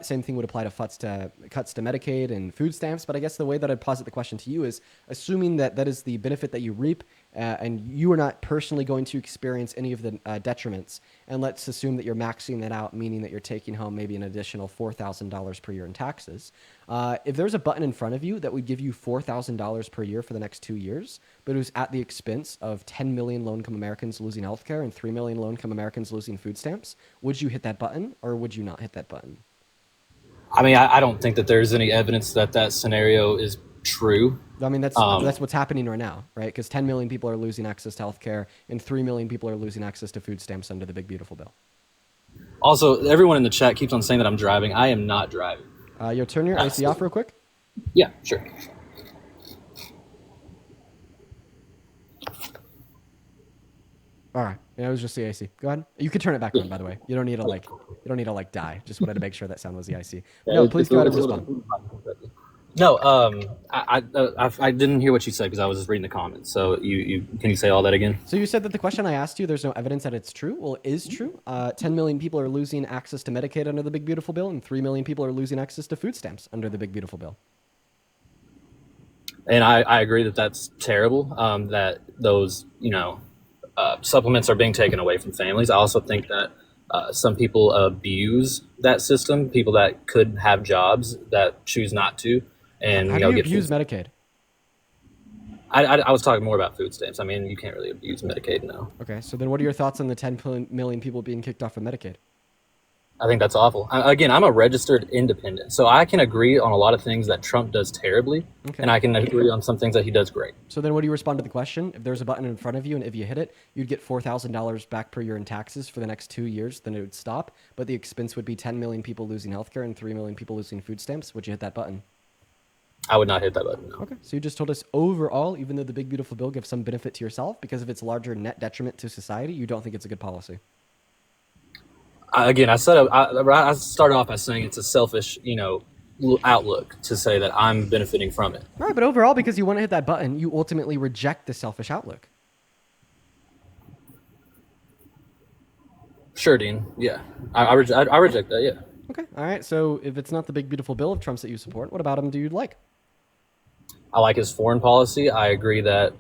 Speaker 2: Same thing would apply to cuts to Medicaid and food stamps. But I guess the way that I'd posit the question to you is, assuming that that is the benefit that you reap and you are not personally going to experience any of the detriments, and let's assume that you're maxing that out, meaning that you're taking home maybe an additional $4,000 per year in taxes. If there's a button in front of you that would give you $4,000 per year for the next 2 years, but it was at the expense of 10 million low-income Americans losing healthcare and 3 million low-income Americans losing food stamps, would you hit that button or would you not hit that button?
Speaker 20: I mean, I don't think that there's any evidence that scenario is true.
Speaker 2: I mean, that's what's happening right now, right? Because 10 million people are losing access to healthcare and 3 million people are losing access to food stamps under the Big Beautiful Bill.
Speaker 20: Also, everyone in the chat keeps on saying that I'm driving. I am not driving.
Speaker 2: You'll turn your AC off real quick?
Speaker 20: Yeah, sure.
Speaker 2: All right. Yeah, it was just the AC. Go ahead. You could turn it back on, by the way. You don't need to die. Just wanted to make sure that sound was the IC. No, please go ahead and respond.
Speaker 20: No, I didn't hear what you said because I was just reading the comments. So can you say all that again?
Speaker 2: So you said that the question I asked you, there's no evidence that it's true. Well, it is true. 10 million people are losing access to Medicaid under the Big Beautiful Bill, and 3 million people are losing access to food stamps under the Big Beautiful Bill.
Speaker 20: And I agree that that's terrible. That those supplements are being taken away from families. I also think that some people abuse that system. People that could have jobs that choose not to. And
Speaker 2: how do you abuse Medicaid?
Speaker 20: I was talking more about food stamps. I mean, you can't really abuse Medicaid now.
Speaker 2: Okay, so then what are your thoughts on the 10 million people being kicked off of Medicaid?
Speaker 20: I think that's awful. Again, I'm a registered independent, so I can agree on a lot of things that Trump does terribly,
Speaker 2: Okay.
Speaker 20: and I can agree on some things that he does great.
Speaker 2: So then what do you respond to the question? If there's a button in front of you and if you hit it, you'd get $4,000 back per year in taxes for the next 2 years, then it would stop, but the expense would be 10 million people losing healthcare and 3 million people losing food stamps. Would you hit that button?
Speaker 20: I would not hit that button, no.
Speaker 2: Okay, so you just told us overall, even though the big beautiful bill gives some benefit to yourself, because of its larger net detriment to society, you don't think it's a good policy.
Speaker 20: Again, I started off by saying it's a selfish, outlook to say that I'm benefiting from it.
Speaker 2: All right, but overall, because you want to hit that button, you ultimately reject the selfish outlook.
Speaker 20: Sure, Dean. Yeah, I reject that. Yeah.
Speaker 2: Okay. All right. So if it's not the big beautiful bill of Trump's that you support, what about him do you like?
Speaker 20: I like his foreign policy. I agree that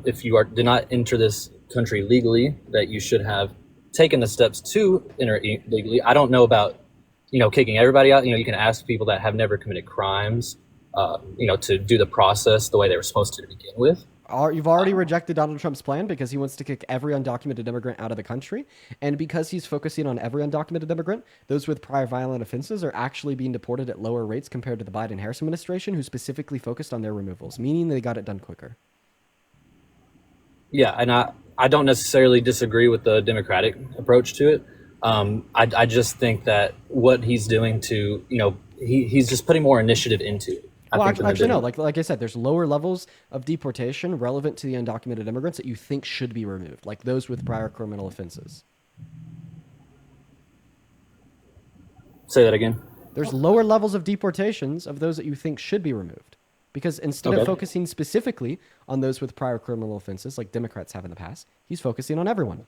Speaker 20: if you did not enter this country legally, that you should have taken the steps to enter legally. I don't know about kicking everybody out. You can ask people that have never committed crimes, to do the process the way they were supposed to begin with.
Speaker 2: You've already rejected Donald Trump's plan because he wants to kick every undocumented immigrant out of the country. And because he's focusing on every undocumented immigrant, those with prior violent offenses are actually being deported at lower rates compared to the Biden-Harris administration, who specifically focused on their removals, meaning they got it done quicker.
Speaker 20: Yeah, and I don't necessarily disagree with the Democratic approach to it. I just think that what he's doing to, he's just putting more initiative into it.
Speaker 2: Well, actually, no. Like I said, there's lower levels of deportation relevant to the undocumented immigrants that you think should be removed, like those with prior criminal offenses.
Speaker 20: Say that again.
Speaker 2: There's lower levels of deportations of those that you think should be removed. Because instead of focusing specifically on those with prior criminal offenses, like Democrats have in the past, he's focusing on everyone.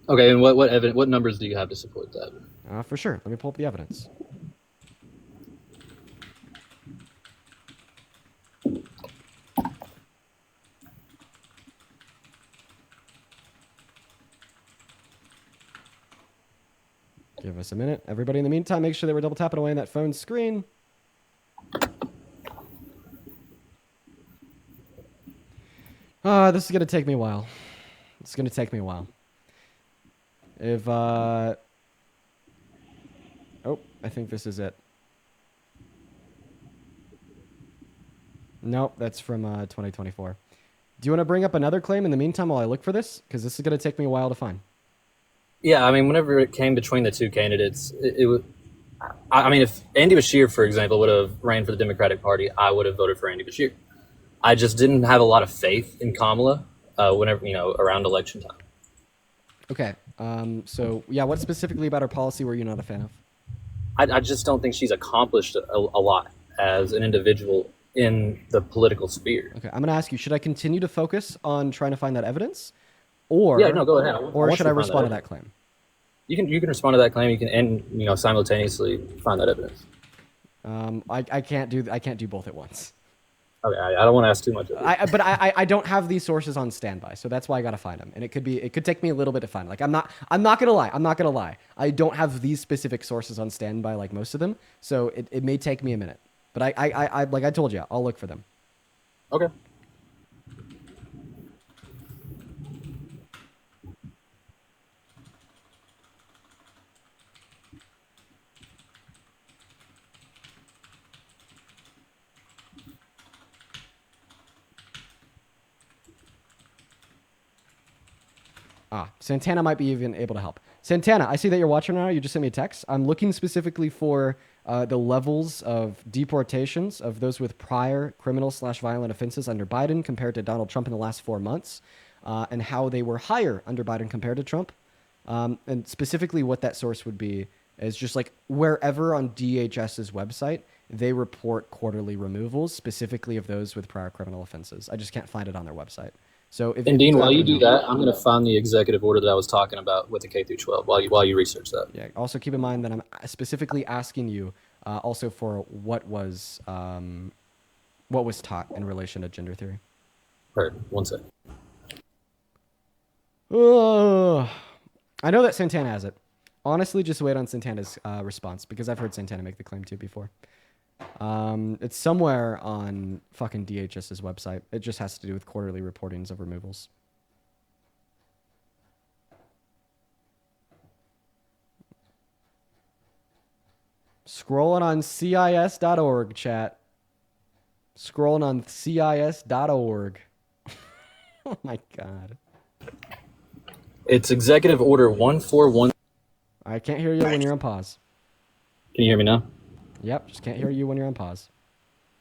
Speaker 20: Okay, and what numbers do you have to support that?
Speaker 2: For sure. Let me pull up the evidence. Give us a minute. Everybody in the meantime, make sure that we're double tapping away on that phone screen. This is going to take me a while. It's going to take me a while. If, oh, I think this is it. Nope, that's from 2024. Do you want to bring up another claim in the meantime while I look for this? Because this is going to take me a while to find.
Speaker 20: Yeah, I mean, whenever it came between the two candidates, I mean, if Andy Bashir, for example, would have ran for the Democratic Party, I would have voted for Andy Bashir. I just didn't have a lot of faith in Kamala whenever, around election time.
Speaker 2: Okay. So, yeah, what specifically about her policy were you not a fan of?
Speaker 20: I just don't think she's accomplished a lot as an individual in the political sphere.
Speaker 2: Okay, I'm going to ask you, should I continue to focus on trying to find that evidence? Or,
Speaker 20: yeah, no, go ahead.
Speaker 2: Or should I respond to that claim?
Speaker 20: You can respond to that claim. You can and simultaneously find that evidence.
Speaker 2: I can't do both at once.
Speaker 20: Okay, I don't want to ask too much of it.
Speaker 2: But I don't have these sources on standby, so that's why I got to find them. And it could take me a little bit to find. Like I'm not gonna lie. I don't have these specific sources on standby like most of them, so it may take me a minute. But I like I told you, I'll look for them.
Speaker 20: Okay.
Speaker 2: Santana might be even able to help. Santana, I see that you're watching right now. You just sent me a text. I'm looking specifically for the levels of deportations of those with prior criminal/violent offenses under Biden compared to Donald Trump in the last 4 months, and how they were higher under Biden compared to Trump. And specifically what that source would be is just like wherever on DHS's website, they report quarterly removals, specifically of those with prior criminal offenses. I just can't find it on their website. So if
Speaker 20: Dean, while you do that, I'm going to find the executive order that I was talking about with the K through 12 while you research that.
Speaker 2: Yeah. Also keep in mind that I'm specifically asking you also for what was taught in relation to gender theory.
Speaker 20: Heard. One sec.
Speaker 2: I know that Santana has it. Honestly, just wait on Santana's response because I've heard Santana make the claim too before. It's somewhere on fucking DHS's website. It just has to do with quarterly reportings of removals. Scrolling on CIS.org, chat. Scrolling on CIS.org. Oh my god.
Speaker 20: It's Executive Order 141.
Speaker 2: I can't hear you when you're on pause.
Speaker 20: Can you hear me now?
Speaker 2: Yep, just can't hear you when you're on pause.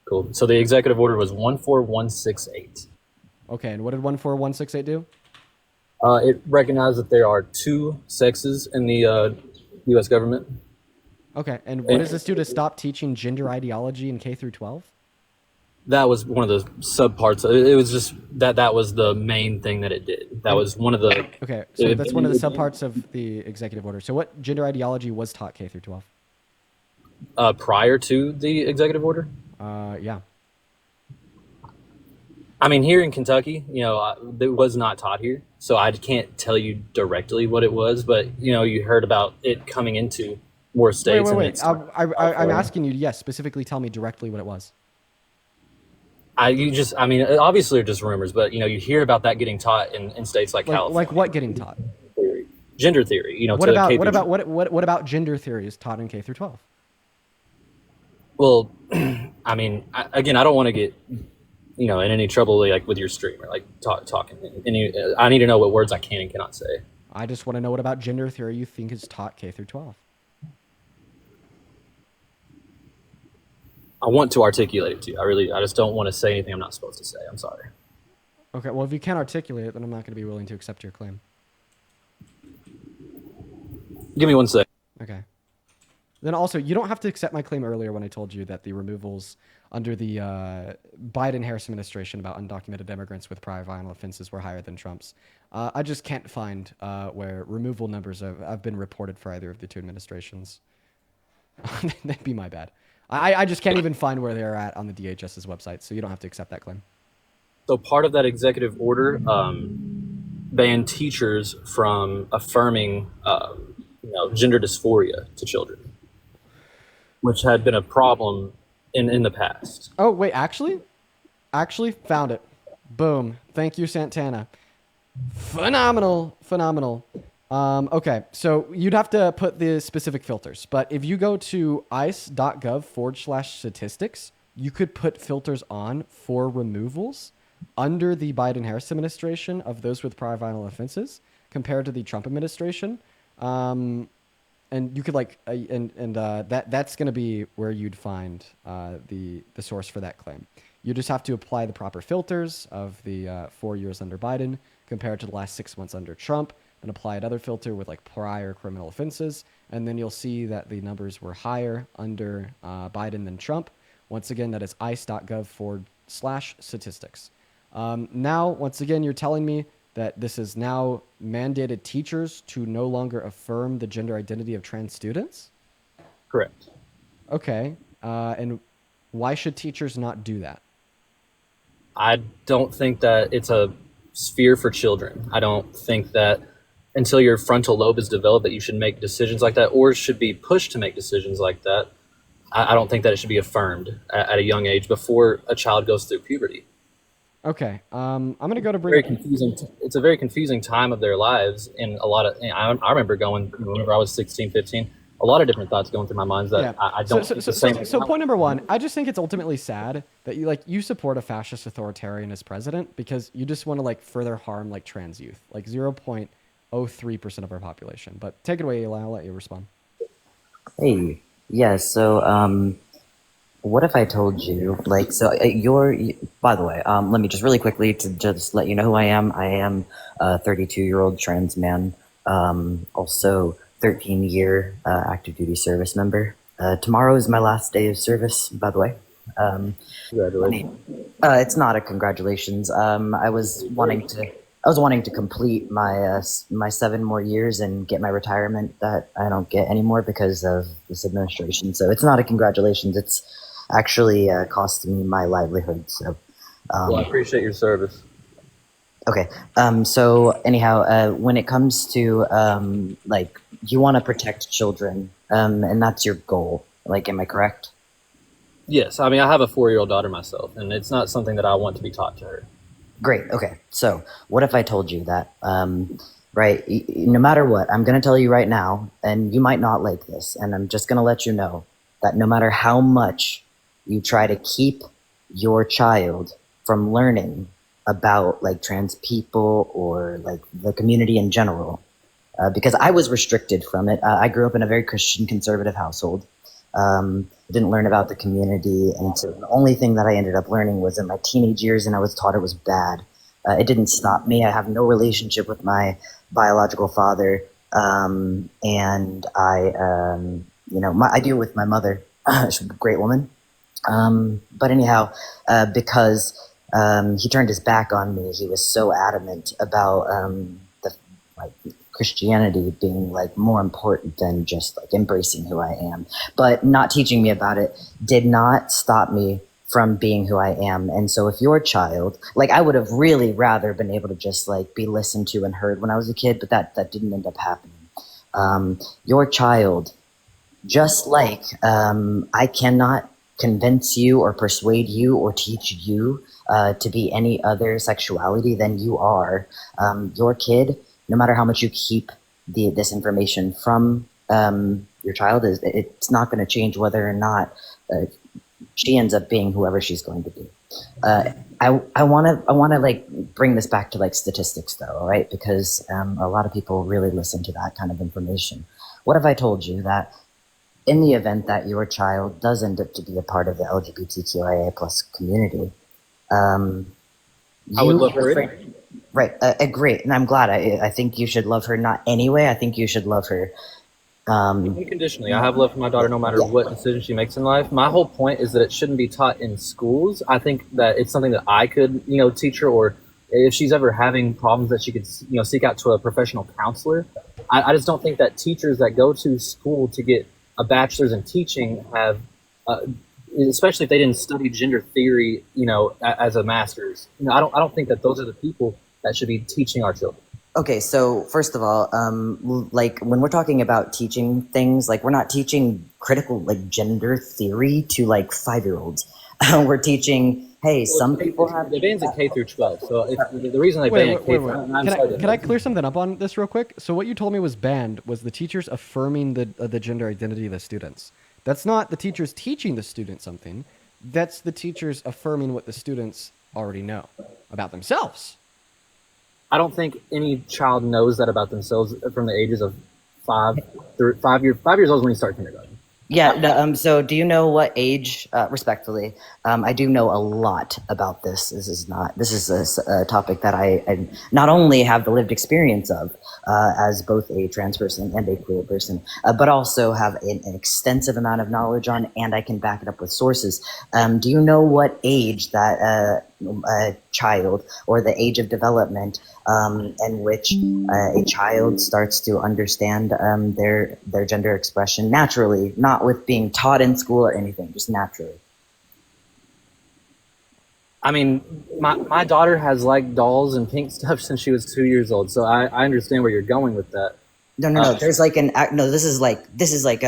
Speaker 20: Cool. So the executive order was 14168.
Speaker 2: Okay, and what did 14168 do?
Speaker 20: It recognized that there are two sexes in the U.S. government.
Speaker 2: Okay, and what does this do to stop teaching gender ideology in K through 12?
Speaker 20: That was one of the subparts. It was just that was the main thing that it did. That was one of the.
Speaker 2: Okay, so that's one of the subparts of the executive order. So what gender ideology was taught K through 12?
Speaker 20: Prior to the executive order?
Speaker 2: Yeah.
Speaker 20: I mean, here in Kentucky, it was not taught here, so I can't tell you directly what it was. But you heard about it coming into more states.
Speaker 2: Wait. I'm asking you. Yes, specifically tell me directly what it was.
Speaker 20: Obviously they're just rumors, but you hear about that getting taught in states like California.
Speaker 2: Like what getting taught?
Speaker 20: Gender theory.
Speaker 2: What about gender theory is taught in K through 12?
Speaker 20: Well, I don't want to get in any trouble like with your streamer, like talking. I need to know what words I can and cannot say.
Speaker 2: I just want to know what about gender theory you think is taught K through 12.
Speaker 20: I want to articulate it to you. I just don't want to say anything I'm not supposed to say. I'm sorry.
Speaker 2: Okay, well, if you can't articulate it, then I'm not going to be willing to accept your claim.
Speaker 20: Give me 1 sec.
Speaker 2: Okay. Then also, you don't have to accept my claim earlier when I told you that the removals under the Biden-Harris administration about undocumented immigrants with prior violent offenses were higher than Trump's. I just can't find where removal numbers have been reported for either of the two administrations. That'd be my bad. I just can't even find where they're at on the DHS's website, so you don't have to accept that claim.
Speaker 20: So part of that executive order banned teachers from affirming, gender dysphoria to children, which had been a problem in the past.
Speaker 2: Oh, wait, actually found it. Boom. Thank you, Santana. Phenomenal. Okay, so you'd have to put the specific filters, but if you go to ice.gov/statistics, you could put filters on for removals under the Biden-Harris administration of those with prior violent offenses compared to the Trump administration. And you could that's going to be where you'd find the source for that claim. You just have to apply the proper filters of the 4 years under Biden compared to the last 6 months under Trump, and apply another filter with like prior criminal offenses, and then you'll see that the numbers were higher under Biden than Trump. Once again, that is ice.gov/statistics. Now, once again, you're telling me that this is now mandated teachers to no longer affirm the gender identity of trans students?
Speaker 20: Correct.
Speaker 2: Okay. And why should teachers not do that?
Speaker 20: I don't think that it's a sphere for children. I don't think that until your frontal lobe is developed that you should make decisions like that or should be pushed to make decisions like that. I don't think that it should be affirmed at a young age before a child goes through puberty.
Speaker 2: Okay, I'm going to go to
Speaker 20: very confusing. It's a very confusing time of their lives, and a lot of. I remember going whenever I was 16, 15. A lot of different thoughts going through my mind that I don't.
Speaker 2: So point number one, I just think it's ultimately sad that you support a fascist authoritarian as president because you just want to further harm trans youth, 0.03% of our population. But take it away, Eli. I'll let you respond.
Speaker 21: Hey, yeah. So what if I told you, by the way, let me just really quickly to just let you know who I am. I am a 32-year-old trans man, also 13-year active duty service member. Tomorrow is my last day of service, by the way.
Speaker 20: Congratulations.
Speaker 21: It's not a congratulations. I was wanting to complete my 7 more years and get my retirement that I don't get anymore because of this administration. So it's not a congratulations. It's actually costing me my livelihood. So,
Speaker 20: well, I appreciate your service.
Speaker 21: Okay. So anyhow, when it comes to you want to protect children, and that's your goal. Am I correct?
Speaker 20: Yes, I mean I have a 4-year-old daughter myself, and it's not something that I want to be taught to her.
Speaker 21: Great. Okay. So, what if I told you that, right, no matter what, I'm going to tell you right now, and you might not like this, and I'm just going to let you know that no matter how much you try to keep your child from learning about like trans people or like the community in general, because I was restricted from it. I grew up in a very Christian conservative household. Didn't learn about the community, and so the only thing that I ended up learning was in my teenage years, and I was taught it was bad. It didn't stop me. I have no relationship with my biological father, and I deal with my mother. She's a great woman, but anyhow, because he turned his back on me, he was so adamant about the like Christianity being like more important than just like embracing who I am, but not teaching me about it did not stop me from being who I am. And so if your child, like I would have really rather been able to just like be listened to and heard when I was a kid, but that didn't end up happening. Your child, just like I cannot convince you or persuade you or teach you to be any other sexuality than you are, your kid, no matter how much you keep this information from your child, it's not going to change whether or not she ends up being whoever she's going to be. I want to like bring this back to like statistics though, right? Because a lot of people really listen to that kind of information. What if I told you that in the event that your child does end up to be a part of the LGBTQIA plus community,
Speaker 20: I would love her in.
Speaker 21: Right, great, and I'm glad. I think you should love her not anyway. I think you should love her
Speaker 20: unconditionally. I have love for my daughter no matter what decision she makes in life. My whole point is that it shouldn't be taught in schools. I think that it's something that I could, teach her, or if she's ever having problems that she could, seek out to a professional counselor. I just don't think that teachers that go to school to get a bachelor's in teaching have, especially if they didn't study gender theory, as a master's. I don't think that those are the people that should be teaching our children.
Speaker 21: Okay, so first of all, like when we're talking about teaching things, like we're not teaching critical like gender theory to like 5-year-olds. We're teaching, hey, some people have.
Speaker 20: They ban it K through 12. So the reason they ban it K through,
Speaker 2: can I clear something up on this real quick? So what you told me was banned was the teachers affirming the gender identity of the students. That's not the teachers teaching the student something. That's the teachers affirming what the students already know about themselves.
Speaker 20: I don't think any child knows that about themselves from the ages of 5 years old is when you start kindergarten.
Speaker 21: Yeah. So do you know what age, respectfully, I do know a lot about this. This is a topic that I not only have the lived experience of as both a trans person and a queer person, but also have an extensive amount of knowledge on, and I can back it up with sources. Do you know what age that a child, or the age of development in which a child starts to understand their gender expression naturally, not with being taught in school or anything, just naturally?
Speaker 20: I mean, my daughter has liked dolls and pink stuff since she was 2 years old, so I understand where you're going with that.
Speaker 21: No. There's like this is like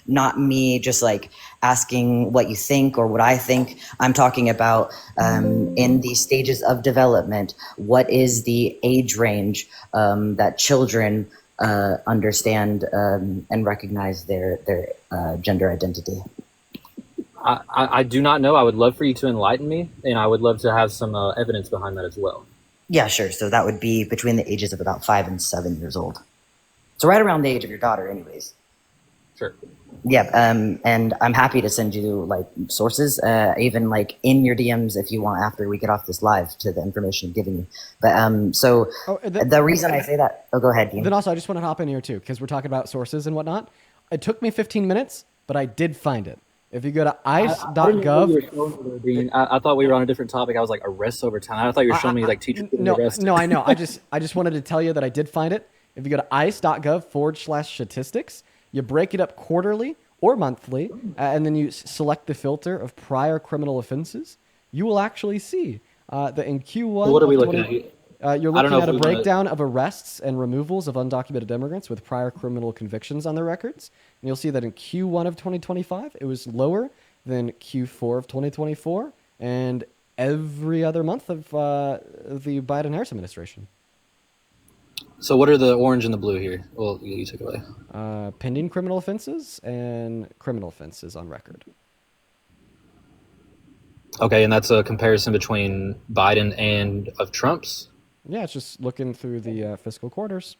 Speaker 21: not me just like asking what you think or what I think. I'm talking about in the stages of development. What is the age range that children understand and recognize their gender identity?
Speaker 20: I do not know. I would love for you to enlighten me, and I would love to have some evidence behind that as well.
Speaker 21: Yeah, sure. So that would be between the ages of about 5 and 7 years old. So right around the age of your daughter, anyways.
Speaker 20: Sure.
Speaker 21: Yeah, and I'm happy to send you like sources, even like in your DMs if you want after we get off this live to the information I'm giving you. But the reason I say that, go ahead, Dean.
Speaker 2: Then also I just want to hop in here too because we're talking about sources and whatnot. It took me 15 minutes, but I did find it. If you go to ice.gov,
Speaker 20: I thought we were on a different topic. I was like arrests over time. I thought you were showing me like teachers getting arrested.
Speaker 2: No, I know. I just wanted to tell you that I did find it. If you go to ice.gov/statistics, you break it up quarterly or monthly, and then you select the filter of prior criminal offenses, you will actually see that in Q1.
Speaker 20: What are we looking at?
Speaker 2: You're looking at a breakdown of arrests and removals of undocumented immigrants with prior criminal convictions on their records. And you'll see that in Q1 of 2025, it was lower than Q4 of 2024 and every other month of the Biden-Harris administration.
Speaker 20: So what are the orange and the blue here? Well, you took it away.
Speaker 2: Pending criminal offenses and criminal offenses on record.
Speaker 20: Okay, and that's a comparison between Biden and of Trump's?
Speaker 2: Yeah, it's just looking through the fiscal quarters.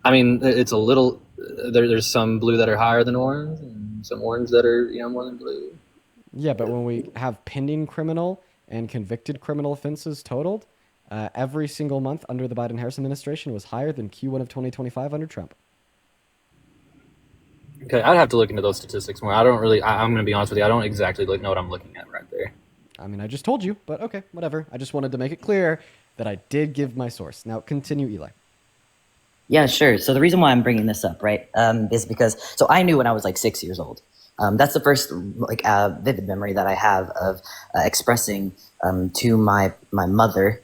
Speaker 20: I mean, it's a little. There's some blue that are higher than orange, and some orange that are more than blue.
Speaker 2: Yeah, but when we have pending criminal and convicted criminal offenses totaled, every single month under the Biden-Harris administration was higher than Q1 of 2025 under Trump.
Speaker 20: Okay, I'd have to look into those statistics more. I don't really. I'm going to be honest with you. I don't exactly know what I'm looking at right there.
Speaker 2: I mean, I just told you, but okay, whatever. I just wanted to make it clear that I did give my source. Now continue, Eli.
Speaker 21: Yeah, sure. So the reason why I'm bringing this up, right, is because so I knew when I was like 6 years old. That's the first vivid memory that I have of expressing to my mother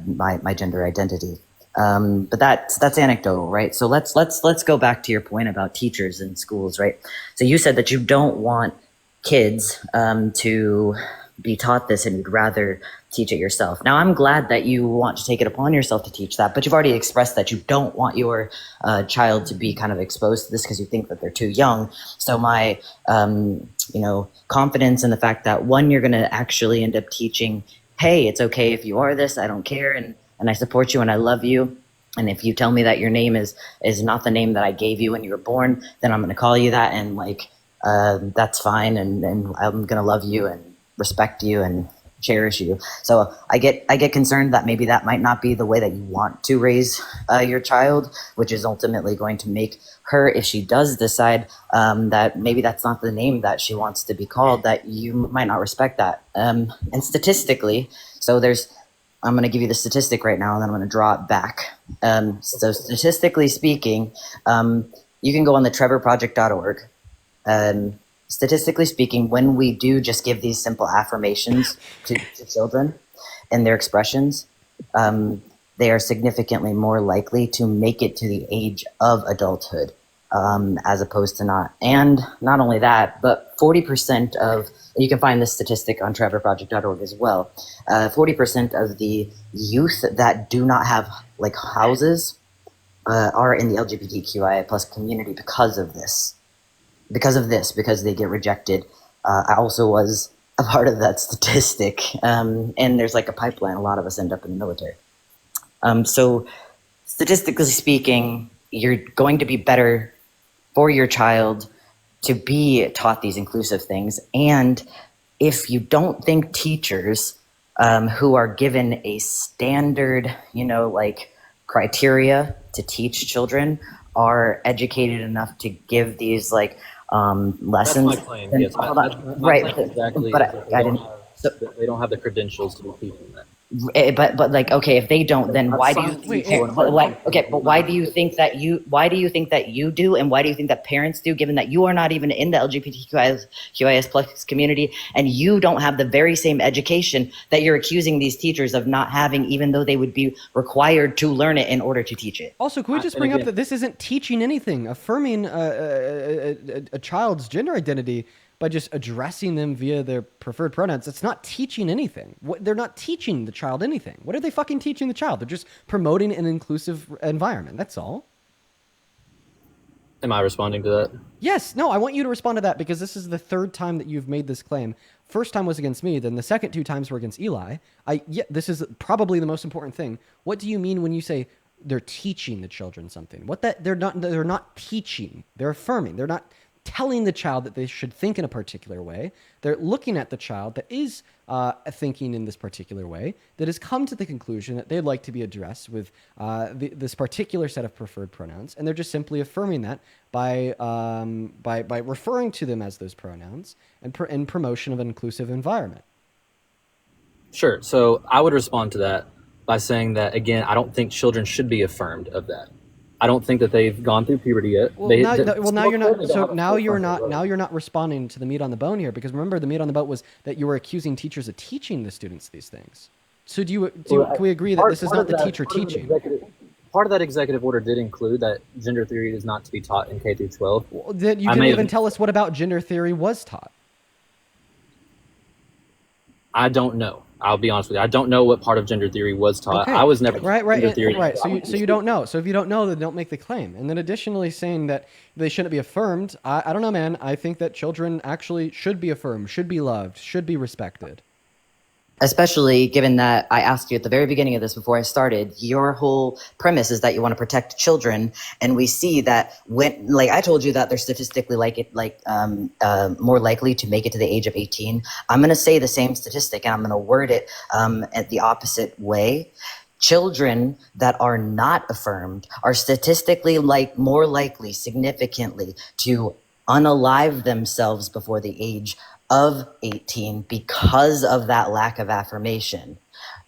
Speaker 21: my gender identity. But that's anecdotal, right? So let's go back to your point about teachers in schools, right? So you said that you don't want kids to be taught this and you'd rather teach it yourself. Now, I'm glad that you want to take it upon yourself to teach that, but you've already expressed that you don't want your child to be kind of exposed to this because you think that they're too young. So my, confidence in the fact that one, you're going to actually end up teaching, hey, it's okay if you are this, I don't care, and I support you and I love you. And if you tell me that your name is not the name that I gave you when you were born, then I'm going to call you that, and that's fine, and I'm going to love you and respect you and cherish you. So I get concerned that maybe that might not be the way that you want to raise your child, which is ultimately going to make her, if she does decide that maybe that's not the name that she wants to be called, that you might not respect that. And statistically, so I'm going to give you the statistic right now, and then I'm going to draw it back. So statistically speaking, you can go on the trevorproject.org. Statistically speaking, when we do just give these simple affirmations to children and their expressions, they are significantly more likely to make it to the age of adulthood, as opposed to not. And not only that, but 40% of, you can find this statistic on trevorproject.org as well, 40% of the youth that do not have houses are in the LGBTQIA plus community because of this. Because they get rejected. I also was a part of that statistic. And there's a pipeline. A lot of us end up in the military. So statistically speaking, you're going to be better for your child to be taught these inclusive things. And if you don't think teachers who are given a standard, criteria to teach children are educated enough to give these lessons.
Speaker 20: That's my claim. Yes,
Speaker 21: right.
Speaker 20: Exactly.
Speaker 21: But I didn't.
Speaker 20: They don't have the credentials to be teaching that.
Speaker 21: But okay, if they don't, then why do you? But why do you think that you? Why do you think that you do, and why do you think that parents do? Given that you are not even in the LGBTQIA plus community, and you don't have the very same education that you're accusing these teachers of not having, even though they would be required to learn it in order to teach it.
Speaker 2: Also, can we just bring up that this isn't teaching anything? Affirming a child's gender identity by just addressing them via their preferred pronouns, it's not teaching anything. They're not teaching the child anything. What are they fucking teaching the child? They're just promoting an inclusive environment. That's all.
Speaker 20: Am I responding to that?
Speaker 2: Yes. No, I want you to respond to that because this is the third time that you've made this claim. First time was against me. Then the second two times were against Eli. This is probably the most important thing. What do you mean when you say they're teaching the children something? They're not teaching. They're affirming. They're not telling the child that they should think in a particular way. They're looking at the child that is thinking in this particular way, that has come to the conclusion that they'd like to be addressed with this particular set of preferred pronouns, and they're just simply affirming that by referring to them as those pronouns and in promotion of an inclusive environment.
Speaker 20: Sure. So I would respond to that by saying that, again, I don't think children should be affirmed of that. I don't think that they've gone through puberty yet.
Speaker 2: Now you're not responding to the meat on the bone here, because remember the meat on the bone was that you were accusing teachers of teaching the students these things. So can we agree that this is not the teacher teaching?
Speaker 20: part of that executive order did include that gender theory is not to be taught in K through 12.
Speaker 2: Well, you didn't even tell us what about gender theory was taught.
Speaker 20: I don't know. I'll be honest with you. I don't know what part of gender theory was taught.
Speaker 2: Okay.
Speaker 20: I was never
Speaker 2: right.
Speaker 20: gender theory.
Speaker 2: Right. So you don't know. So if you don't know, then don't make the claim. And then additionally, saying that they shouldn't be affirmed. I don't know, man. I think that children actually should be affirmed, should be loved, should be respected.
Speaker 21: Especially given that I asked you at the very beginning of this before I started, your whole premise is that you want to protect children, and we see that when, like I told you, that they're statistically more likely to make it to the age of 18. I'm going to say the same statistic, and I'm going to word it at the opposite way. Children that are not affirmed are statistically more likely, significantly, to unalive themselves before the age of 18 because of that lack of affirmation.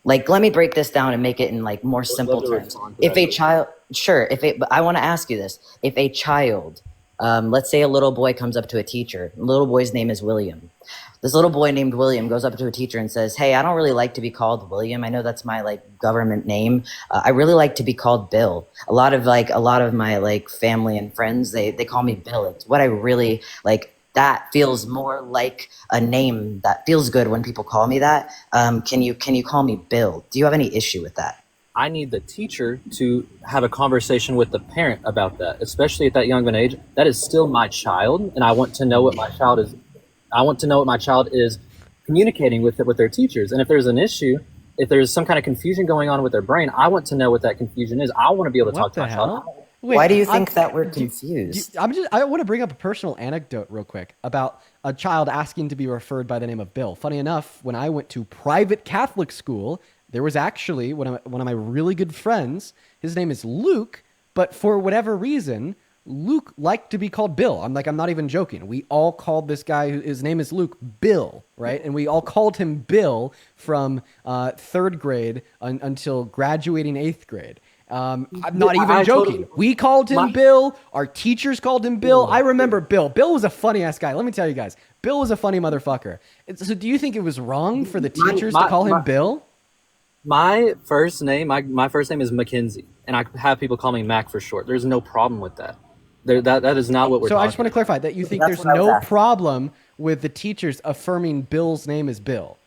Speaker 21: Let me break this down and make it in more simple terms. If a child, but I want to ask you this. If a child, let's say a little boy comes up to a teacher, the little boy's name is William. This little boy named William goes up to a teacher and says, "Hey, I don't really like to be called William. I know that's my government name. I really like to be called Bill. A lot of my family and friends, they call me Bill. It's what I really like. That feels more like a name that feels good when people call me that. Can you call me Bill? Do you have any issue with that?"
Speaker 20: I need the teacher to have a conversation with the parent about that, especially at that young of an age. That is still my child, and I want to know what my child is. I want to know what my child is communicating with their teachers. And if there's an issue, if there's some kind of confusion going on with their brain, I want to know what that confusion is. I want to be able to talk to my child.
Speaker 21: Wait, why do you think that we're confused?
Speaker 2: I want to bring up a personal anecdote real quick about a child asking to be referred by the name of Bill. Funny enough, when I went to private Catholic school, there was actually one of my really good friends. His name is Luke, but for whatever reason, Luke liked to be called Bill. I'm not even joking. We all called this guy, his name is Luke, Bill, right? And we all called him Bill from third grade until graduating eighth grade. I'm not even joking. We called him Bill. Our teachers called him Bill. I remember Bill. Bill was a funny ass guy. Let me tell you guys. Bill was a funny motherfucker. So do you think it was wrong for the teachers to call him Bill?
Speaker 20: My first name is Mackenzie, and I have people call me Mac for short. There's no problem with that. That is not what we're talking about.
Speaker 2: So I just want to clarify that you think there's no problem with the teachers affirming Bill's name as Bill.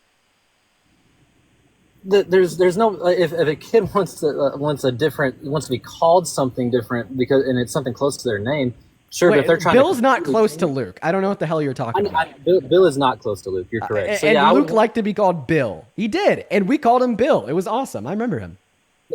Speaker 20: There's no if a kid wants to be called something different and it's something close to their name. Sure,
Speaker 2: Wait,
Speaker 20: but if they're trying
Speaker 2: Bill's not close to Luke. I don't know what the hell you're talking about.
Speaker 20: Bill is not close to Luke. You're correct.
Speaker 2: Luke liked to be called Bill. He did, and we called him Bill. It was awesome. I remember him.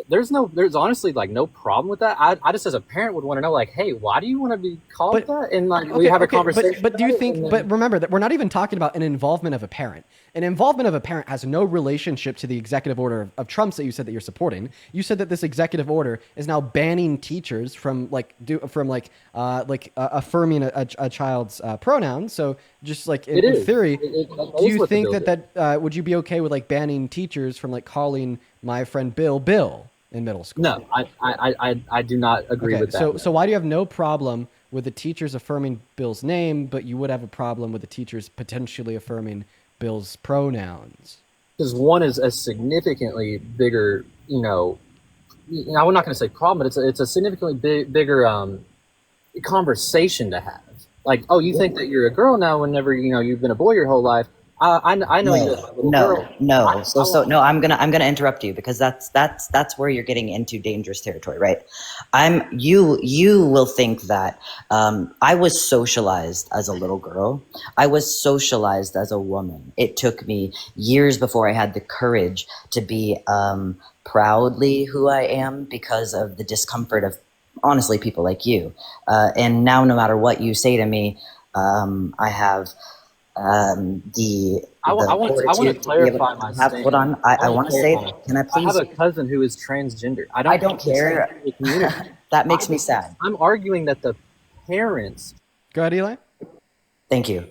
Speaker 20: There's honestly no problem with that. I just as a parent would want to know hey, why do you want to be called that? And we have a conversation.
Speaker 2: But do you think? But remember that we're not even talking about an involvement of a parent. An involvement of a parent has no relationship to the executive order of Trump's that you said that you're supporting. You said that this executive order is now banning teachers from affirming a child's pronouns. So just in theory, do you think that would you be okay with banning teachers from calling my friend Bill in middle school?
Speaker 20: No, I do not agree with that.
Speaker 2: So why do you have no problem with the teachers affirming Bill's name, but you would have a problem with the teachers potentially affirming Bill's pronouns?
Speaker 20: Because one is a significantly bigger, I'm not going to say problem, but it's a significantly bigger conversation to have. You think that you're a girl now whenever you've been a boy your whole life. I know you're a little girl.
Speaker 21: No. No, I'm gonna interrupt you because that's where you're getting into dangerous territory, right? You will think that I was socialized as a little girl. I was socialized as a woman. It took me years before I had the courage to be proudly who I am because of the discomfort of honestly people like you. And now, no matter what you say to me, I have. I want to clarify my statement. Hold on, I want to say. Can I please?
Speaker 20: I have a cousin who is transgender.
Speaker 21: I don't care. That makes me sad.
Speaker 20: I'm arguing that the parents.
Speaker 2: Go ahead, Eli.
Speaker 21: Thank you.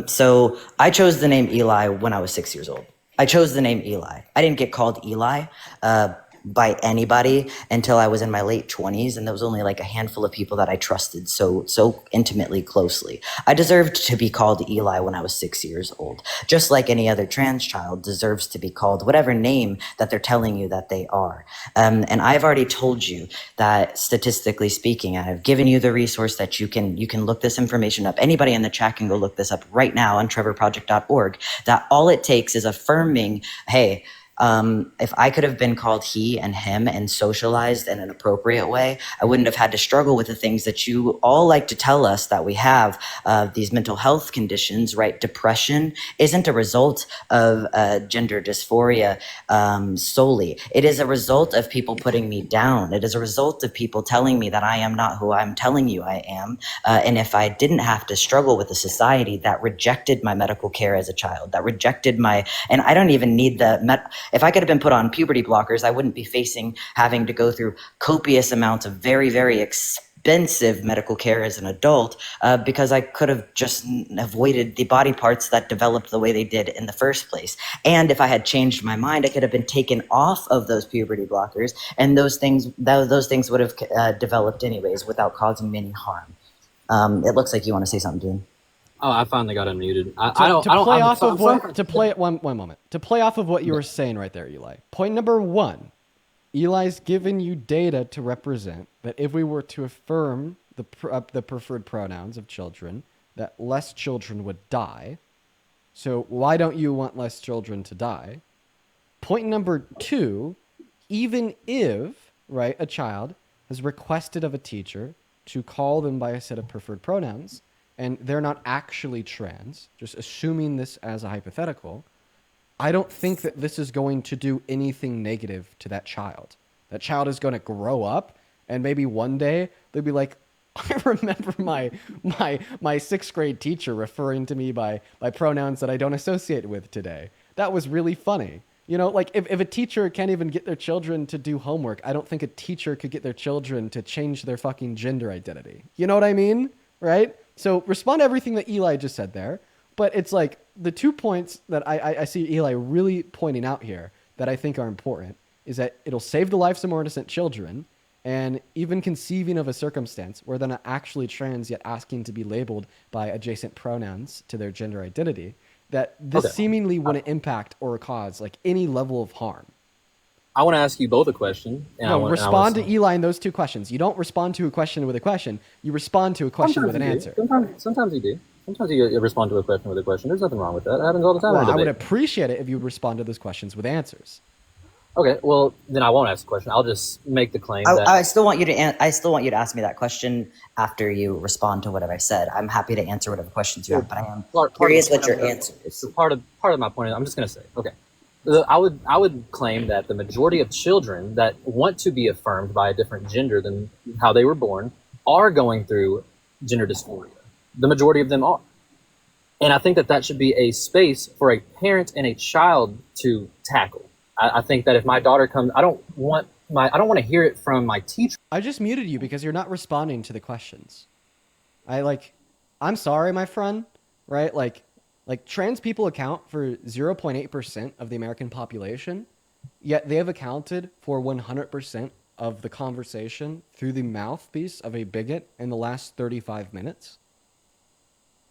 Speaker 21: So I chose the name Eli when I was 6 years old. I chose the name Eli. I didn't get called Eli by anybody until I was in my late 20s, and there was only like a handful of people that I trusted so intimately closely. I deserved to be called Eli when I was 6 years old, just like any other trans child deserves to be called whatever name that they're telling you that they are. And I've already told you that statistically speaking, I have given you the resource that you can look this information up. Anybody in the chat can go look this up right now on trevorproject.org, that all it takes is affirming, hey, if I could have been called he and him and socialized in an appropriate way, I wouldn't have had to struggle with the things that you all like to tell us that we have, these mental health conditions, right? Depression isn't a result of gender dysphoria solely. It is a result of people putting me down. It is a result of people telling me that I am not who I'm telling you I am. And if I didn't have to struggle with a society that rejected my medical care as a child, that rejected and I don't even need if I could have been put on puberty blockers, I wouldn't be having to go through copious amounts of very, very expensive medical care as an adult, because I could have just avoided the body parts that developed the way they did in the first place. And if I had changed my mind, I could have been taken off of those puberty blockers, and those things would have developed anyways without causing me any harm. It looks like you want to say something, Dean.
Speaker 20: Oh, I finally got unmuted.
Speaker 2: To play off of what you were saying right there, Eli. Point number one, Eli's given you data to represent that if we were to affirm the preferred pronouns of children, that less children would die. So why don't you want less children to die? Point number two, even if, right, a child has requested of a teacher to call them by a set of preferred pronouns, and they're not actually trans, just assuming this as a hypothetical, I don't think that this is going to do anything negative to that child. That child is going to grow up, and maybe one day they'll be like, I remember my sixth grade teacher referring to me by pronouns that I don't associate with today. That was really funny. You know, like if a teacher can't even get their children to do homework, I don't think a teacher could get their children to change their fucking gender identity. You know what I mean? Right? So respond to everything that Eli just said there. But it's like the 2 points that I see Eli really pointing out here that I think are important is that it'll save the lives of more innocent children, and even conceiving of a circumstance where they're not actually trans yet asking to be labeled by adjacent pronouns to their gender identity, that this seemingly wouldn't impact or cause like any level of harm.
Speaker 20: I want to ask you both a question.
Speaker 2: Respond to Eli in those 2 questions. You don't respond to a question with a question. You respond to a question with an answer.
Speaker 20: Sometimes you do. Sometimes you respond to a question with a question. There's nothing wrong with that. It happens all the time.
Speaker 2: Well, I would appreciate it if you would respond to those questions with answers.
Speaker 20: Okay, well then I won't ask the question. I'll just make the claim that
Speaker 21: I still want you to ask me that question after you respond to whatever I said. I'm happy to answer whatever questions you have, but I am curious what your answer is.
Speaker 20: So part of my point is, I'm just going to say, okay, I would claim that the majority of children that want to be affirmed by a different gender than how they were born are going through gender dysphoria. The majority of them are. And I think that should be a space for a parent and a child to tackle. I think that if my daughter comes, I don't want to hear it from my teacher.
Speaker 2: I just muted you because you're not responding to the questions. I'm sorry, my friend, right? Like trans people account for 0.8% of the American population, yet they have accounted for 100% of the conversation through the mouthpiece of a bigot in the last 35 minutes.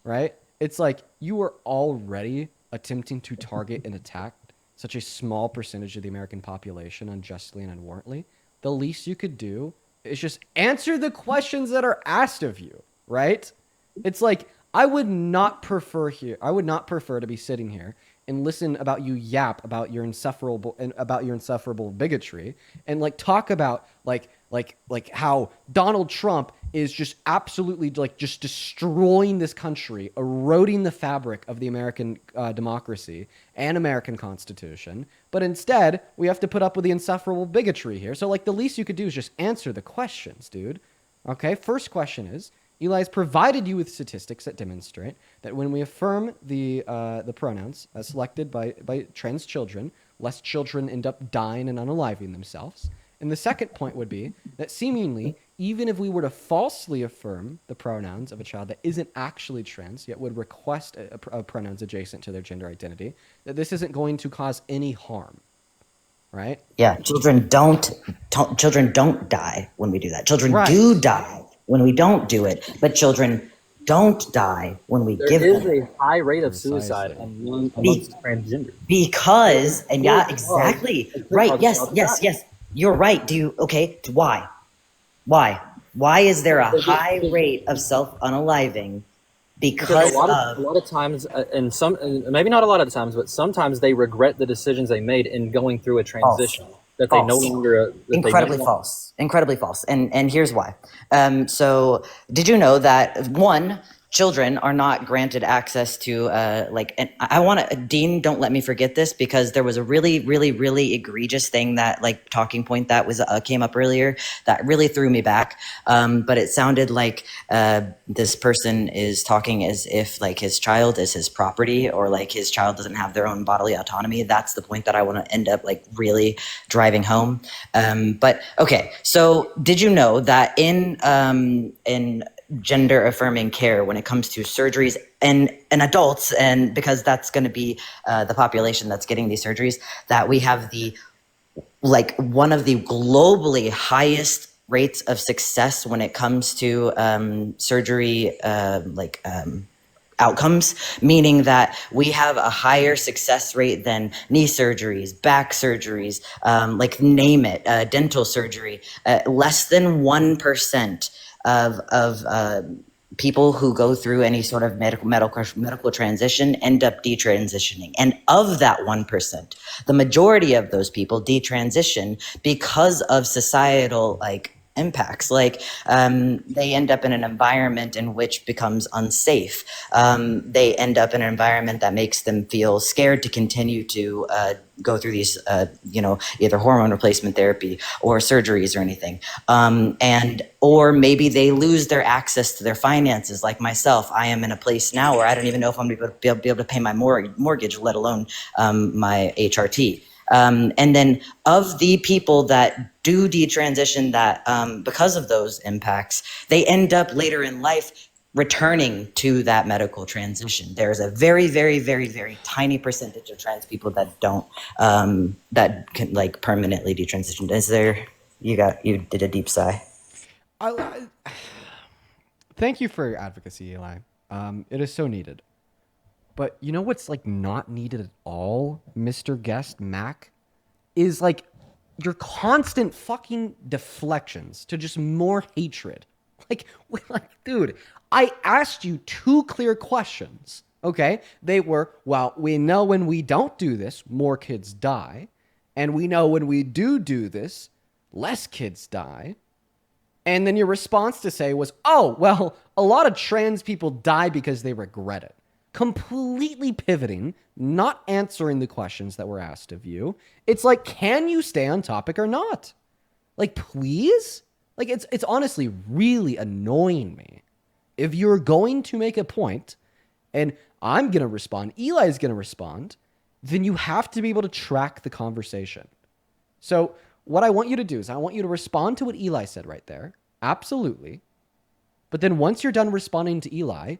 Speaker 2: Right? It's like you are already attempting to target and attack such a small percentage of the American population unjustly and unwarrantedly. The least you could do is just answer the questions that are asked of you, right? It's like I would not prefer to be sitting here and listen about you yap about your insufferable bigotry and like talk about like how Donald Trump is just absolutely like just destroying this country, eroding the fabric of the American democracy and American Constitution. But instead, we have to put up with the insufferable bigotry here. So like the least you could do is just answer the questions, dude. Okay, first question is, Eli's provided you with statistics that demonstrate that when we affirm the pronouns as selected by trans children, less children end up dying and unaliving themselves. And the second point would be that seemingly, even if we were to falsely affirm the pronouns of a child that isn't actually trans, yet would request pronouns adjacent to their gender identity, that this isn't going to cause any harm, right?
Speaker 21: Yeah, children don't die when we do that. Children
Speaker 2: Right.
Speaker 21: do die when we don't do it, but children don't die when we
Speaker 20: There
Speaker 21: give
Speaker 20: is
Speaker 21: them
Speaker 20: a high rate of
Speaker 2: Precisely.
Speaker 20: suicide amongst transgender.
Speaker 21: because and yeah,
Speaker 20: Because
Speaker 21: exactly.
Speaker 20: it's
Speaker 21: Right.
Speaker 20: because
Speaker 21: Yes,
Speaker 20: child
Speaker 21: yes,
Speaker 20: die.
Speaker 21: yes. You're right. Why? Why is there a high rate of self-unaliving
Speaker 20: Because
Speaker 21: because
Speaker 20: a lot of times, and maybe not a lot of times, but sometimes they regret the decisions they made in going through a transition that they no
Speaker 21: False.
Speaker 20: longer
Speaker 21: Incredibly false. Incredibly false. And here's why. So did you know that one, children are not granted access to and I want to, Dean, don't let me forget this, because there was a really, really, really egregious thing that talking point that was came up earlier that really threw me back. But it sounded like this person is talking as if his child is his property, or his child doesn't have their own bodily autonomy. That's the point that I want to end up really driving home. But okay, so did you know that in gender affirming care, when it comes to surgeries and adults, and because that's going to be the population that's getting these surgeries, that we have the one of the globally highest rates of success when it comes to surgery outcomes, meaning that we have a higher success rate than knee surgeries, back surgeries, name it, dental surgery. Less than 1% of people who go through any sort of medical transition end up detransitioning. And of that 1%, the majority of those people detransition because of societal impacts. They end up in an environment in which becomes unsafe. They end up in an environment that makes them feel scared to continue to go through these, either hormone replacement therapy or surgeries or anything. Or maybe they lose their access to their finances. Like myself, I am in a place now where I don't even know if I'm going to be able to pay my mortgage, let alone my HRT. And then of the people that do detransition, that because of those impacts, they end up later in life returning to that medical transition. There's a very, very, very, very tiny percentage of trans people that don't, that can permanently detransition. Is there, you did a deep sigh.
Speaker 2: Thank you for your advocacy, Eli. It is so needed. But you know what's not needed at all, Mr. Guest Mac, is your constant fucking deflections to just more hatred. Dude, I asked you two clear questions. Okay, they were, well, we know when we don't do this, more kids die, and we know when we do this, less kids die. And then your response to say was, oh, well, a lot of trans people die because they regret it. Completely pivoting, not answering the questions that were asked of you. It's can you stay on topic or not? Please? It's honestly really annoying me. If you're going to make a point, and I'm going to respond, Eli's going to respond, then you have to be able to track the conversation. So what I want you to do is I want you to respond to what Eli said right there. Absolutely. But then once you're done responding to Eli,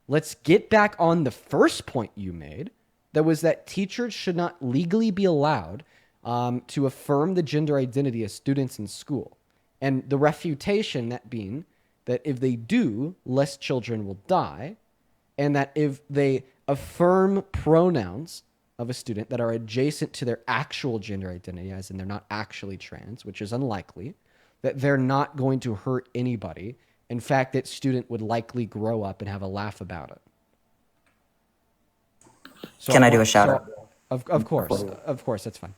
Speaker 2: let's get back on the first point you made. That was that teachers should not legally be allowed to affirm the gender identity of students in school. And the refutation that being that if they do, less children will die. And that if they affirm pronouns of a student that are adjacent to their actual gender identity, as in they're not actually trans, which is unlikely, that they're not going to hurt anybody. In fact, that student would likely grow up and have a laugh about it. So
Speaker 21: Can I do a shout out?
Speaker 2: Of course, that's fine.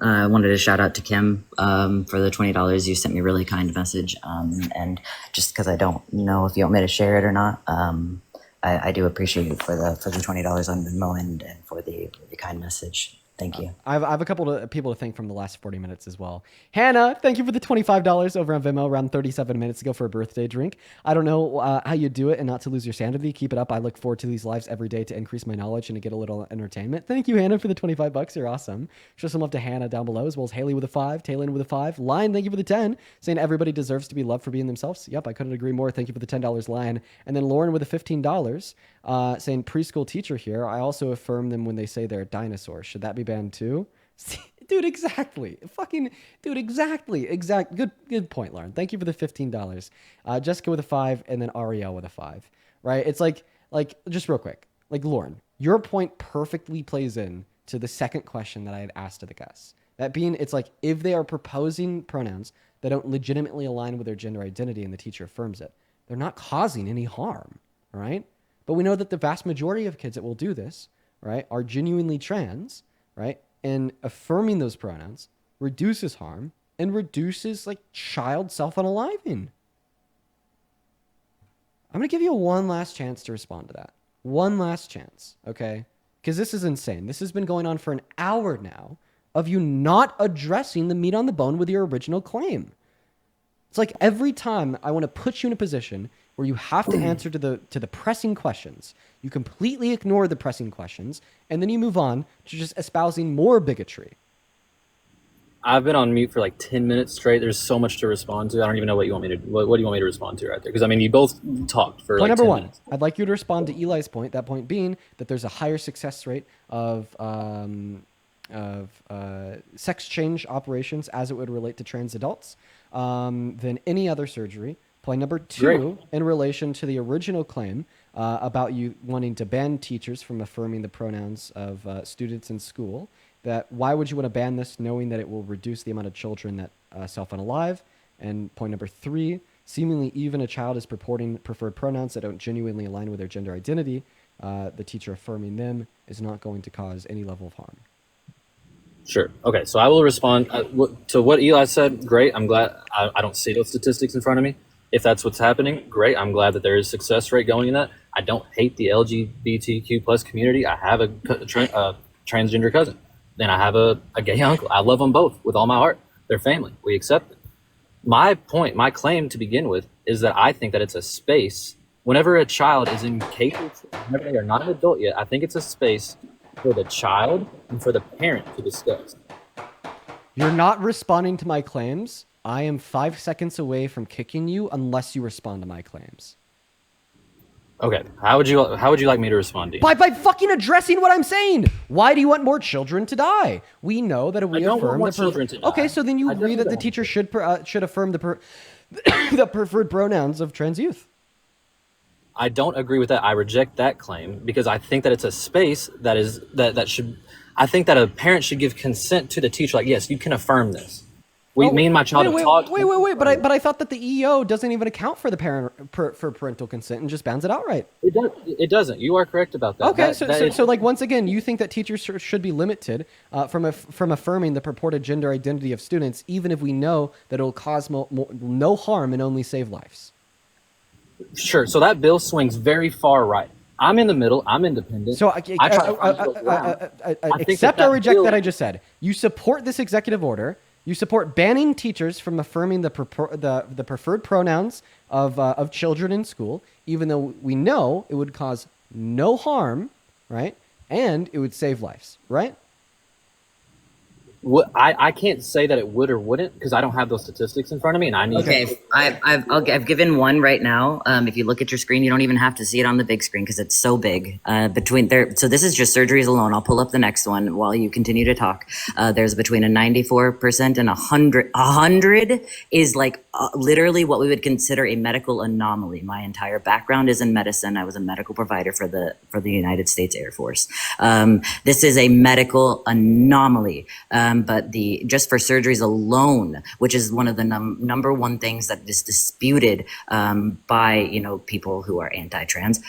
Speaker 21: I wanted to shout out to Kim for the $20. You sent me a really kind message, and just because I don't know if you want me to share it or not, I do appreciate you for the $20 on Venmo and for the kind message. Thank you.
Speaker 2: I have a couple of people to thank from the last 40 minutes as well. Hannah, thank you for the $25 over on Venmo around 37 minutes ago for a birthday drink. I don't know how you do it and not to lose your sanity. Keep it up. I look forward to these lives every day to increase my knowledge and to get a little entertainment. Thank you, Hannah, for the $25. You're awesome. Show some love to Hannah down below, as well as Haley with a 5, Taylin with a 5, Lion, thank you for the 10, saying everybody deserves to be loved for being themselves. Yep, I couldn't agree more. Thank you for the $10, Lion. And then Lauren with the $15, saying preschool teacher here. I also affirm them when they say they're dinosaurs. Should that be banned too? Dude, exactly. Fucking, dude, exactly. Good point, Lauren. Thank you for the $15. Jessica with a 5, and then Ariel with a 5. Right? It's like, just real quick. Like, Lauren, your point perfectly plays in to the second question that I had asked to the guests. That being, it's like, if they are proposing pronouns that don't legitimately align with their gender identity and the teacher affirms it, they're not causing any harm, right? But we know that the vast majority of kids that will do this, right, are genuinely trans, right? And affirming those pronouns reduces harm and reduces like child self-unaliving. I'm going to give you one last chance to respond to that. One last chance, okay? Because this is insane. This has been going on for an hour now of you not addressing the meat on the bone with your original claim. It's like every time I want to put you in a position where you have to answer to the pressing questions, you completely ignore the pressing questions, and then you move on to just espousing more bigotry.
Speaker 20: I've been on mute for like 10 minutes straight. There's so much to respond to. I don't even know what you want me to. What do you want me to respond to right there? Because I mean, you both talked for
Speaker 2: Point
Speaker 20: like
Speaker 2: number
Speaker 20: 10
Speaker 2: one,
Speaker 20: minutes.
Speaker 2: I'd like you to respond to Eli's point. That point being that there's a higher success rate of sex change operations as it would relate to trans adults than any other surgery. Point number two,
Speaker 20: Great.
Speaker 2: in relation to the original claim about you wanting to ban teachers from affirming the pronouns of students in school, that why would you want to ban this knowing that it will reduce the amount of children that self-unalive? And point number three, seemingly even a child is purporting preferred pronouns that don't genuinely align with their gender identity, the teacher affirming them is not going to cause any level of harm.
Speaker 20: Sure. Okay. So I will respond to what Eli said. Great. I'm glad. I don't see those statistics in front of me. If that's what's happening, great. I'm glad that there is success rate going in that. I don't hate the LGBTQ plus community. I have a transgender cousin. Then I have a gay uncle. I love them both with all my heart. They're family. We accept it. My point, my claim to begin with, is that I think that it's a space. Whenever a child is incapable, whenever they are not an adult yet, I think it's a space for the child and for the parent to discuss.
Speaker 2: You're not responding to my claims. I am 5 seconds away from kicking you unless you respond to my claims.
Speaker 20: Okay. How would you like me to respond to you?
Speaker 2: By fucking addressing what I'm saying. Why do you want more children to die? We know that if we affirm the
Speaker 20: children to die.
Speaker 2: Okay, so then you agree that the teacher should affirm the preferred pronouns of trans youth.
Speaker 20: I don't agree with that. I reject that claim because I think that it's a space that should. I think that a parent should give consent to the teacher. Like, yes, you can affirm this. Me and my child have talked.
Speaker 2: Wait. But I thought that the EO doesn't even account for the for parental consent and just bans it outright.
Speaker 20: It doesn't. You are correct about that.
Speaker 2: Okay, so like once again, you think that teachers should be limited from affirming the purported gender identity of students, even if we know that it will cause no harm and only save lives.
Speaker 20: Sure. So that bill swings very far right. I'm in the middle. I'm independent.
Speaker 2: So
Speaker 20: I
Speaker 2: accept or reject that I just said. You support this executive order. You support banning teachers from affirming the preferred pronouns of children in school, even though we know it would cause no harm, right? And it would save lives, right?
Speaker 20: I can't say that it would or wouldn't because I don't have those statistics in front of me, and I need.
Speaker 21: Okay, I've given one right now. If you look at your screen, you don't even have to see it on the big screen because it's so big. So this is just surgeries alone. I'll pull up the next one while you continue to talk. There's between a 94% and 100. 100 is like literally what we would consider a medical anomaly. My entire background is in medicine. I was a medical provider for the United States Air Force. This is a medical anomaly. But just for surgeries alone, which is one of the number one things that is disputed by people who are anti-trans,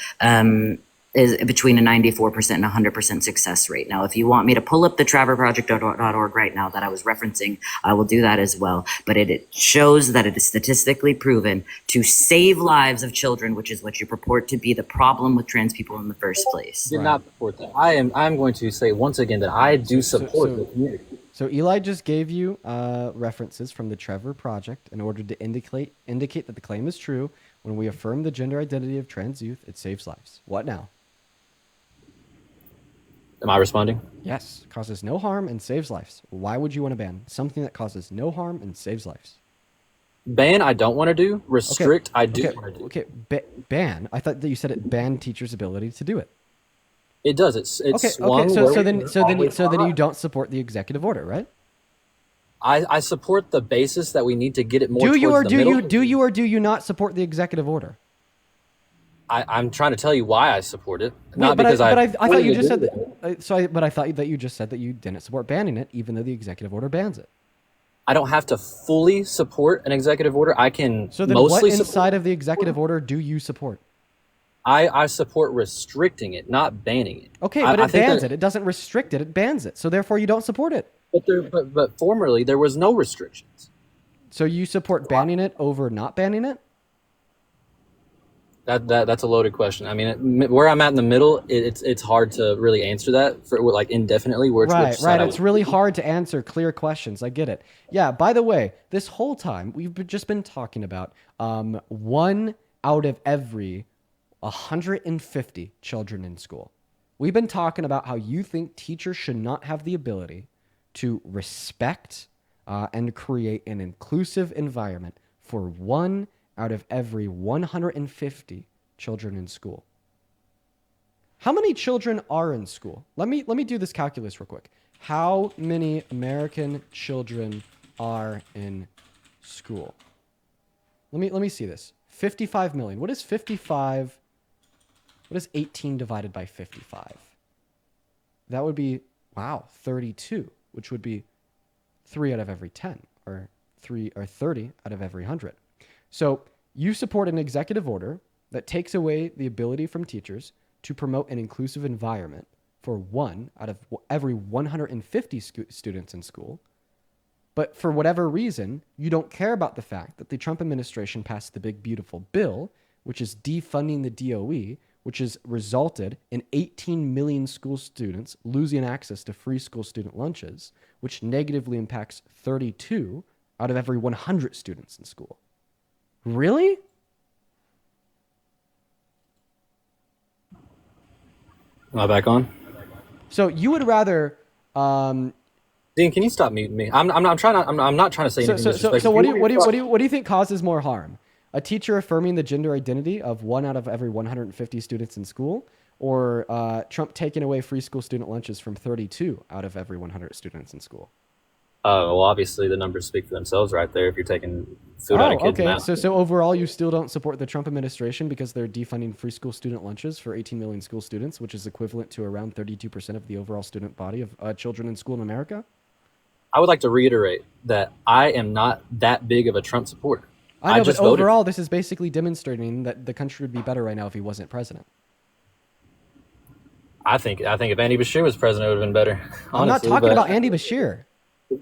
Speaker 21: is between a 94% and 100% success rate. Now, if you want me to pull up the TraverProject.org right now that I was referencing, I will do that as well. But it shows that it is statistically proven to save lives of children, which is what you purport to be the problem with trans people in the first place.
Speaker 20: Did not support that. I'm going to say once again that I do support the community.
Speaker 2: So Eli just gave you references from the Trevor Project in order to indicate that the claim is true. When we affirm the gender identity of trans youth, it saves lives. What now?
Speaker 20: Am I responding?
Speaker 2: Yes. Causes no harm and saves lives. Why would you want to ban something that causes no harm and saves lives?
Speaker 20: Ban, I don't want to do. Restrict, I do want to do.
Speaker 2: Okay, ban. I thought that you said it banned teachers' ability to do it.
Speaker 20: It does. It's
Speaker 2: Okay.
Speaker 20: swung.
Speaker 2: Okay. So
Speaker 20: where
Speaker 2: so
Speaker 20: we
Speaker 2: then
Speaker 20: were
Speaker 2: so then
Speaker 20: always
Speaker 2: so then
Speaker 20: high.
Speaker 2: you don't support the executive order, right?
Speaker 20: I support the basis that we need to get it more
Speaker 2: Do you or
Speaker 20: towards the
Speaker 2: do
Speaker 20: middle.
Speaker 2: you do you or do you not support the executive order?
Speaker 20: I'm trying to tell you why I support it,
Speaker 2: Wait,
Speaker 20: not
Speaker 2: but
Speaker 20: because
Speaker 2: I
Speaker 20: fully
Speaker 2: thought you just said
Speaker 20: agree with it.
Speaker 2: that, but I thought that you just said that you didn't support banning it, even though the executive order bans it.
Speaker 20: I don't have to fully support an executive order. I can
Speaker 2: So then, what
Speaker 20: mostly
Speaker 2: inside
Speaker 20: support.
Speaker 2: of the executive order do you support?
Speaker 20: I support restricting it, not banning it.
Speaker 2: Okay,
Speaker 20: I
Speaker 2: but it
Speaker 20: think
Speaker 2: bans
Speaker 20: that,
Speaker 2: it. It doesn't restrict it. It bans it. So therefore, you don't support it.
Speaker 20: but formerly there was no restrictions.
Speaker 2: So you support banning it over not banning it?
Speaker 20: That's a loaded question. I mean, where I'm at in the middle, it's hard to really answer that for like indefinitely. Which
Speaker 2: Right.
Speaker 20: side I
Speaker 2: It's
Speaker 20: would
Speaker 2: really
Speaker 20: be.
Speaker 2: hard to answer clear questions. I get it. Yeah. By the way, this whole time just been talking about 1 out of every 150 children in school. We've been talking about how you think teachers should not have the ability to respect and create an inclusive environment for 1 out of every 150 children in school. How many children are in school? Let me do this calculus real quick. How many American children are in school? Let me see this. 55 million. What is 55? What is 18 divided by 55? That would be, wow, 32, which would be 3 out of every 10, or 30 out of every 100. So you support an executive order that takes away the ability from teachers to promote an inclusive environment for 1 out of every 150 students in school. But for whatever reason, you don't care about the fact that the Trump administration passed the big, beautiful bill, which is defunding the DOE, which has resulted in 18 million school students losing access to free school student lunches, which negatively impacts 32 out of every 100 students in school. Really?
Speaker 20: Am I back on?
Speaker 2: So you would rather
Speaker 20: Dean, can you stop muting me? I'm not trying to say anything disrespectful.
Speaker 2: So what do you think causes more harm? A teacher affirming the gender identity of 1 out of every 150 students in school, or Trump taking away free school student lunches from 32 out of every 100 students in school?
Speaker 20: Well, obviously the numbers speak for themselves right there. If you're taking food out of kids'
Speaker 2: okay.
Speaker 20: mouths.
Speaker 2: So overall, you still don't support the Trump administration because they're defunding free school student lunches for 18 million school students, which is equivalent to around 32% of the overall student body of children in school in America?
Speaker 20: I would like to reiterate that I am not that big of a Trump supporter.
Speaker 2: I know,
Speaker 20: just
Speaker 2: but
Speaker 20: voted.
Speaker 2: overall, this is basically demonstrating that the country would be better right now if he wasn't president.
Speaker 20: I think if Andy Bashir was president, it would have been better.
Speaker 2: I'm not
Speaker 20: honestly,
Speaker 2: talking
Speaker 20: but
Speaker 2: about Andy Bashir.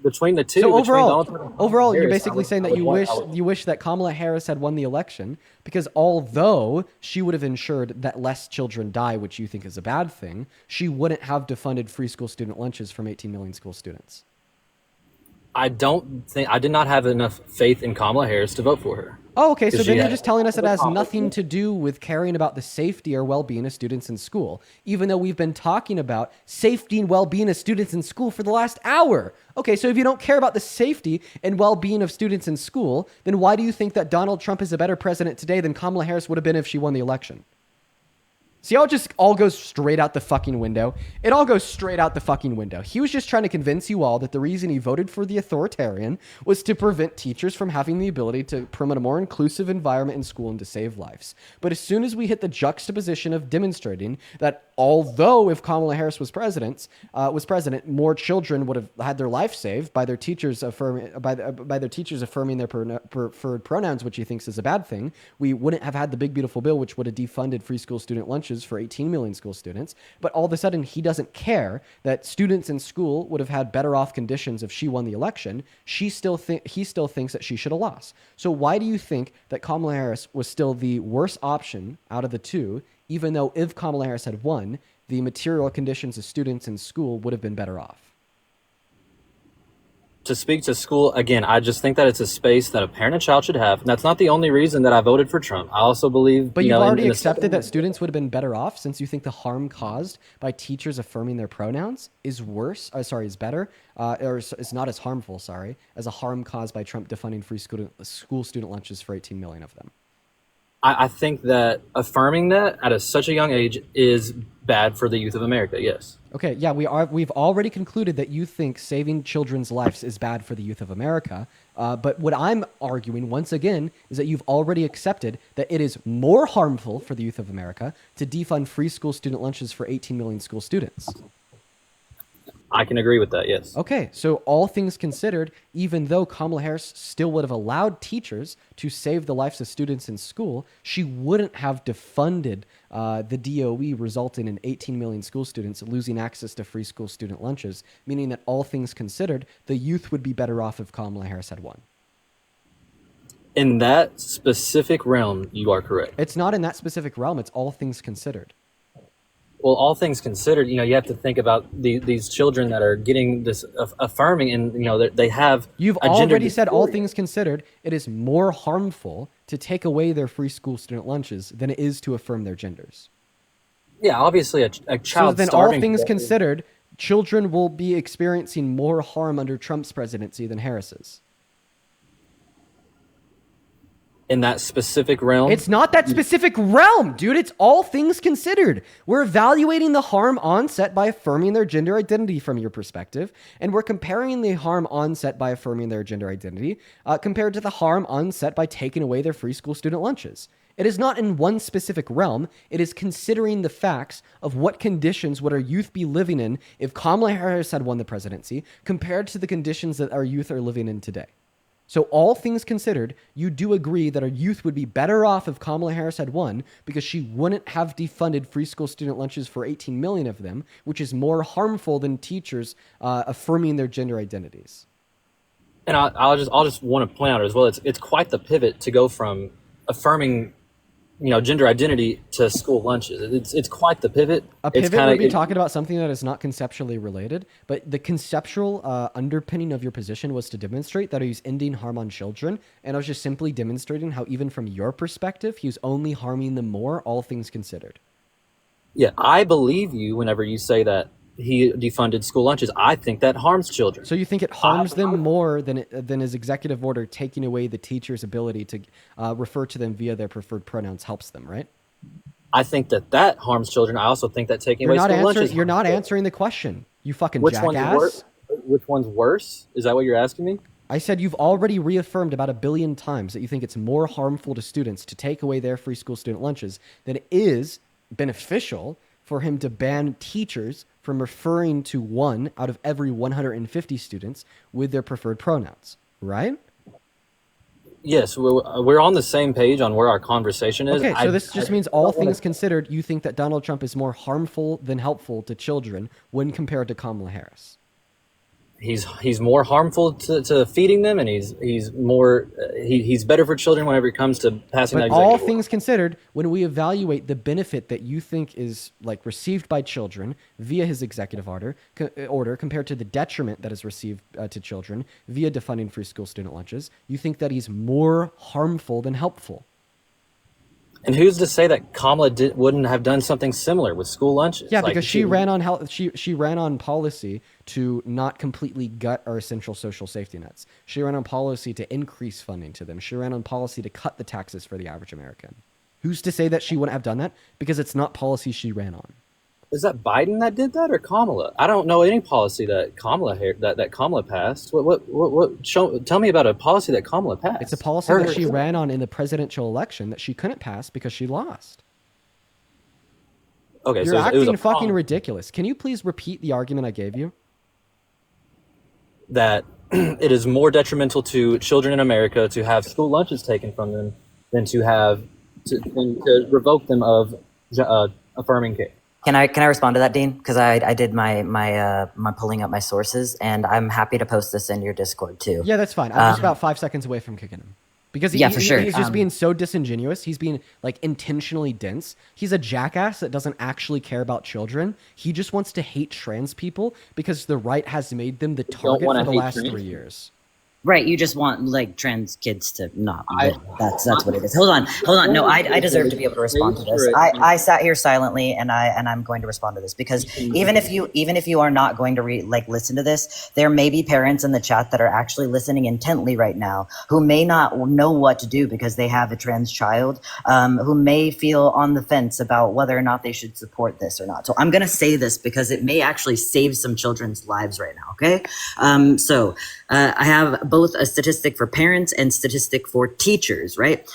Speaker 20: between the two.
Speaker 2: So
Speaker 20: between Donald
Speaker 2: overall,
Speaker 20: Trump and
Speaker 2: overall, you're
Speaker 20: Harris,
Speaker 2: basically saying that you wish that Kamala Harris had won the election because although she would have ensured that less children die, which you think is a bad thing, she wouldn't have defunded free school student lunches from 18 million school students.
Speaker 20: I did not have enough faith in Kamala Harris to vote for her.
Speaker 2: Oh, okay. So
Speaker 20: 'Cause
Speaker 2: then
Speaker 20: she
Speaker 2: you're
Speaker 20: had
Speaker 2: just telling us it has
Speaker 20: accomplishments.
Speaker 2: nothing to do with caring about the safety or well-being of students in school, even though we've been talking about safety and well-being of students in school for the last hour. Okay, so if you don't care about the safety and well-being of students in school, then why do you think that Donald Trump is a better president today than Kamala Harris would have been if she won the election? See how it just all goes straight out the fucking window? It all goes straight out the fucking window. He was just trying to convince you all that the reason he voted for the authoritarian was to prevent teachers from having the ability to promote a more inclusive environment in school and to save lives. But as soon as we hit the juxtaposition of demonstrating that although if Kamala Harris was president, more children would have had their life saved by their teachers affirming their preferred pronouns, which he thinks is a bad thing, we wouldn't have had the big beautiful bill, which would have defunded free school student lunches for 18 million school students. But all of a sudden, he doesn't care that students in school would have had better off conditions if she won the election. He still thinks that she should have lost. So why do you think that Kamala Harris was still the worst option out of the two, even though if Kamala Harris had won, the material conditions of students in school would have been better off?
Speaker 20: To speak to school, again, I just think that it's a space that a parent and child should have. And that's not the only reason that I voted for Trump. I also believe...
Speaker 2: But you've already accepted that students would have been better off since you think the harm caused by teachers affirming their pronouns is better, or is not as harmful, as a harm caused by Trump defunding free school student lunches for 18 million of them.
Speaker 20: I think that affirming that at such a young age is bad for the youth of America. Yes.
Speaker 2: Okay, yeah, we've already concluded that you think saving children's lives is bad for the youth of America. But what I'm arguing, once again, is that you've already accepted that it is more harmful for the youth of America to defund free school student lunches for 18 million school students.
Speaker 20: I can agree with that, yes.
Speaker 2: Okay, so all things considered, even though Kamala Harris still would have allowed teachers to save the lives of students in school, she wouldn't have defunded the DOE, resulting in 18 million school students losing access to free school student lunches, meaning that all things considered, the youth would be better off if Kamala Harris had won.
Speaker 20: In that specific realm, you are correct.
Speaker 2: It's not in that specific realm, it's all things considered.
Speaker 20: Well, all things considered, you have to think about these children that are getting this affirming, and they have.
Speaker 2: You've
Speaker 20: a gender
Speaker 2: already said, all
Speaker 20: dysphoria.
Speaker 2: things considered, it is more harmful to take away their free school student lunches than it is to affirm their genders.
Speaker 20: Yeah, obviously, a
Speaker 2: So
Speaker 20: child.
Speaker 2: then, all
Speaker 20: starving
Speaker 2: things
Speaker 20: to death is-
Speaker 2: considered, children will be experiencing more harm under Trump's presidency than Harris's.
Speaker 20: in that specific realm.
Speaker 2: It's not that specific realm, dude. It's all things considered. We're evaluating the harm onset by affirming their gender identity from your perspective, and we're comparing the harm onset by affirming their gender identity compared to the harm onset by taking away their free school student lunches. It is not in one specific realm. It is considering the facts of what conditions would our youth be living in if Kamala Harris had won the presidency compared to the conditions that our youth are living in today. So all things considered, you do agree that our youth would be better off if Kamala Harris had won because she wouldn't have defunded free school student lunches for 18 million of them, which is more harmful than teachers affirming their gender identities.
Speaker 20: And I'll just want to point out as well, it's quite the pivot to go from affirming, gender identity to school lunches. It's quite the pivot.
Speaker 2: A pivot would be talking about something that is not conceptually related, but the conceptual underpinning of your position was to demonstrate that he was ending harm on children, and I was just simply demonstrating how even from your perspective, he was only harming them more, all things considered.
Speaker 20: Yeah, I believe you whenever you say that he defunded school lunches. I think that harms children.
Speaker 2: So you think it harms them more than his executive order taking away the teacher's ability to refer to them via their preferred pronouns helps them, right?
Speaker 20: I think that harms children. I also think that taking away school lunches.
Speaker 2: You're not answering the question, you fucking
Speaker 20: Which
Speaker 2: jackass.
Speaker 20: Which one's worse? Is that what you're asking me?
Speaker 2: I said you've already reaffirmed about 1 billion times that you think it's more harmful to students to take away their free school student lunches than it is beneficial for him to ban teachers from referring to one out of every 150 students with their preferred pronouns, right?
Speaker 20: Yes, we're on the same page on where our conversation is.
Speaker 2: Okay, so this just means all things considered, you think that Donald Trump is more harmful than helpful to children when compared to Kamala Harris.
Speaker 20: He's more harmful to feeding them, and he's more he's better for children whenever it comes to passing that
Speaker 2: But all
Speaker 20: executive order.
Speaker 2: things considered, when we evaluate the benefit that you think is like received by children via his executive order compared to the detriment that is received to children via defunding free school student lunches, you think that he's more harmful than helpful.
Speaker 20: And who's to say that Kamala wouldn't have done something similar with school lunches?
Speaker 2: Yeah, because she ran on health. She ran on policy to not completely gut our essential social safety nets. She ran on policy to increase funding to them. She ran on policy to cut the taxes for the average American. Who's to say that she wouldn't have done that? Because it's not policy she ran on.
Speaker 20: Is that Biden that did that or Kamala? I don't know any policy that Kamala passed. Tell me about a policy that Kamala passed.
Speaker 2: It's a policy that she ran on in the presidential election that she couldn't pass because she lost.
Speaker 20: Okay,
Speaker 2: You're
Speaker 20: so it was
Speaker 2: acting
Speaker 20: a
Speaker 2: fucking ridiculous. Can you please repeat the argument I gave you?
Speaker 20: that it is more detrimental to children in America to have school lunches taken from them than to revoke them of affirming care.
Speaker 21: Can I respond to that, Dean? Because I did my pulling up my sources, and I'm happy to post this in your Discord too.
Speaker 2: Yeah, that's fine. I'm just about 5 seconds away from kicking him. Because
Speaker 21: Yeah, for sure.
Speaker 2: he's just being so disingenuous. He's being like intentionally dense. He's a jackass that doesn't actually care about children. He just wants to hate trans people because the right has made them the target for the last 3 years.
Speaker 21: Right, you just want like trans kids to not live. That's what it is. Hold on. No, I deserve to be able to respond to this. I sat here silently, and I'm going to respond to this because even if you are not going to listen to this, there may be parents in the chat that are actually listening intently right now who may not know what to do because they have a trans child, who may feel on the fence about whether or not they should support this or not. So I'm going to say this because it may actually save some children's lives right now. Okay, I have both a statistic for parents and statistic for teachers, right?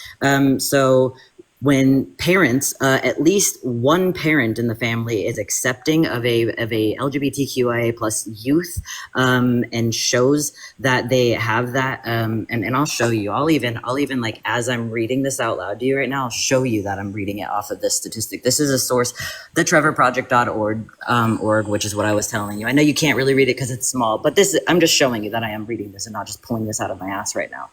Speaker 21: So when parents, at least one parent in the family is accepting of a LGBTQIA plus youth, and shows that they have that, and I'll show you. I'll even like as I'm reading this out loud to you right now, I'll show you that I'm reading it off of this statistic. This is a source, thetrevorproject.org, which is what I was telling you. I know you can't really read it because it's small, but I'm just showing you that I am reading this and not just pulling this out of my ass right now.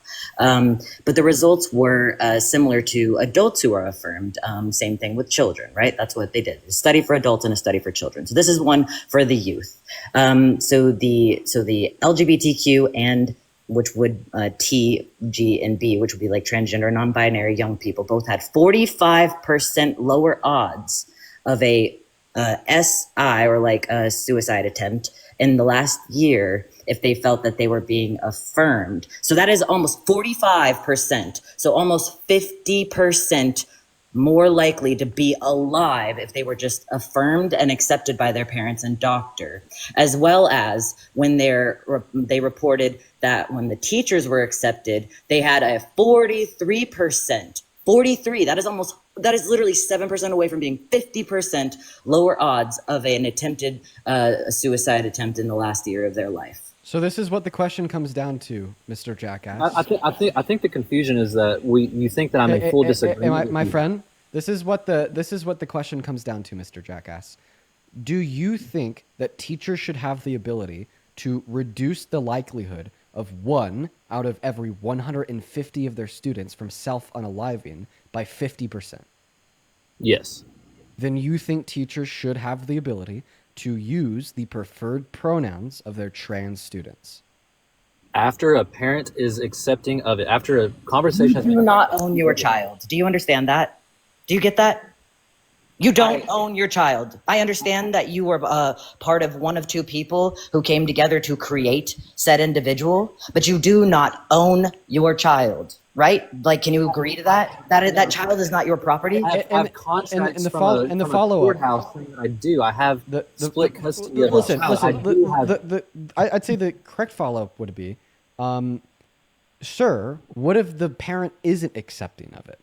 Speaker 21: But the results were similar to adults who are affirmed. Same thing with children, right? That's what they did. A study for adults and a study for children. So this is one for the youth. So the LGBTQ and which would T, G, and B, which would be like transgender, non-binary young people, both had 45% lower odds of a SI or like a suicide attempt in the last year if they felt that they were being affirmed. So that is almost 45%. So almost 50% more likely to be alive if they were just affirmed and accepted by their parents and doctor, as well as when they reported that when the teachers were accepted, they had a 43%. 43, that is literally 7% away from being 50% lower odds of an attempted suicide attempt in the last year of their life.
Speaker 2: So this is what the question comes down to, Mr. Jackass.
Speaker 20: I think the confusion is that you think that I'm in full disagreement.
Speaker 2: My friend, this is what the question comes down to, Mr. Jackass. Do you think that teachers should have the ability to reduce the likelihood of 1 out of every 150 of their students from self-unaliving by 50%?
Speaker 20: Yes.
Speaker 2: Then you think teachers should have the ability to use the preferred pronouns of their trans students?
Speaker 20: After a parent is accepting of it, after a conversation has been...
Speaker 21: You do not own your child. Do you understand that? Do you get that? You don't own your child. I understand that you were part of one of two people who came together to create said individual, but you do not own your child, right? Like, can you agree to that? That child is not your property.
Speaker 20: I have contracts from the courthouse saying that I do. I have the split custody of
Speaker 2: listen,
Speaker 20: a child.
Speaker 2: I'd say the correct follow-up would be, sir, what if the parent isn't accepting of it?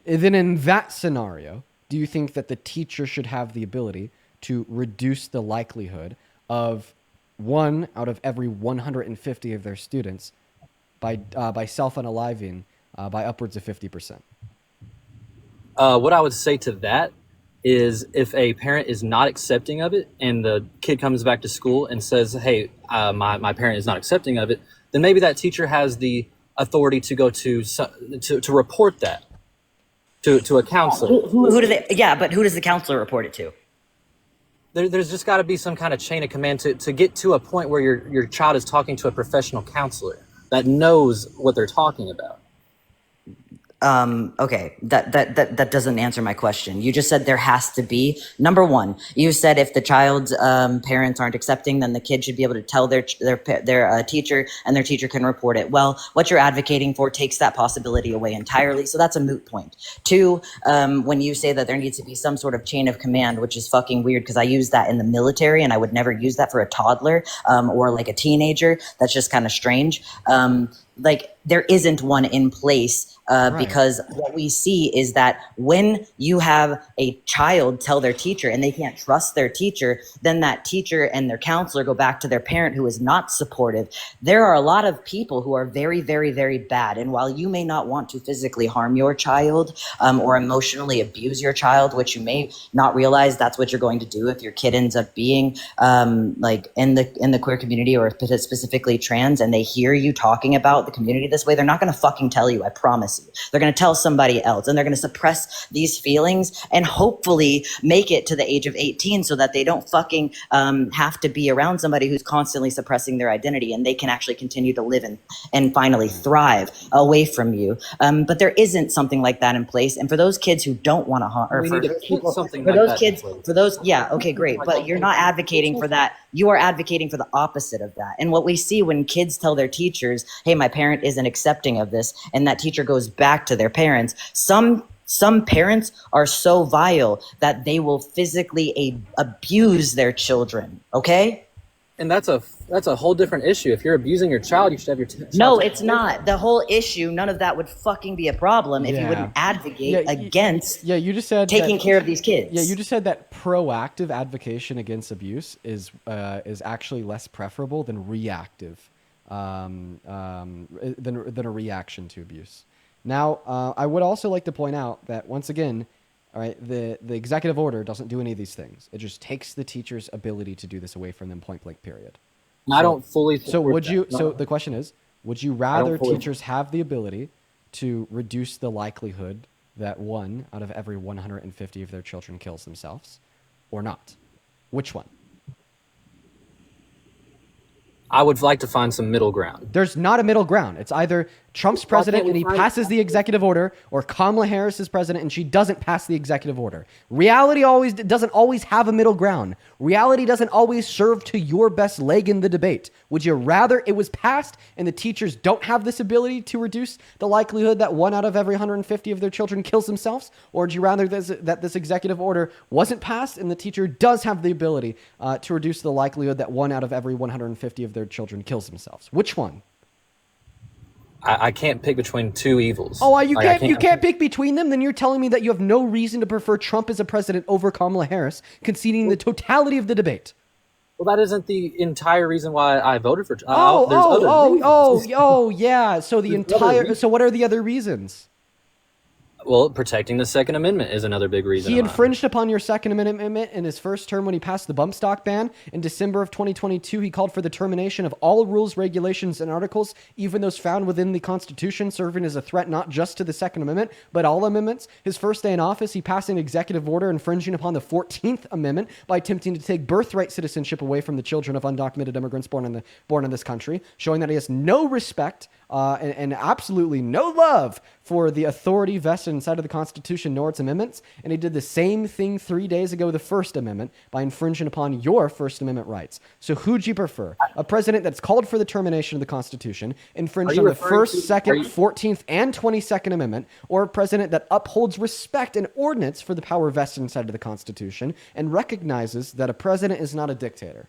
Speaker 2: And then in that scenario, do you think that the teacher should have the ability to reduce the likelihood of 1 out of every 150 of their students by self-unaliving by upwards of 50%?
Speaker 20: What I would say to that is if a parent is not accepting of it and the kid comes back to school and says, hey, my parent is not accepting of it, then maybe that teacher has the authority to go to report that to a counselor.
Speaker 21: Who do they? Yeah, but who does the counselor report it to?
Speaker 20: There's just got to be some kind of chain of command to get to a point where your child is talking to a professional counselor that knows what they're talking about.
Speaker 21: Okay, that doesn't answer my question. You just said there has to be. Number one, you said if the child's parents aren't accepting, then the kid should be able to tell their teacher, and their teacher can report it. Well, what you're advocating for takes that possibility away entirely, so that's a moot point. Two, when you say that there needs to be some sort of chain of command, which is fucking weird because I use that in the military, and I would never use that for a toddler or like a teenager. That's just kind of strange. Like there isn't one in place. Because what we see is that when you have a child tell their teacher and they can't trust their teacher, then that teacher and their counselor go back to their parent who is not supportive. There are a lot of people who are very, very, very bad. And while you may not want to physically harm your child or emotionally abuse your child, which you may not realize that's what you're going to do if your kid ends up being like in the queer community or specifically trans, and they hear you talking about about the community this way, they're not going to fucking tell you, I promise you. They're going to tell somebody else, and they're going to suppress these feelings and hopefully make it to the age of 18 so that they don't fucking have to be around somebody who's constantly suppressing their identity, and they can actually continue to live and finally thrive away from you. But there isn't something like that in place. And for those kids who don't want to harm, or for those people, for those kids, for those, yeah, okay, great. But you're not advocating for that. You are advocating for the opposite of that. And what we see when kids tell their teachers, hey, my parent isn't accepting of this, and that teacher goes back to their parents, some parents are so vile that they will physically abuse their children, okay?
Speaker 20: And that's a whole different issue. If you're abusing your child, you should have your child.
Speaker 21: No, it's not. The whole issue, none of that would fucking be a problem if you wouldn't advocate against
Speaker 2: you just said
Speaker 21: taking care of these kids.
Speaker 2: Yeah, you just said that proactive advocation against abuse is actually less preferable than reactive, than a reaction to abuse. Now, I would also like to point out that once again, all right, the executive order doesn't do any of these things. It just takes the teacher's ability to do this away from them, point blank, period.
Speaker 20: I don't fully.
Speaker 2: So would you?
Speaker 20: No.
Speaker 2: So the question is, would you rather teachers have the ability to reduce the likelihood that 1 out of every 150 of their children kills themselves, or not? Which one?
Speaker 20: I would like to find some middle ground.
Speaker 2: There's not a middle ground. It's either Trump's president and he passes the executive order, or Kamala Harris is president and she doesn't pass the executive order. Reality doesn't always have a middle ground. Reality doesn't always serve to your best leg in the debate. Would you rather it was passed and the teachers don't have this ability to reduce the likelihood that 1 out of every 150 of their children kills themselves? Or would you rather that this executive order wasn't passed and the teacher does have the ability to reduce the likelihood that 1 out of every 150 of their children kills themselves? Which one?
Speaker 20: I can't pick between two evils.
Speaker 2: Oh, you can't pick between them? Then you're telling me that you have no reason to prefer Trump as a president over Kamala Harris, conceding the totality of the debate.
Speaker 20: Well, that isn't the entire reason why I voted for Trump.
Speaker 2: Yeah. So what are the other reasons?
Speaker 20: Well, protecting the Second Amendment is another big reason.
Speaker 2: He infringed upon your Second Amendment in his first term when he passed the bump stock ban. In December of 2022, he called for the termination of all rules, regulations, and articles, even those found within the Constitution, serving as a threat not just to the Second Amendment, but all amendments. His first day in office, he passed an executive order infringing upon the 14th Amendment by attempting to take birthright citizenship away from the children of undocumented immigrants born in this country, showing that he has no respect and absolutely no love for the authority vested inside of the Constitution nor its amendments. And he did the same thing 3 days ago with the First Amendment by infringing upon your First Amendment rights. So who'd you prefer? A president that's called for the termination of the Constitution, infringed on the First, Second, 14th, and 22nd Amendment, or a president that upholds respect and ordinance for the power vested inside of the Constitution and recognizes that a president is not a dictator?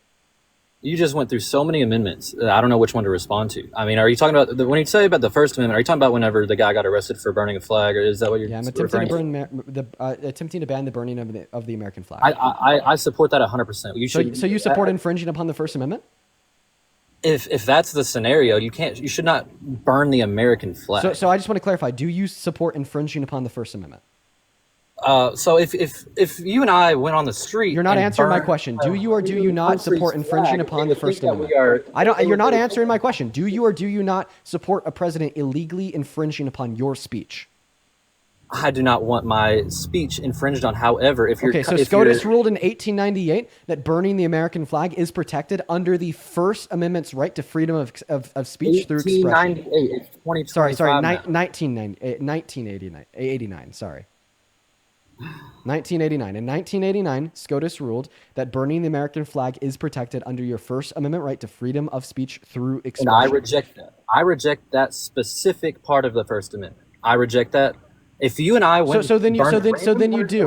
Speaker 20: You just went through so many amendments. I don't know which one to respond to. I mean, are you talking about when you say about the First Amendment? Are you talking about whenever the guy got arrested for burning a flag, or is that what you're?
Speaker 2: Yeah, I'm attempting to ban the burning of the American flag.
Speaker 20: I support that 100%.
Speaker 2: So you support infringing upon the First Amendment?
Speaker 20: If that's the scenario, you should not burn the American flag.
Speaker 2: So I just want to clarify: do you support infringing upon the First Amendment?
Speaker 20: So if you and I went on the street,
Speaker 2: you're not answering my question. Do you or do you not support infringing upon the First Amendment? You're not answering my question. Do you or do you not support a president illegally infringing upon your speech?
Speaker 20: I do not want my speech infringed on. However, if you're
Speaker 2: SCOTUS ruled in 1898 that burning the American flag is protected under the First Amendment's right to freedom of speech through expression.
Speaker 20: 1898.
Speaker 2: Sorry, 1989. Sorry. 1989. In 1989, SCOTUS ruled that burning the American flag is protected under your First Amendment right to freedom of speech through expression.
Speaker 20: And I reject that. I reject that specific part of the First Amendment. I reject that. If you and I went,
Speaker 2: so then you do.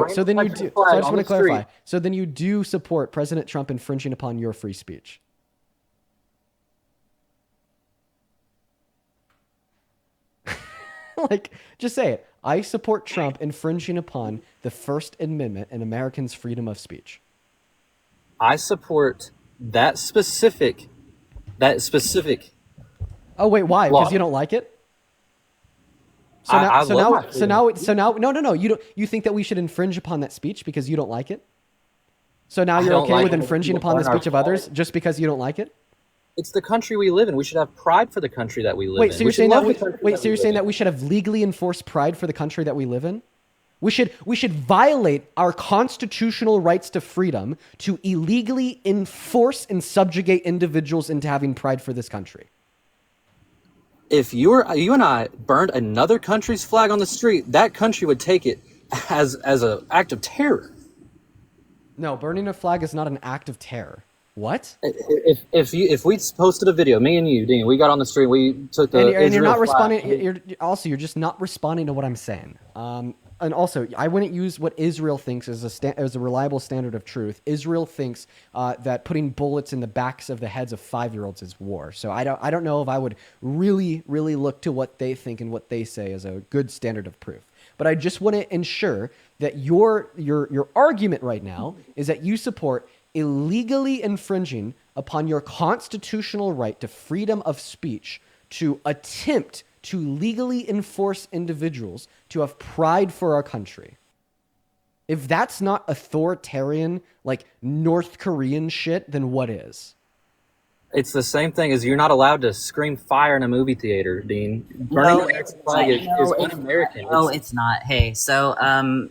Speaker 2: So I just want to clarify. So then you do support President Trump infringing upon your free speech. Like, just say it. I support Trump infringing upon the First Amendment and Americans' freedom of speech.
Speaker 20: I support that specific.
Speaker 2: Oh wait, why? Because you don't like it? No. You think that we should infringe upon that speech because you don't like it? So now you're okay with infringing upon the speech of others just because you don't like it?
Speaker 20: It's the country we live in. We should have pride for the country that we live
Speaker 2: Wait,
Speaker 20: in.
Speaker 2: so you're saying that you're saying that we should have legally enforced pride for the country that we live in? We should violate our constitutional rights to freedom to illegally enforce and subjugate individuals into having pride for this country.
Speaker 20: If you and I burned another country's flag on the street, that country would take it as an act of terror.
Speaker 2: No, burning a flag is not an act of terror. What?
Speaker 20: If we posted a video, me and you, Dean, we got on the street, we took the
Speaker 2: and you're not
Speaker 20: flag.
Speaker 2: responding. You're just not responding to what I'm saying. And also, I wouldn't use what Israel thinks as a reliable standard of truth. Israel thinks that putting bullets in the backs of the heads of 5-year-olds is war. So I don't know if I would really look to what they think and what they say as a good standard of proof. But I just want to ensure that your argument right now is that you support illegally infringing upon your constitutional right to freedom of speech to attempt to legally enforce individuals to have pride for our country. If that's not authoritarian, like North Korean shit, then what is?
Speaker 20: It's the same thing as you're not allowed to scream fire in a movie theater, Dean. Burning the American flag is un-American.
Speaker 21: No, it's not. Hey, so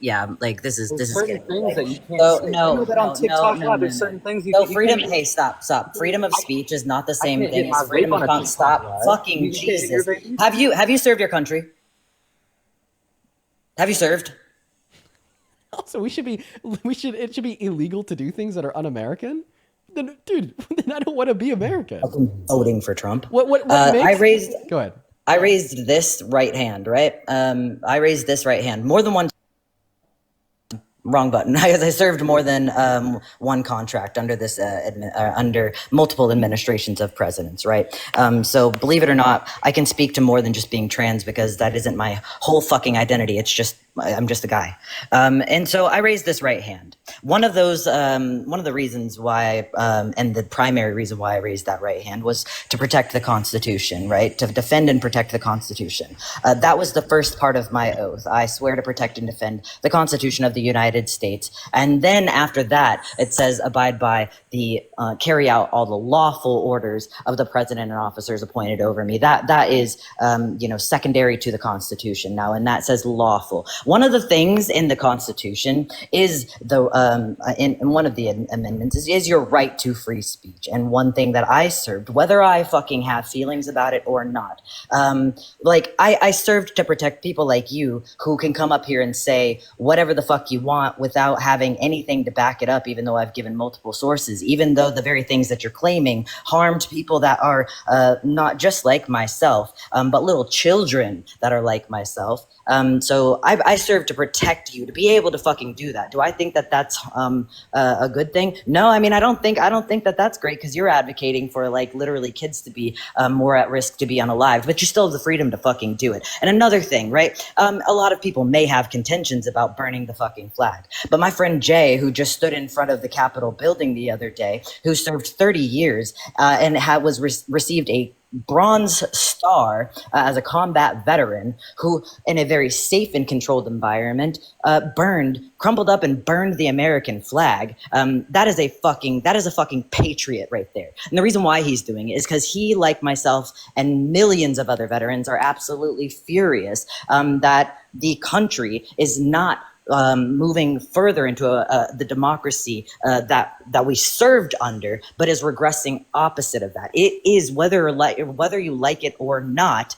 Speaker 21: yeah, like this is
Speaker 20: certain things that you can't
Speaker 21: so,
Speaker 20: say.
Speaker 21: no,
Speaker 20: You know that on TikTok,
Speaker 21: no,
Speaker 20: there's certain things you
Speaker 21: so
Speaker 20: can't.
Speaker 21: freedom. Hey, stop. Freedom of speech is not the same
Speaker 20: can't
Speaker 21: thing
Speaker 20: get my
Speaker 21: as freedom
Speaker 20: vape
Speaker 21: of
Speaker 20: on a
Speaker 21: conscience.
Speaker 20: TikTok,
Speaker 21: Stop,
Speaker 20: right?
Speaker 21: fucking
Speaker 20: You can't get
Speaker 21: Jesus.
Speaker 20: your vape?
Speaker 21: Have you served your country? Have you served?
Speaker 2: Also, it should be illegal to do things that are un-American. Then, dude, then I don't want to be American.
Speaker 21: Voting for Trump.
Speaker 2: What makes... Go ahead.
Speaker 21: I raised this right hand, right? I raised this right hand more than one. Wrong button. I served more than one contract under this under multiple administrations of presidents, right? So believe it or not, I can speak to more than just being trans because that isn't my whole fucking identity. It's just I'm just a guy. And so I raised this right hand. One of the reasons why, and the primary reason why I raised that right hand was to protect the Constitution, right? To defend and protect the Constitution. That was the first part of my oath. I swear to protect and defend the Constitution of the United States. And then after that, it says abide by the, carry out all the lawful orders of the president and officers appointed over me. That is, secondary to the Constitution now, and that says lawful. One of the things in the Constitution is in one of the amendments is your right to free speech. And one thing that I served, whether I fucking have feelings about it or not, I served to protect people like you who can come up here and say whatever the fuck you want without having anything to back it up, even though I've given multiple sources, even though the very things that you're claiming harmed people that are not just like myself, but little children that are like myself. So I serve to protect you, to be able to fucking do that. Do I think that that's a good thing? No, I mean, I don't think that that's great because you're advocating for like literally kids to be more at risk to be unalived, but you still have the freedom to fucking do it. And another thing, right? A lot of people may have contentions about burning the fucking flag, but my friend Jay, who just stood in front of the Capitol building the other day, who served 30 years and received a Bronze Star as a combat veteran who, in a very safe and controlled environment, crumpled up and burned the American flag. That is a fucking patriot right there. And the reason why he's doing it is because he, like myself and millions of other veterans, are absolutely furious that the country is not moving further into the democracy that we served under, but is regressing opposite of that. It is whether you like it or not,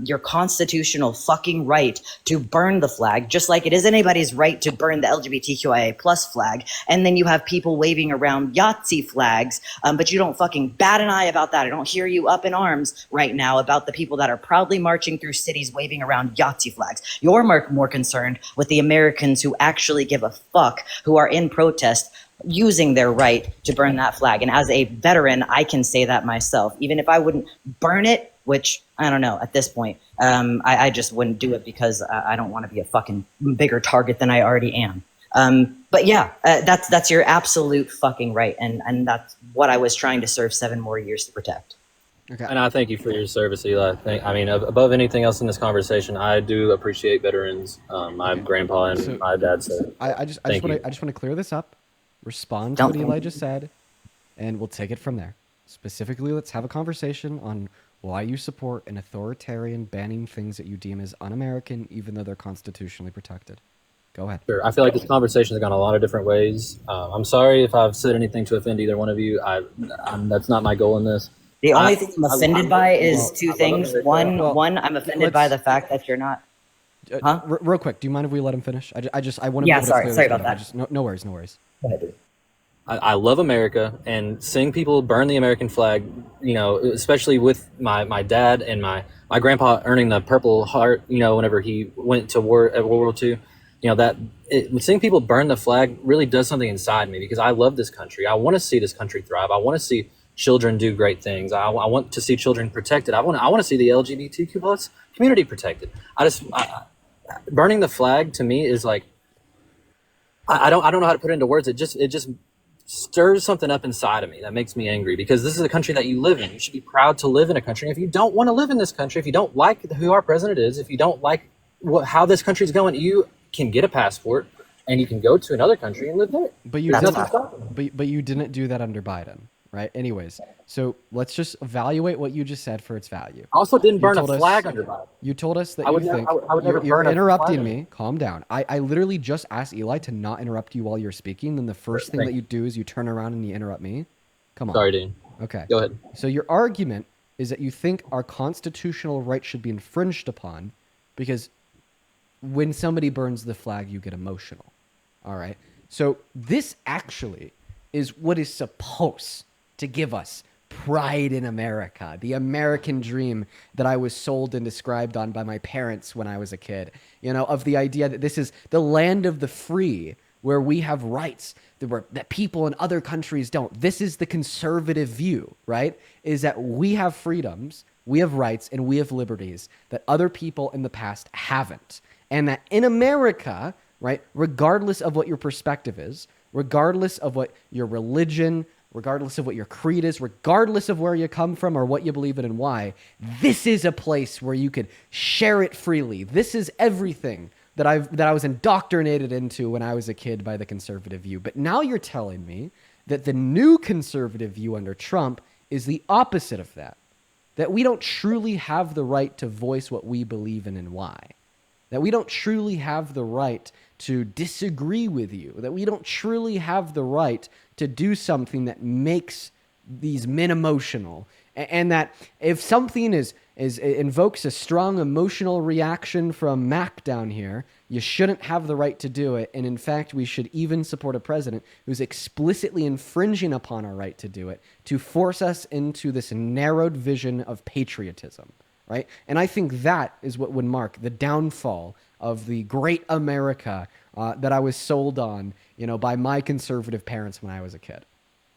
Speaker 21: your constitutional fucking right to burn the flag, just like it is anybody's right to burn the LGBTQIA plus flag. And then you have people waving around Yahtzee flags, but you don't fucking bat an eye about that. I don't hear you up in arms right now about the people that are proudly marching through cities waving around Yahtzee flags. You're more concerned with the Americans who actually give a fuck, who are in protest, using their right to burn that flag. And as a veteran, I can say that myself, even if I wouldn't burn it, which I don't know at this point, I just wouldn't do it because I don't want to be a fucking bigger target than I already am. But yeah, that's your absolute fucking right. And that's what I was trying to serve 7 more years to protect.
Speaker 2: Okay.
Speaker 20: And I thank you for your service, Eli. Above anything else in this conversation, I do appreciate veterans. My grandpa and my dad said.
Speaker 2: I just want to clear this up, respond to what Eli just said, and we'll take it from there. Specifically, let's have a conversation on why you support an authoritarian banning things that you deem as un-American, even though they're constitutionally protected. Go ahead.
Speaker 20: Sure. I feel like this conversation has gone a lot of different ways. I'm sorry if I've said anything to offend either one of you. That's not my goal in this.
Speaker 21: The only thing I'm offended by is two things. One, I'm offended by the fact that you're not. Huh?
Speaker 2: Real quick, do you mind if we let him finish? I want to.
Speaker 21: Yeah,
Speaker 2: be able to
Speaker 21: sorry
Speaker 2: clear this
Speaker 21: about
Speaker 2: up.
Speaker 21: that.
Speaker 2: No worries, no worries.
Speaker 20: I love America, and seeing people burn the American flag, especially with my dad and my grandpa earning the Purple Heart, whenever he went to war at World War II, seeing people burn the flag really does something inside me, because I love this country. I want to see this country thrive. I want to see children do great things. I want to see children protected. I want to see the LGBTQ plus community protected. Burning the flag to me is like, I don't know how to put it into words. It just stirs something up inside of me that makes me angry, because this is a country that you live in. You should be proud to live in a country. If you don't want to live in this country, if you don't like who our president is, if you don't like how this country's going, you can get a passport and you can go to another country and live there.
Speaker 2: But you didn't do that under Biden, right? Anyways, so let's just evaluate what you just said for its value.
Speaker 20: I also didn't burn a flag under Biden.
Speaker 2: You told us that
Speaker 20: I would never
Speaker 2: you're
Speaker 20: burn a
Speaker 2: interrupting
Speaker 20: flag.
Speaker 2: me. Calm down. I literally just asked Eli to not interrupt you while you're speaking. Then the first thing that you do is you turn around and you interrupt me. Come on.
Speaker 20: Sorry, Dean.
Speaker 2: Okay.
Speaker 20: Go ahead.
Speaker 2: So your argument is that you think our constitutional rights should be infringed upon because when somebody burns the flag, you get emotional. All right. So this actually is what is supposed to give us pride in America, the American dream that I was sold and described on by my parents when I was a kid, of the idea that this is the land of the free, where we have rights that people in other countries don't. This is the conservative view, right? Is that we have freedoms, we have rights, and we have liberties that other people in the past haven't. And that in America, right, regardless of what your perspective is, regardless of what your religion, regardless of what your creed is, regardless of where you come from or what you believe in and why, this is a place where you could share it freely. This is everything that I was indoctrinated into when I was a kid by the conservative view. But now you're telling me that the new conservative view under Trump is the opposite of that. That we don't truly have the right to voice what we believe in and why. That we don't truly have the right to disagree with you. That we don't truly have the right to do something that makes these men emotional. And that if something invokes a strong emotional reaction from Mac down here, you shouldn't have the right to do it. And in fact, we should even support a president who's explicitly infringing upon our right to do it, to force us into this narrowed vision of patriotism. Right? And I think that is what would mark the downfall of the great America that I was sold on, by my conservative parents when I was a kid.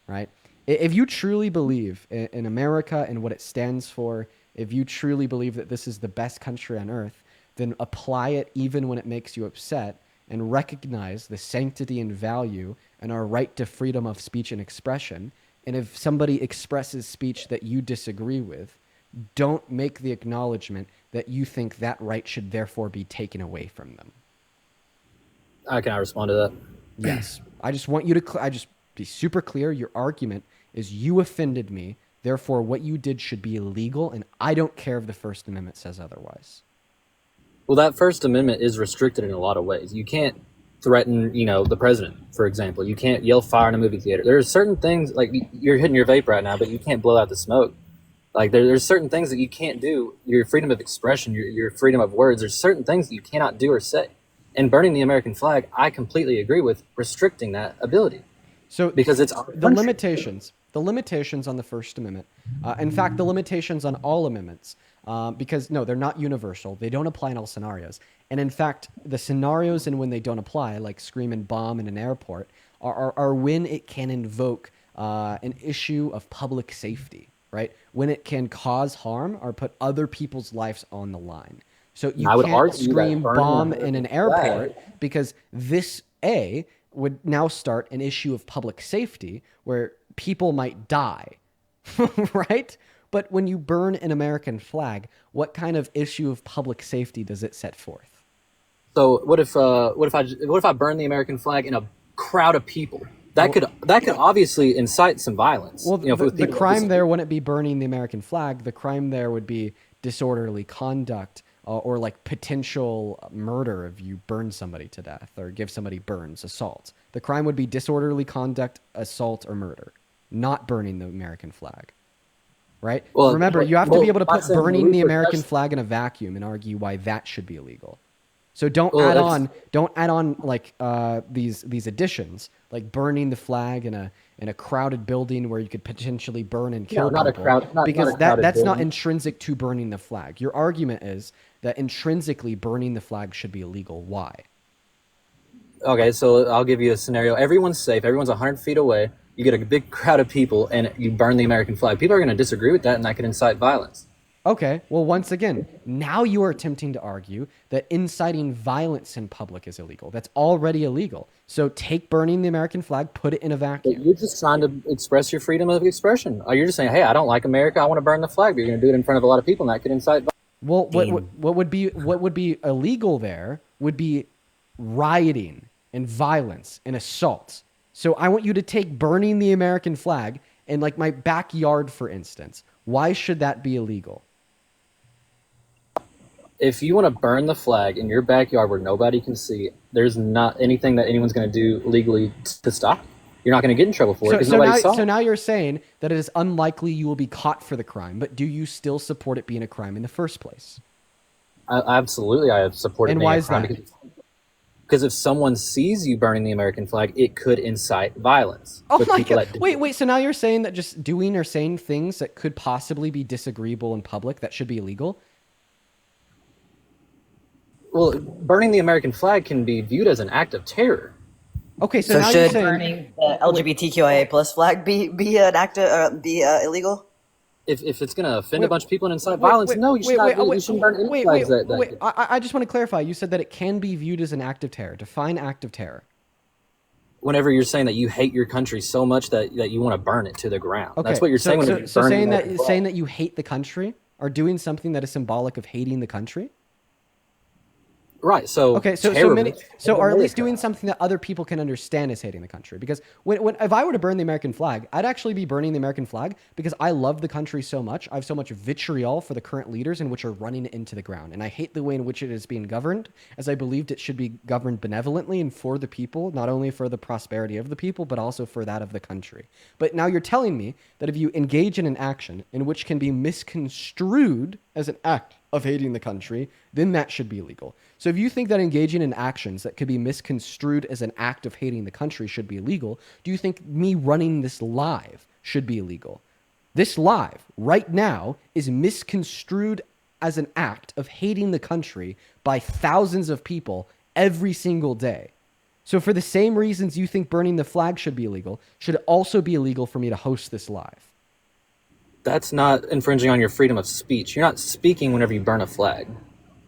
Speaker 2: Right? If you truly believe in America and what it stands for, if you truly believe that this is the best country on earth, then apply it even when it makes you upset, and recognize the sanctity and value and our right to freedom of speech and expression. And if somebody expresses speech that you disagree with, don't make the acknowledgement that you think that right should therefore be taken away from them.
Speaker 20: Can I respond to that?
Speaker 2: Yes. I just want you to just be super clear. Your argument is you offended me, therefore what you did should be illegal, and I don't care if the First Amendment says otherwise.
Speaker 20: Well, that First Amendment is restricted in a lot of ways. You can't threaten, the president, for example. You can't yell fire in a movie theater. There are certain things, like you're hitting your vape right now, but you can't blow out the smoke. Like there's certain things that you can't do. Your freedom of expression, your freedom of words, there's certain things that you cannot do or say. And burning the American flag, I completely agree with restricting that ability.
Speaker 2: So
Speaker 20: because it's
Speaker 2: the limitations on the First Amendment, in fact, the limitations on all amendments, because no, they're not universal. They don't apply in all scenarios. And in fact, the scenarios in when they don't apply, like scream and bomb in an airport, are when it can invoke an issue of public safety, right? When it can cause harm or put other people's lives on the line. So you can't scream bomb in an airport because this would now start an issue of public safety where people might die, right? But when you burn an American flag, what kind of issue of public safety does it set forth?
Speaker 20: So what if I burn the American flag in a crowd of people? that could obviously incite some violence.
Speaker 2: Well,
Speaker 20: you know,
Speaker 2: the crime there wouldn't be burning the American flag. The crime there would be disorderly conduct or like potential murder if you burn somebody to death or give somebody burns, assault. The crime would be disorderly conduct, assault, or murder, not burning the American flag. Right?
Speaker 20: Well,
Speaker 2: remember, you have to be able to put
Speaker 20: saying
Speaker 2: burning the American
Speaker 20: repercussions-
Speaker 2: flag in a vacuum and argue why that should be illegal. So don't
Speaker 20: Well,
Speaker 2: add on like these additions, like burning the flag in a crowded building where you could potentially burn and kill
Speaker 20: not a
Speaker 2: people.
Speaker 20: crowd- not
Speaker 2: because
Speaker 20: a crowded
Speaker 2: that's not
Speaker 20: building.
Speaker 2: intrinsic to burning the flag. Your argument is that intrinsically burning the flag should be illegal. Why?
Speaker 20: Okay, so I'll give you a scenario. Everyone's safe. Everyone's 100 feet away. You get a big crowd of people, and you burn the American flag. People are going to disagree with that, and that could incite violence.
Speaker 2: Okay, well, once again, now you are attempting to argue that inciting violence in public is illegal. That's already illegal. So take burning the American flag, put it in a vacuum.
Speaker 20: You're just trying to express your freedom of expression. You're just saying, hey, I don't like America. I want to burn the flag. But you're going to do it in front of a lot of people, and that could incite violence.
Speaker 2: Well, what would be illegal there would be rioting and violence and assault. So I want you to take burning the American flag in like my backyard, for instance. Why should that be illegal?
Speaker 20: If you want to burn the flag in your backyard where nobody can see, there's not anything that anyone's going to do legally to stop you. You're not going to get in trouble for it because nobody saw it.
Speaker 2: So now you're saying that it is unlikely you will be caught for the crime, but do you still support it being a crime in the first place?
Speaker 20: Absolutely, I have supported it
Speaker 2: And
Speaker 20: being
Speaker 2: why
Speaker 20: a
Speaker 2: is
Speaker 20: crime
Speaker 2: that?
Speaker 20: because if someone sees you burning the American flag, it could incite violence.
Speaker 2: Oh
Speaker 20: with
Speaker 2: my
Speaker 20: people
Speaker 2: God.
Speaker 20: that-
Speaker 2: Wait, so now you're saying that just doing or saying things that could possibly be disagreeable in public, that should be illegal?
Speaker 20: Well, burning the American flag can be viewed as an act of terror.
Speaker 2: Okay, so
Speaker 21: So
Speaker 2: now you're
Speaker 21: should
Speaker 2: saying...
Speaker 21: burning the LGBTQIA plus flag be an act be illegal?
Speaker 20: If it's going to offend
Speaker 2: Wait,
Speaker 20: a bunch of people and incite violence, no, you shouldn't burn any flags that
Speaker 2: wait. I just want to clarify. You said that it can be viewed as an act of terror. Define act of terror.
Speaker 20: Whenever you're saying that you hate your country so much that you want to burn it to the ground.
Speaker 2: Okay,
Speaker 20: That's what you're saying when you're burning
Speaker 2: saying
Speaker 20: the
Speaker 2: that
Speaker 20: American flag.
Speaker 2: saying that you hate the country or doing something that is symbolic of hating the country.
Speaker 20: Right. So
Speaker 2: Okay, so or at least doing something that other people can understand as hating the country. Because when if I were to burn the American flag, I'd actually be burning the American flag because I love the country so much. I have so much vitriol for the current leaders in which are running it into the ground, and I hate the way in which it is being governed, as I believed it should be governed benevolently and for the people, not only for the prosperity of the people, but also for that of the country. But now you're telling me that if you engage in an action in which can be misconstrued as an act of hating the country, then that should be illegal. So if you think that engaging in actions that could be misconstrued as an act of hating the country should be illegal, do you think me running this live should be illegal? This live, right now, is misconstrued as an act of hating the country by thousands of people every single day. So for the same reasons you think burning the flag should be illegal, should it also be illegal for me to host this live?
Speaker 20: That's not infringing on your freedom of speech. You're not speaking whenever you burn a flag.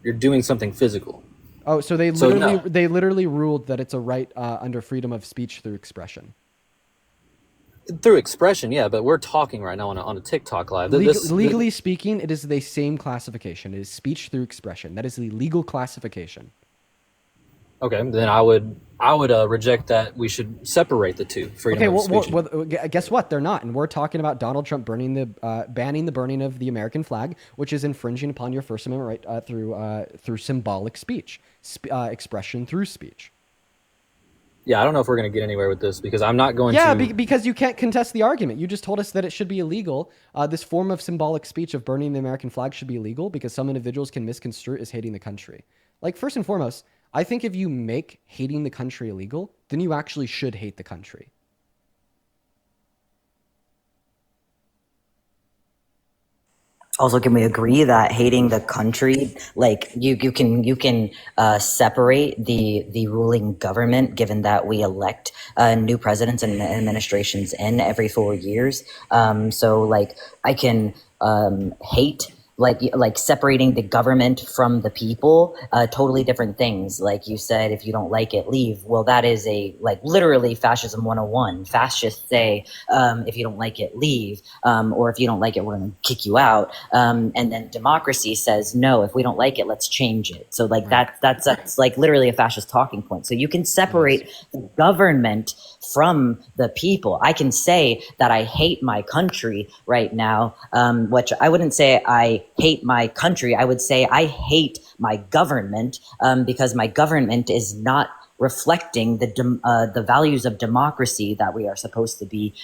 Speaker 20: You're doing something physical.
Speaker 2: Oh, so they literally ruled that it's a right under freedom of speech through expression.
Speaker 20: Through expression, yeah, but we're talking right now on a TikTok live.
Speaker 2: Legally speaking, it is the same classification. It is speech through expression. That is the legal classification.
Speaker 20: Okay, then I would reject that. We should separate the two. Freedom of speech.
Speaker 2: Well, guess what? They're not, and we're talking about Donald Trump banning the burning of the American flag, which is infringing upon your First Amendment right through symbolic speech, expression through speech.
Speaker 20: Yeah, I don't know if we're going to get anywhere with this because I'm not going
Speaker 2: to. Yeah, because you can't contest the argument. You just told us that it should be illegal. This form of symbolic speech of burning the American flag should be illegal because some individuals can misconstrue it as hating the country. Like, first and foremost, I think if you make hating the country illegal, then you actually should hate the country.
Speaker 21: Also, can we agree that hating the country, like you can separate the ruling government, given that we elect new presidents and administrations in every 4 years. So like I can hate like separating the government from the people, totally different things. Like you said, if you don't like it, leave. Well, that is literally fascism 101. Fascists say, if you don't like it, leave. Or if you don't like it, we're going to kick you out. And then democracy says, no, if we don't like it, let's change it. So like that's like literally a fascist talking point. So you can separate the government from the people. I can say that I hate my country right now, which I wouldn't say I hate my country. I would say I hate my government, because my government is not reflecting the values of democracy that we are supposed to be,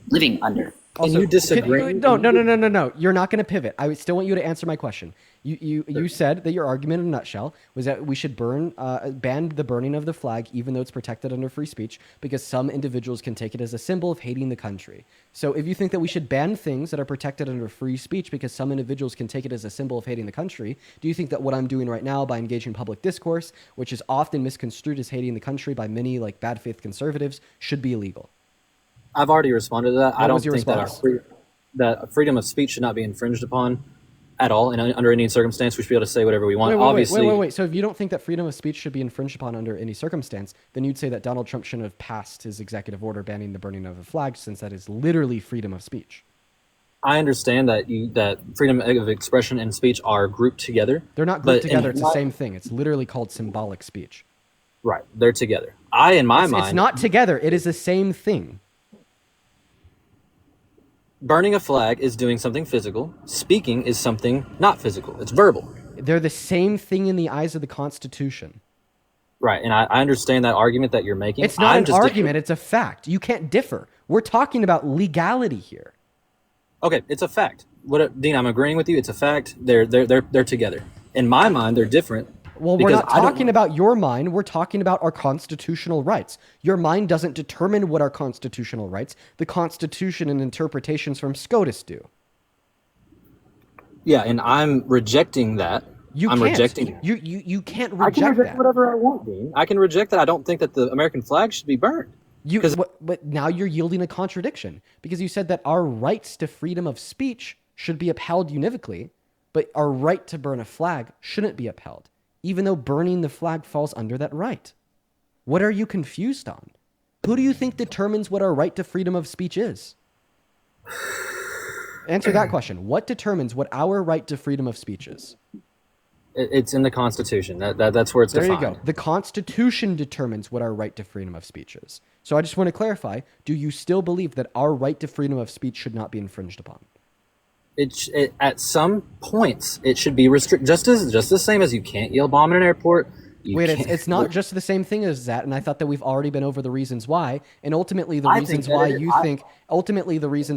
Speaker 21: living under.
Speaker 2: Also,
Speaker 20: Can you disagree?
Speaker 2: No. You're not going to pivot. I still want you to answer my question. You said that your argument in a nutshell was that we should ban the burning of the flag, even though it's protected under free speech, because some individuals can take it as a symbol of hating the country. So if you think that we should ban things that are protected under free speech because some individuals can take it as a symbol of hating the country, do you think that what I'm doing right now by engaging public discourse, which is often misconstrued as hating the country by many like bad faith conservatives, should be illegal?
Speaker 20: I've already responded to that. I don't think
Speaker 2: response?
Speaker 20: that freedom of speech should not be infringed upon at all, and under any circumstance. We should be able to say whatever we want. Obviously,
Speaker 2: wait. So if you don't think that freedom of speech should be infringed upon under any circumstance, then you'd say that Donald Trump shouldn't have passed his executive order banning the burning of a flag, since that is literally freedom of speech.
Speaker 20: I understand that that freedom of expression and speech are grouped together.
Speaker 2: They're not grouped together. It's the same thing. It's literally called symbolic speech.
Speaker 20: Right. They're together. In my mind,
Speaker 2: it's not together. It is the same thing.
Speaker 20: Burning a flag is doing something physical. Speaking is something not physical. It's verbal.
Speaker 2: They're the same thing in the eyes of the Constitution.
Speaker 20: Right, and I understand that argument that you're making.
Speaker 2: It's not an argument. It's a fact. You can't differ. We're talking about legality here.
Speaker 20: Okay, it's a fact. Dean, I'm agreeing with you. It's a fact. They're together. In my mind, they're different.
Speaker 2: Well, we're not talking about your mind. We're talking about our constitutional rights. Your mind doesn't determine what our constitutional rights. The Constitution and interpretations from SCOTUS do.
Speaker 20: Yeah, and I'm rejecting that. You can't reject
Speaker 2: that.
Speaker 20: Whatever I want, Dean. I can reject that. I don't think that the American flag should be burned.
Speaker 2: But now you're yielding a contradiction, because you said that our rights to freedom of speech should be upheld univocally, but our right to burn a flag shouldn't be upheld, even though burning the flag falls under that right. What are you confused on? Who do you think determines what our right to freedom of speech is? Answer that question. What determines what our right to freedom of speech is?
Speaker 20: It's in the Constitution. That's where it's defined.
Speaker 2: There you go. The Constitution determines what our right to freedom of speech is. So I just want to clarify, do you still believe that our right to freedom of speech should not be infringed upon?
Speaker 20: At some points, it should be restricted, just the same as you can't yell bomb in an airport.
Speaker 2: It's not just the same thing as that, and I thought that we've already been over the reasons why, and ultimately the reasons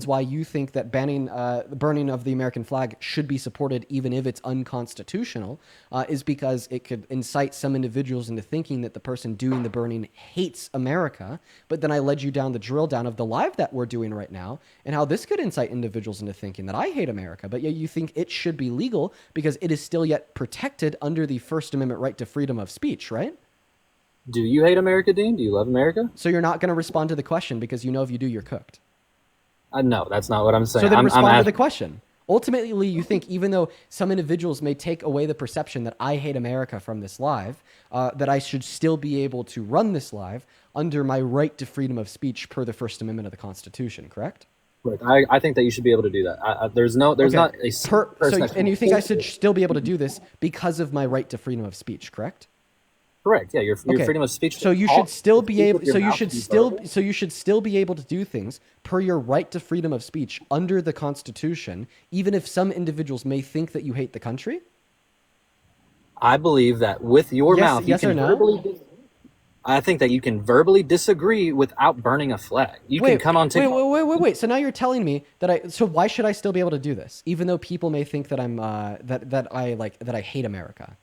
Speaker 2: why you think that banning the burning of the American flag should be supported even if it's unconstitutional is because it could incite some individuals into thinking that the person doing the burning hates America. But then I led you down the drill down of the live that we're doing right now and how this could incite individuals into thinking that I hate America, but yet you think it should be legal because it is still yet protected under the First Amendment right to freedom of speech, right?
Speaker 20: Do you hate America, Dean? Do you love America?
Speaker 2: So you're not going to respond to the question because you know if you do, you're cooked.
Speaker 20: No, that's not what I'm saying.
Speaker 2: So then respond to the question. Ultimately, you think even though some individuals may take away the perception that I hate America from this live, that I should still be able to run this live under my right to freedom of speech per the First Amendment of the Constitution, correct?
Speaker 20: Look, I think that you should be able to do that. There's not a
Speaker 2: and you think I should still be able to do this because of my right to freedom of speech, correct?
Speaker 20: Correct. Yeah, your freedom of speech.
Speaker 2: So you should still be able. So you should still be able to do things per your right to freedom of speech under the Constitution, even if some individuals may think that you hate the country.
Speaker 20: I believe that with your mouth, you can verbally. I think that you can verbally disagree without burning a flag. You can come on TikTok.
Speaker 2: Wait. So now you're telling me that So why should I still be able to do this, even though people may think that I'm that I hate America?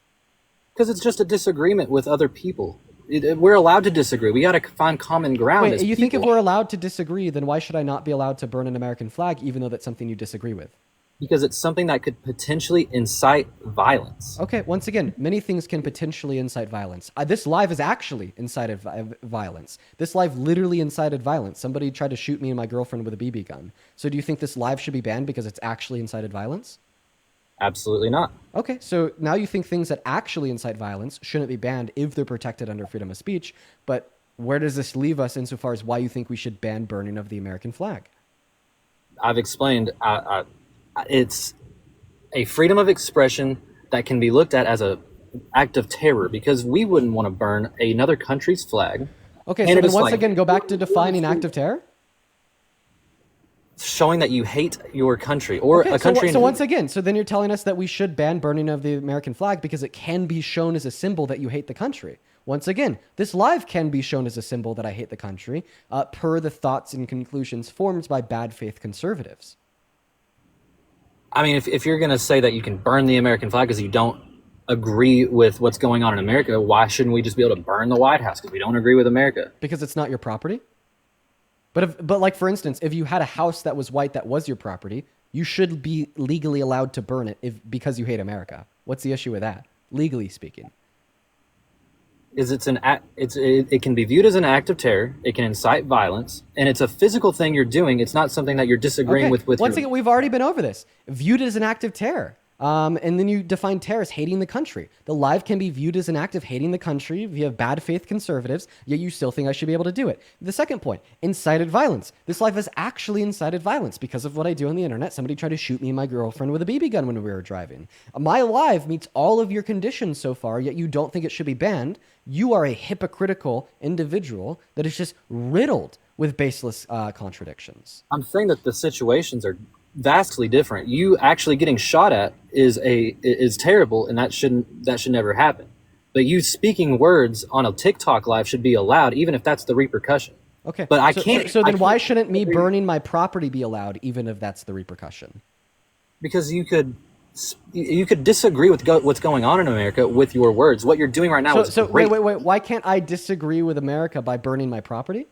Speaker 20: Because it's just a disagreement with other people. We're allowed to disagree. We got to find common ground.
Speaker 2: Wait, you think if we're allowed to disagree, then why should I not be allowed to burn an American flag, even though that's something you disagree with?
Speaker 20: because it's something that could potentially incite violence.
Speaker 2: Okay, once again, many things can potentially incite violence. This live is actually incited violence. This live literally incited violence. Somebody tried to shoot me and my girlfriend with a BB gun. So do you think this live should be banned because it's actually incited violence?
Speaker 20: Absolutely not.
Speaker 2: Okay, so now you think things that actually incite violence shouldn't be banned if they're protected under freedom of speech, but where does this leave us insofar as why you think we should ban burning of the American flag?
Speaker 20: I've explained it's a freedom of expression that can be looked at as an act of terror because we wouldn't want to burn another country's flag.
Speaker 2: Okay, so then once again, go back to defining act of terror?
Speaker 20: Showing that you hate your country or a country.
Speaker 2: So once again, so then you're telling us that we should ban burning of the American flag because it can be shown as a symbol that you hate the country. Once again, this live can be shown as a symbol that I hate the country, per the thoughts and conclusions formed by bad faith conservatives.
Speaker 20: I mean, if you're going to say that you can burn the American flag because you don't agree with what's going on in America, why shouldn't we just be able to burn the White House because we don't agree with America?
Speaker 2: Because it's not your property? But like, for instance, if you had a house that was white that was your property, you should be legally allowed to burn it because you hate America. What's the issue with that, legally speaking?
Speaker 20: It can be viewed as an act of terror. It can incite violence, and it's a physical thing you're doing. It's not something that you're disagreeing with.
Speaker 2: Once again, we've already been over this. Viewed as an act of terror. And then you define terror as hating the country. The live can be viewed as an act of hating the country via bad faith conservatives, yet you still think I should be able to do it. The second point, incited violence. This live has actually incited violence because of what I do on the internet. Somebody tried to shoot me and my girlfriend with a BB gun when we were driving. My live meets all of your conditions so far, yet you don't think it should be banned. You are a hypocritical individual that is just riddled with baseless contradictions.
Speaker 20: I'm saying that the situations are vastly different. You actually getting shot at is terrible, and that should never happen. But you speaking words on a TikTok live should be allowed, even if that's the repercussion.
Speaker 2: Okay,
Speaker 20: but I can't.
Speaker 2: So then, why shouldn't me burning my property be allowed, even if that's the repercussion?
Speaker 20: Because you could disagree with what's going on in America with your words. What you're doing right now is great.
Speaker 2: Wait. Why can't I disagree with America by burning my property?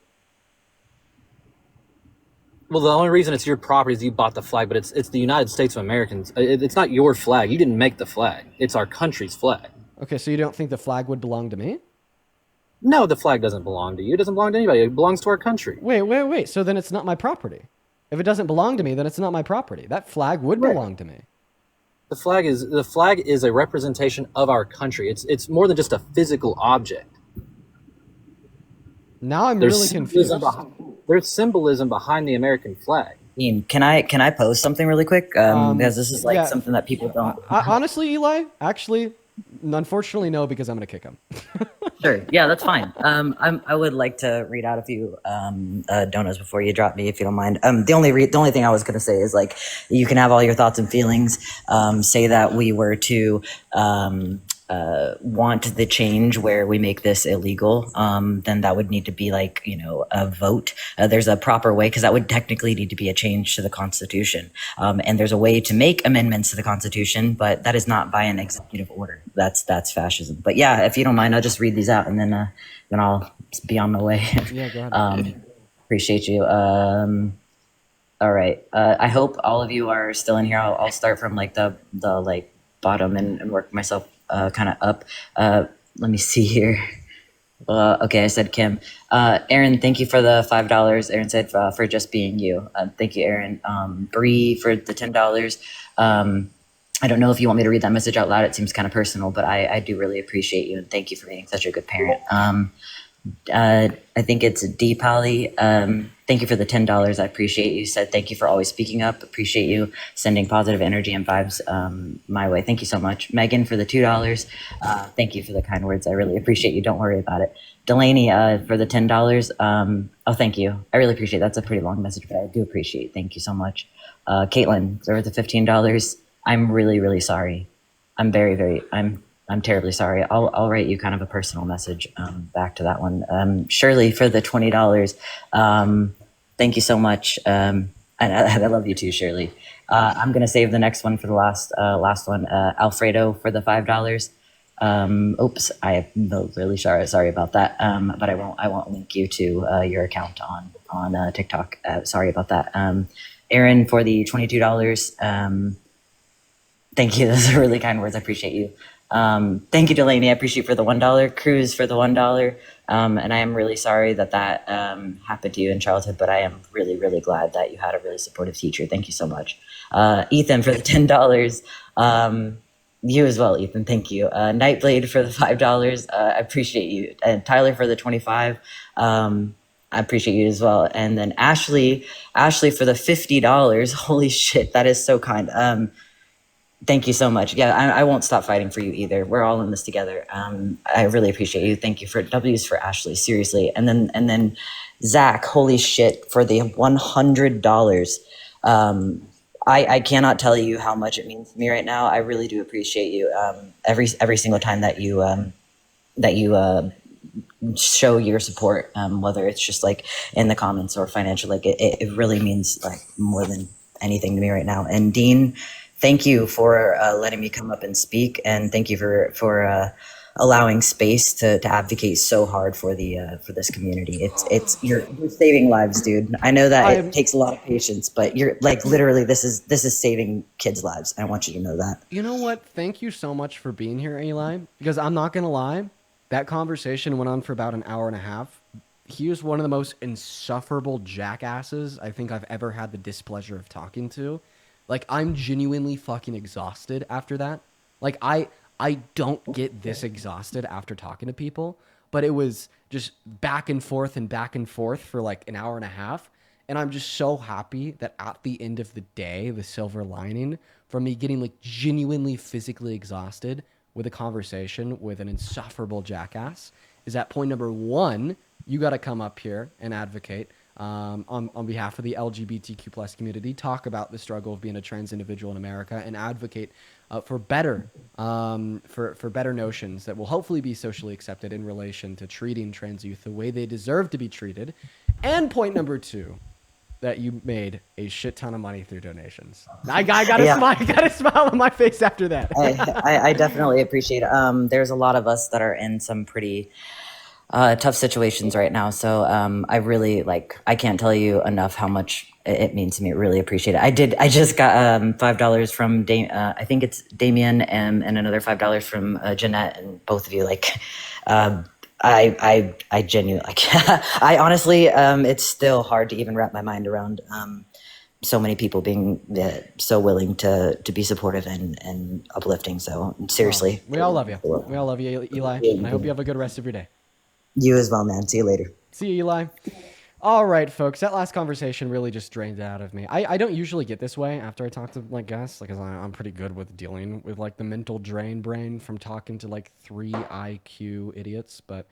Speaker 20: Well, the only reason it's your property is you bought the flag, but it's the United States of Americans. It's not your flag. You didn't make the flag. It's our country's flag.
Speaker 2: Okay, so you don't think the flag would belong to me?
Speaker 20: No, the flag doesn't belong to you. It doesn't belong to anybody. It belongs to our country.
Speaker 2: Wait. So then it's not my property. If it doesn't belong to me, then it's not my property. That flag would belong to me.
Speaker 20: The flag is a representation of our country. It's more than just a physical object.
Speaker 2: Now I'm really confused.
Speaker 20: There's symbolism behind the American flag.
Speaker 21: Dean, can I pose something really quick? Because this is like something that people don't.
Speaker 2: Honestly, Eli, actually, unfortunately, no, because I'm going to kick him.
Speaker 21: Sure. Yeah, that's fine. I would like to read out a few donuts before you drop me, if you don't mind. The only thing I was going to say is, like, you can have all your thoughts and feelings. Say that we were to want the change where we make this illegal, then that would need to be like, a vote. There's a proper way, because that would technically need to be a change to the Constitution. And there's a way to make amendments to the Constitution, but that is not by an executive order. That's fascism. But yeah, if you don't mind, I'll just read these out and then I'll be on my way.
Speaker 2: Yeah, go ahead.
Speaker 21: Appreciate you. All right. I hope all of you are still in here. I'll start from like the like bottom and work myself kind of up. Let me see here. Okay, I said Kim. Aaron, thank you for the $5. Aaron said for just being you. Thank you, Aaron. Bree for the $10. I don't know if you want me to read that message out loud. It seems kind of personal, but I do really appreciate you, and thank you for being such a good parent. I think it's D Polly. Thank you for the $10. I appreciate you. Said thank you for always speaking up. Appreciate you sending positive energy and vibes my way. Thank you so much. Megan for the $2. Thank you for the kind words. I really appreciate you. Don't worry about it. Delaney for the $10. Oh, thank you. I really appreciate it. That's a pretty long message, but I do appreciate it. Thank you so much. Caitlin for the $15. I'm really, really sorry. I'm I'm terribly sorry. I'll write you kind of a personal message back to that one. Shirley for the $20. Thank you so much. And I love you too, Shirley. I'm gonna save the next one for the last one. Alfredo for the $5. Oops, I am really sorry about that. But I won't link you to your account on TikTok. Sorry about that. Aaron for the $22. Thank you. Those are really kind words. I appreciate you. Thank you, Delaney. I appreciate you for the $1. Cruz for the $1. And I am really sorry that happened to you in childhood, but I am really, really glad that you had a really supportive teacher. Thank you so much. Ethan for the $10. You as well, Ethan. Thank you. Nightblade for the $5. I appreciate you. And Tyler for the 25. I appreciate you as well. And then Ashley for the $50. Holy shit, that is so kind. Thank you so much. Yeah, I won't stop fighting for you either. We're all in this together. I really appreciate you. Thank you for W's for Ashley, seriously. And then Zach, holy shit, for the $100. I cannot tell you how much it means to me right now. I really do appreciate you. Every single time that you show your support, whether it's just like in the comments or financial, like it really means like more than anything to me right now. And Dean, thank you for letting me come up and speak, and thank you for allowing space to advocate so hard for this community. You're saving lives, dude. I know that it takes a lot of patience, but you're like literally this is saving kids' lives. I want you to know that.
Speaker 2: You know what? Thank you so much for being here, Eli, because I'm not gonna lie, that conversation went on for about an hour and a half. He was one of the most insufferable jackasses I think I've ever had the displeasure of talking to. Like, I'm genuinely fucking exhausted after that. Like, I don't get this exhausted after talking to people, but it was just back and forth for like an hour and a half. And I'm just so happy that at the end of the day, the silver lining from me getting like genuinely physically exhausted with a conversation with an insufferable jackass is at point number one, you got to come up here and advocate on behalf of the LGBTQ plus community, talk about the struggle of being a trans individual in America, and advocate for better notions that will hopefully be socially accepted in relation to treating trans youth the way they deserve to be treated. And point number two, that you made a shit ton of money through donations. I got a smile on my face after that.
Speaker 21: I definitely appreciate it. There's a lot of us that are in some pretty tough situations right now. So I really I can't tell you enough how much it means to me. I really appreciate it. I just got $5 from I think it's Damien and another $5 from Jeanette, and both of you I genuinely I honestly it's still hard to even wrap my mind around so many people being so willing to be supportive and uplifting. So seriously,
Speaker 2: we all love you. We all love you, Eli, and I hope you have a good rest of your day.
Speaker 21: You as well, man. See you later.
Speaker 2: See you, Eli. All right, folks. That last conversation really just drained it out of me. I don't usually get this way after I talk to guests, because I'm pretty good with dealing with the mental drain brain from talking to 3 IQ idiots. But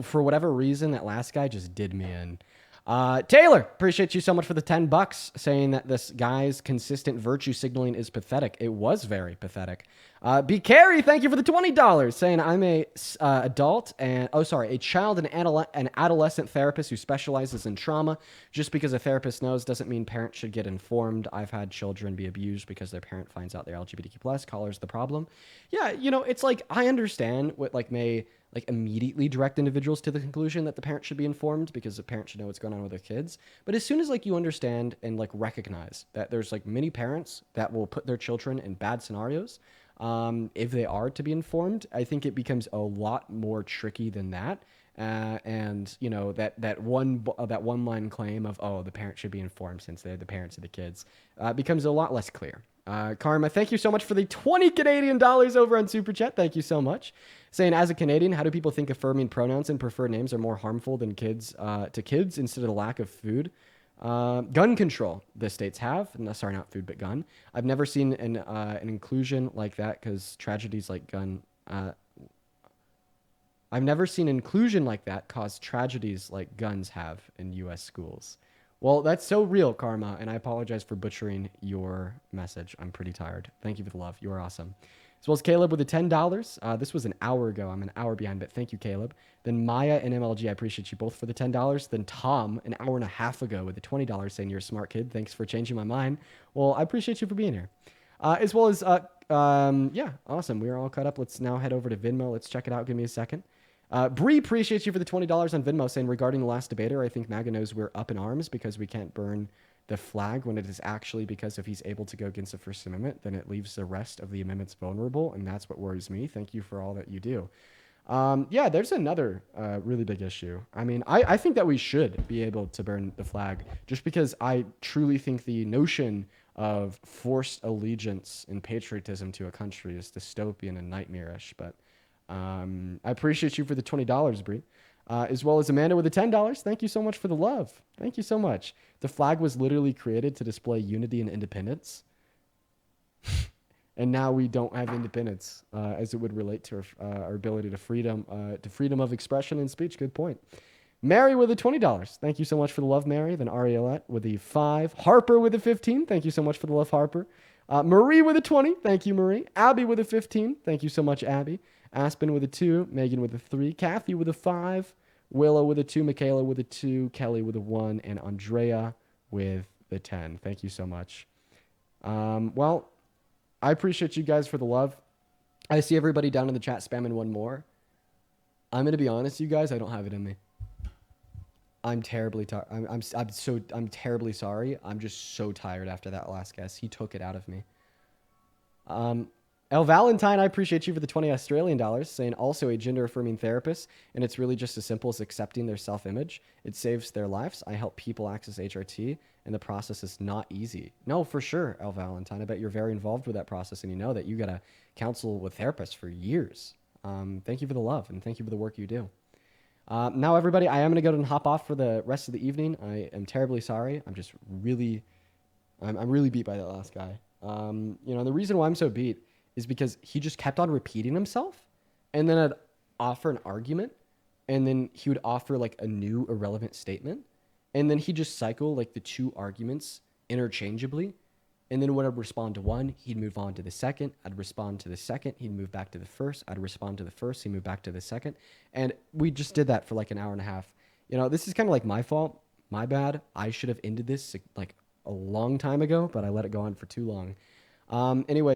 Speaker 2: for whatever reason, that last guy just did me in. Taylor, appreciate you so much for the $10, saying that this guy's consistent virtue signaling is pathetic. It was very pathetic. B. Carey, thank you for the $20, saying I'm a child and an adolescent therapist who specializes in trauma. Just because a therapist knows doesn't mean parents should get informed. I've had children be abused because their parent finds out they're LGBTQ+. Caller's the problem. Yeah, it's I understand what may immediately direct individuals to the conclusion that the parent should be informed because the parent should know what's going on with their kids. But as soon as you understand and recognize that there's many parents that will put their children in bad scenarios, if they are to be informed, I think it becomes a lot more tricky than that. And that one line claim of the parent should be informed since they're the parents of the kids becomes a lot less clear. Karma, thank you so much for the 20 Canadian dollars over on Super Chat. Thank you so much. Saying, as a Canadian, how do people think affirming pronouns and preferred names are more harmful than kids instead of the lack of food? Gun control, the states have. No, sorry, not food, but gun. I've never seen an inclusion like that because tragedies like gun. I've never seen inclusion like that cause tragedies like guns have in U.S. schools. Well, that's so real, Karma, and I apologize for butchering your message. I'm pretty tired. Thank you for the love. You are awesome. As well as Caleb with the $10. This was an hour ago. I'm an hour behind, but thank you, Caleb. Then Maya and MLG, I appreciate you both for the $10. Then Tom, an hour and a half ago with the $20, saying you're a smart kid. Thanks for changing my mind. Well, I appreciate you for being here. As well as, yeah, awesome. We are all caught up. Let's now head over to Venmo. Let's check it out. Give me a second. Bree, appreciates you for the $20 on Venmo, saying regarding the last debater, I think MAGA knows we're up in arms because we can't burn the flag when it is actually because if he's able to go against the First Amendment, then it leaves the rest of the amendments vulnerable, and that's what worries me. Thank you for all that you do. Yeah, there's another really big issue. I mean, I think that we should be able to burn the flag just because I truly think the notion of forced allegiance and patriotism to a country is dystopian and nightmarish. But I appreciate you for the $20, Bree. As well as Amanda with the $10. Thank you so much for the love. Thank you so much. The flag was literally created to display unity and independence. And now we don't have independence as it would relate to our ability to freedom of expression and speech. Good point. Mary with the $20. Thank you so much for the love, Mary. Then Arielette with the 5. Harper with the 15. Thank you so much for the love, Harper. Marie with a 20. Thank you, Marie. Abby with a 15. Thank you so much, Abby. Aspen with a 2. Megan with a 3. Kathy with a 5. Willow with a 2. Michaela with a 2. Kelly with a 1. And Andrea with the 10. Thank you so much. Well, I appreciate you guys for the love. I see everybody down in the chat spamming one more. I'm going to be honest, you guys, I don't have it in me. I'm terribly tired. I'm terribly sorry. I'm just so tired after that last guess. He took it out of me. El Valentine, I appreciate you for the 20 Australian dollars, saying also a gender affirming therapist, and it's really just as simple as accepting their self-image. It saves their lives. I help people access HRT, and the process is not easy. No, for sure, El Valentine. I bet you're very involved with that process, and you know that you got to counsel with therapists for years. Thank you for the love, and thank you for the work you do. Now, everybody, I am going to go and hop off for the rest of the evening. I am terribly sorry. I'm just really, I'm really beat by that last guy. You know, the reason why I'm so beat is because he just kept on repeating himself, and then I'd offer an argument, and then he would offer like a new irrelevant statement, and then he'd just cycle like the two arguments interchangeably, and then when I'd respond to one, he'd move on to the second, I'd respond to the second, he'd move back to the first, I'd respond to the first, he'd move back to the second, and we just did that for like an hour and a half. You know, this is kind of like my fault, my bad. I should have ended this like a long time ago, but I let it go on for too long. Anyway.